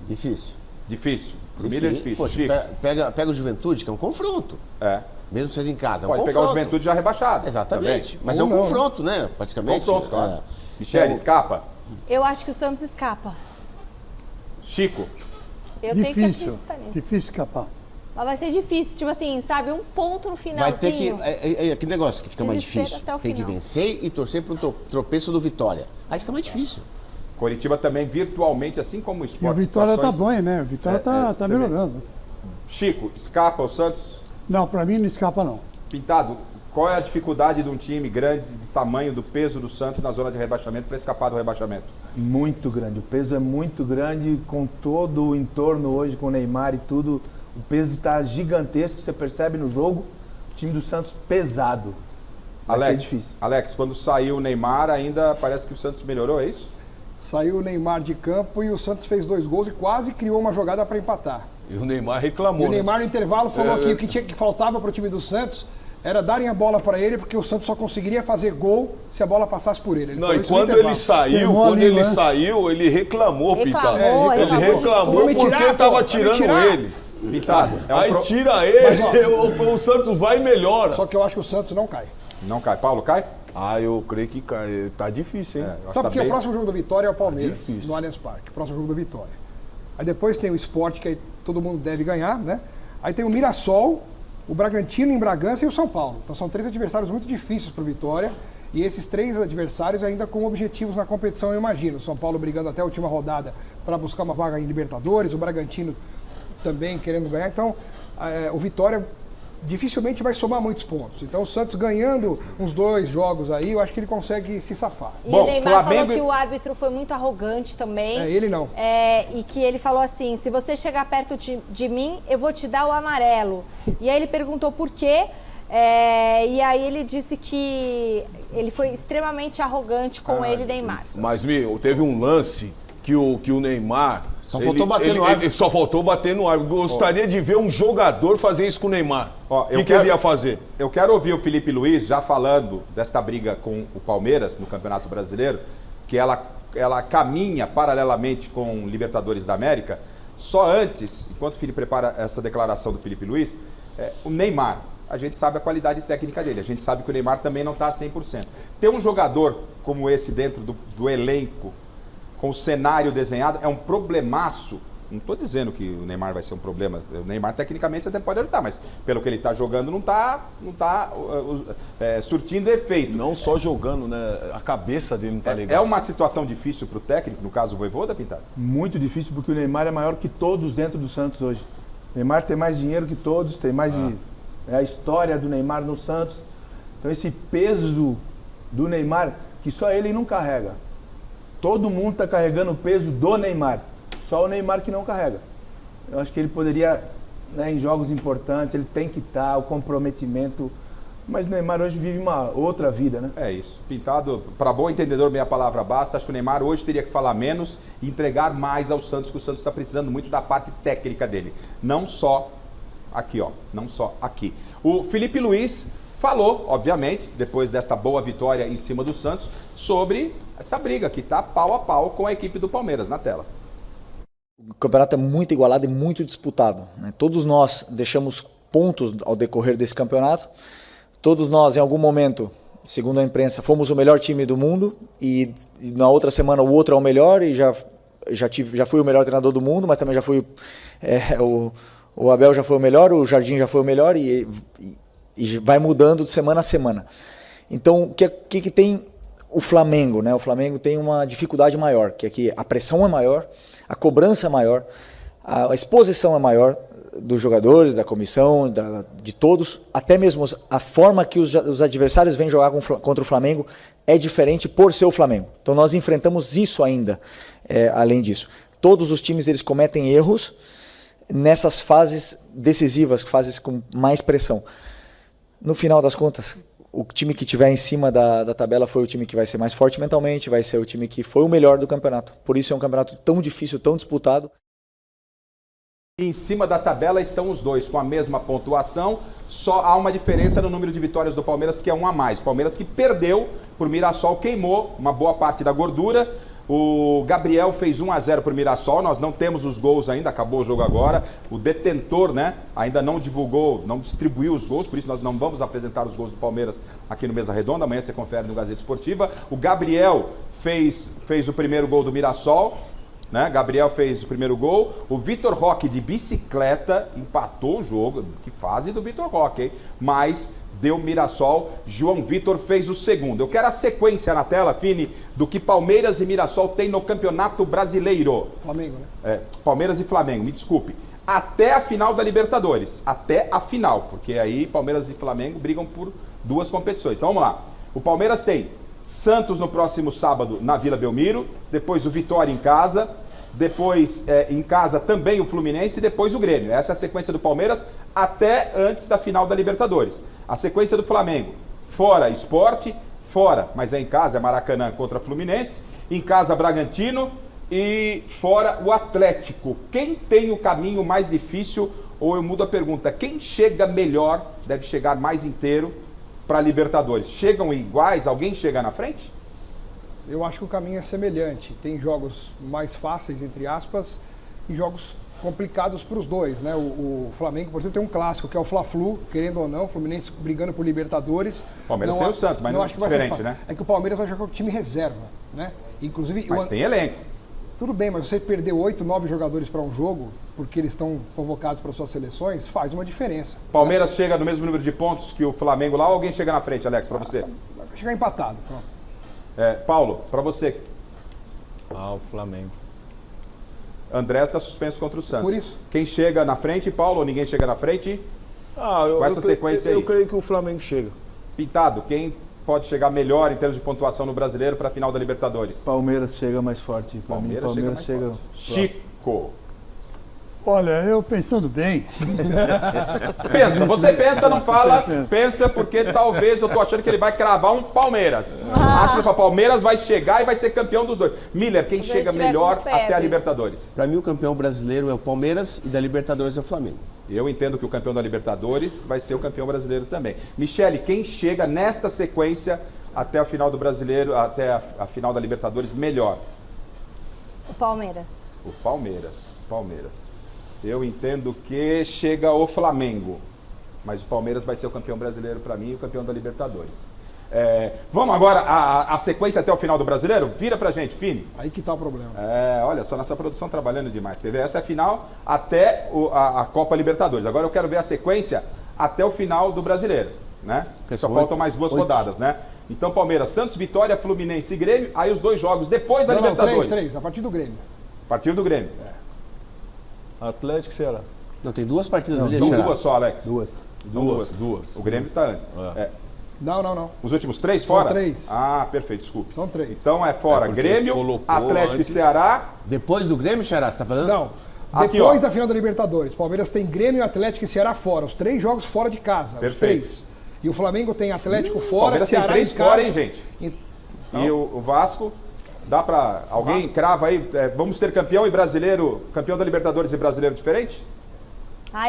Difícil. Difícil. Primeiro é difícil. Poxa, pega o Juventude, que é um confronto. Mesmo sendo em casa, é um Pode confronto. pegar o Juventude já rebaixado. Exatamente. Também. Mas Ou é um não. confronto, né? Praticamente. Confronto, claro. Michele, escapa? Eu acho que o Santos escapa. Chico? Eu tenho que Difícil. acreditar nisso. Difícil escapar. Mas vai ser difícil, tipo assim, sabe? Um ponto no Vai ter que... finalzinho. Que negócio que fica mais Desespero difícil. até o Tem que final. vencer e torcer para um tropeço do Vitória. Aí fica mais difícil. Coritiba também virtualmente, assim como o Sport. E o Vitória tá situações- bom, né? O Vitória tá você melhorando. vê. Chico, escapa o Santos? Não, pra mim não escapa não. Pintado, qual é a dificuldade de um time grande, do tamanho, do peso do Santos na zona de rebaixamento para escapar do rebaixamento? Muito grande. O peso é muito grande, com todo o entorno hoje, com o Neymar e tudo. O peso está gigantesco, você percebe no jogo. O time do Santos pesado. Vai ser difícil. Alex, quando saiu o Neymar, ainda parece que o Santos melhorou, é isso? Saiu o Neymar de campo e o Santos fez 2 gols e quase criou uma jogada para empatar. E o Neymar reclamou. E o Neymar no intervalo falou que o que faltava para o time do Santos era darem a bola para ele, porque o Santos só conseguiria fazer gol se a bola passasse por ele. Não, e quando ele saiu, ele reclamou, Pintado. Ele reclamou porque estava tirando ele. Pintado. Aí tira ele, o Santos vai e melhora. Só que eu acho que o Santos não cai. Não cai. Paulo, cai? Ah, eu creio que cai. Tá difícil, hein? Sabe porque o próximo jogo do Vitória é o Palmeiras, difícil. no Allianz Parque. O próximo jogo do Vitória. Aí depois tem o Sport, que aí todo mundo deve ganhar, né? Aí tem o Mirassol, o Bragantino em Bragança e o São Paulo. Então são 3 adversários muito difíceis para o Vitória. E esses 3 adversários ainda com objetivos na competição, eu imagino. O São Paulo brigando até a última rodada para buscar uma vaga em Libertadores, o Bragantino também querendo ganhar. Então o Vitória dificilmente vai somar muitos pontos. Então o Santos ganhando uns 2 jogos aí, eu acho que ele consegue se safar. E o Neymar falou que o árbitro foi muito arrogante também. Ele não. E que ele falou assim, se você chegar perto de mim, eu vou te dar o amarelo. E aí ele perguntou por quê. E aí ele disse que ele foi extremamente arrogante com ele, Neymar. Mas, teve um lance que o Neymar... Só faltou bater no árbitro. Só faltou bater no árbitro. Gostaria de ver um jogador fazer isso com o Neymar. O que ele ia fazer? Eu quero ouvir o Felipe Luiz já falando desta briga com o Palmeiras no Campeonato Brasileiro, que ela caminha paralelamente com Libertadores da América. Só antes, enquanto o Felipe prepara essa declaração do Felipe Luiz, o Neymar, a gente sabe a qualidade técnica dele, a gente sabe que o Neymar também não está a 100%. Ter um jogador como esse dentro do elenco, com o cenário desenhado, é um problemaço Não estou dizendo que o Neymar vai ser um problema. O Neymar, tecnicamente, até pode ajudar, mas pelo que ele está jogando, não tá surtindo efeito. Não só jogando, né? A cabeça dele não está legal. É uma situação difícil para o técnico, no caso o Vojvoda, Pintado? Muito difícil, porque o Neymar é maior que todos dentro do Santos hoje. O Neymar tem mais dinheiro que todos, tem mais... É a história do Neymar no Santos. Então esse peso do Neymar, que só ele não carrega. Todo mundo está carregando o peso do Neymar. Só o Neymar que não carrega. Eu acho que ele poderia, né, em jogos importantes, ele tem que estar, o comprometimento. Mas o Neymar hoje vive uma outra vida, né? É isso. Pintado, para bom entendedor, meia palavra basta. Acho que o Neymar hoje teria que falar menos e entregar mais ao Santos, que o Santos está precisando muito da parte técnica dele. Não só aqui, ó. Não só aqui. O Felipe Luiz falou, obviamente, depois dessa boa vitória em cima do Santos, sobre essa briga que está pau a pau com a equipe do Palmeiras. Na tela. O campeonato é muito igualado e muito disputado, né? Todos nós deixamos pontos ao decorrer desse campeonato. Todos nós, em algum momento, segundo a imprensa, fomos o melhor time do mundo e na outra semana o outro é o melhor e já fui o melhor treinador do mundo, mas também já fui o Abel já foi o melhor, o Jardim já foi o melhor e vai mudando de semana a semana. Então, o que tem o Flamengo, né? O Flamengo tem uma dificuldade maior, que é que a pressão é maior, a cobrança é maior, a exposição é maior dos jogadores, da comissão, de todos, até mesmo a forma que os adversários vêm jogar contra o Flamengo é diferente por ser o Flamengo. Então nós enfrentamos isso ainda, além disso. Todos os times eles cometem erros nessas fases decisivas, fases com mais pressão. No final das contas, o time que estiver em cima da tabela foi o time que vai ser mais forte mentalmente, vai ser o time que foi o melhor do campeonato. Por isso é um campeonato tão difícil, tão disputado. Em cima da tabela estão os dois com a mesma pontuação, só há uma diferença no número de vitórias do Palmeiras, que é um a mais. O Palmeiras que perdeu por Mirassol, queimou uma boa parte da gordura. O Gabriel fez 1-0 para o Mirassol, nós não temos os gols ainda, acabou o jogo agora. O detentor, né, ainda não divulgou, não distribuiu os gols, por isso nós não vamos apresentar os gols do Palmeiras aqui no Mesa Redonda, amanhã você confere no Gazeta Esportiva. O Gabriel fez o primeiro gol do Mirassol, né? Gabriel fez o primeiro gol. O Vitor Roque de bicicleta empatou o jogo, que fase do Vitor Roque, hein? Mas deu Mirassol, João Vitor fez o segundo. Eu quero a sequência na tela, Fini, do que Palmeiras e Mirassol tem no Campeonato Brasileiro. Flamengo, né? Palmeiras e Flamengo, me desculpe. Até a final da Libertadores. Até a final, porque aí Palmeiras e Flamengo brigam por duas competições. Então vamos lá. O Palmeiras tem Santos no próximo sábado na Vila Belmiro, depois o Vitória em casa, depois em casa também o Fluminense e depois o Grêmio. Essa é a sequência do Palmeiras até antes da final da Libertadores. A sequência do Flamengo, fora Sport, fora, mas é em casa, é Maracanã contra Fluminense, em casa Bragantino e fora o Atlético. Quem tem o caminho mais difícil, ou eu mudo a pergunta, quem chega melhor, deve chegar mais inteiro para a Libertadores? Chegam iguais? Alguém chega na frente? Eu acho que o caminho é semelhante. Tem jogos mais fáceis, entre aspas, e jogos complicados para os dois, né? O Flamengo, por exemplo, tem um clássico, que é o Fla-Flu, querendo ou não, o Fluminense brigando por Libertadores. O Palmeiras tem o Santos, mas não é diferente, né? É que o Palmeiras vai jogar com o time reserva, né? Inclusive, mas tem elenco. Tudo bem, mas você perder 8, 9 jogadores para um jogo, porque eles estão convocados para suas seleções, faz uma diferença. Palmeiras chega no mesmo número de pontos que o Flamengo lá, ou alguém chega na frente, Alex, para você? Vai chegar empatado, pronto. Paulo, para você. O Flamengo. André está suspenso contra o Santos. Por isso. Quem chega na frente, Paulo, ou ninguém chega na frente? Com essa sequência aí. Eu creio que o Flamengo chega. Pintado, quem pode chegar melhor em termos de pontuação no Brasileiro para a final da Libertadores? Palmeiras chega mais forte. Palmeiras chega mais forte. Chico. Olha, eu pensando bem... Pensa, você pensa, não fala, pensa porque talvez eu tô achando que ele vai cravar um Palmeiras. Acho que o Palmeiras vai chegar e vai ser campeão dos dois. Miller, quem chega melhor até a Libertadores? Para mim o campeão brasileiro é o Palmeiras e da Libertadores é o Flamengo. Eu entendo que o campeão da Libertadores vai ser o campeão brasileiro também. Michele, quem chega nesta sequência até a final do Brasileiro, até a final da Libertadores melhor? O Palmeiras. O Palmeiras. Eu entendo que chega o Flamengo, mas o Palmeiras vai ser o campeão brasileiro para mim e o campeão da Libertadores. Vamos agora a sequência até o final do Brasileiro? Vira pra gente, Fini. Aí que tá o problema. Olha só, nossa produção trabalhando demais. Quer ver? Essa é a final até a Copa Libertadores. Agora eu quero ver a sequência até o final do Brasileiro, né? Só faltam mais 2 rodadas, né? Então, Palmeiras, Santos, Vitória, Fluminense e Grêmio. Aí os 2 jogos depois da Libertadores. 3, a partir do Grêmio. A partir do Grêmio. Atlético e Ceará. Não, tem 2 partidas ali. São 2 só, Alex. Duas. O Grêmio tá antes. Não. Os últimos 3 fora? São 3. Ah, perfeito, desculpa. São 3. Então é fora Grêmio, Atlético antes. e Ceará. Depois do Grêmio, Xará, você tá falando? Não. Aqui, Depois ó. da final da Libertadores, Palmeiras tem Grêmio, Atlético e Ceará fora. Os 3 jogos fora de casa. Perfeito. Os 3. E o Flamengo tem Atlético fora, Palmeiras Ceará tem 3 em casa. fora, hein, gente? E o Vasco, dá pra... Alguém crava aí, vamos ter campeão e brasileiro, campeão da Libertadores e brasileiro diferente?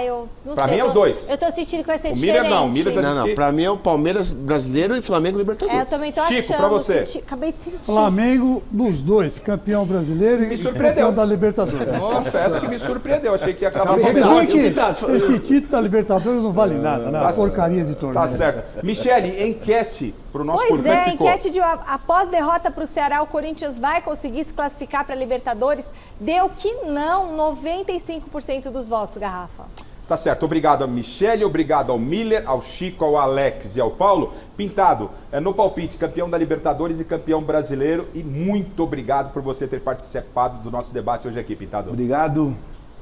Eu não Pra sei. mim é os 2. Eu tô sentindo que vai ser O diferente. Miller não, o Miller já disse Não, que... pra mim é o Palmeiras brasileiro e Flamengo Libertadores. Eu também tô Chico, achando. pra você. Acabei de sentir. Flamengo nos 2, campeão brasileiro e campeão da Libertadores. Confesso que me surpreendeu, achei que ia acabar Se com bem que esse título da Libertadores não vale nada, né? Uma porcaria de torneio. Tá certo. Michele, enquete pro nosso Pois público. Como é que ficou? enquete de após derrota para o Ceará, o Corinthians vai conseguir se classificar para a Libertadores? Deu que não, 95% dos votos, Garrafa. Tá certo, obrigado a Michele, obrigado ao Miller, ao Chico, ao Alex e ao Paulo. Pintado, no palpite, campeão da Libertadores e campeão brasileiro. E muito obrigado por você ter participado do nosso debate hoje aqui, Pintado. Obrigado,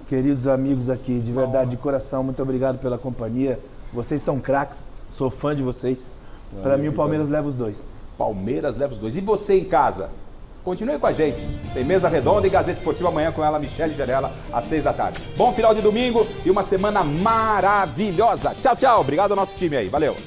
queridos amigos aqui, de verdade, de coração, muito obrigado pela companhia. Vocês são craques, sou fã de vocês. Para mim, o Palmeiras leva os 2. Palmeiras leva os 2. E você em casa? Continue com a gente. Tem Mesa Redonda e Gazeta Esportiva amanhã com ela, Michele Gerella, às 6 da tarde. Bom final de domingo e uma semana maravilhosa. Tchau, tchau. Obrigado ao nosso time aí. Valeu.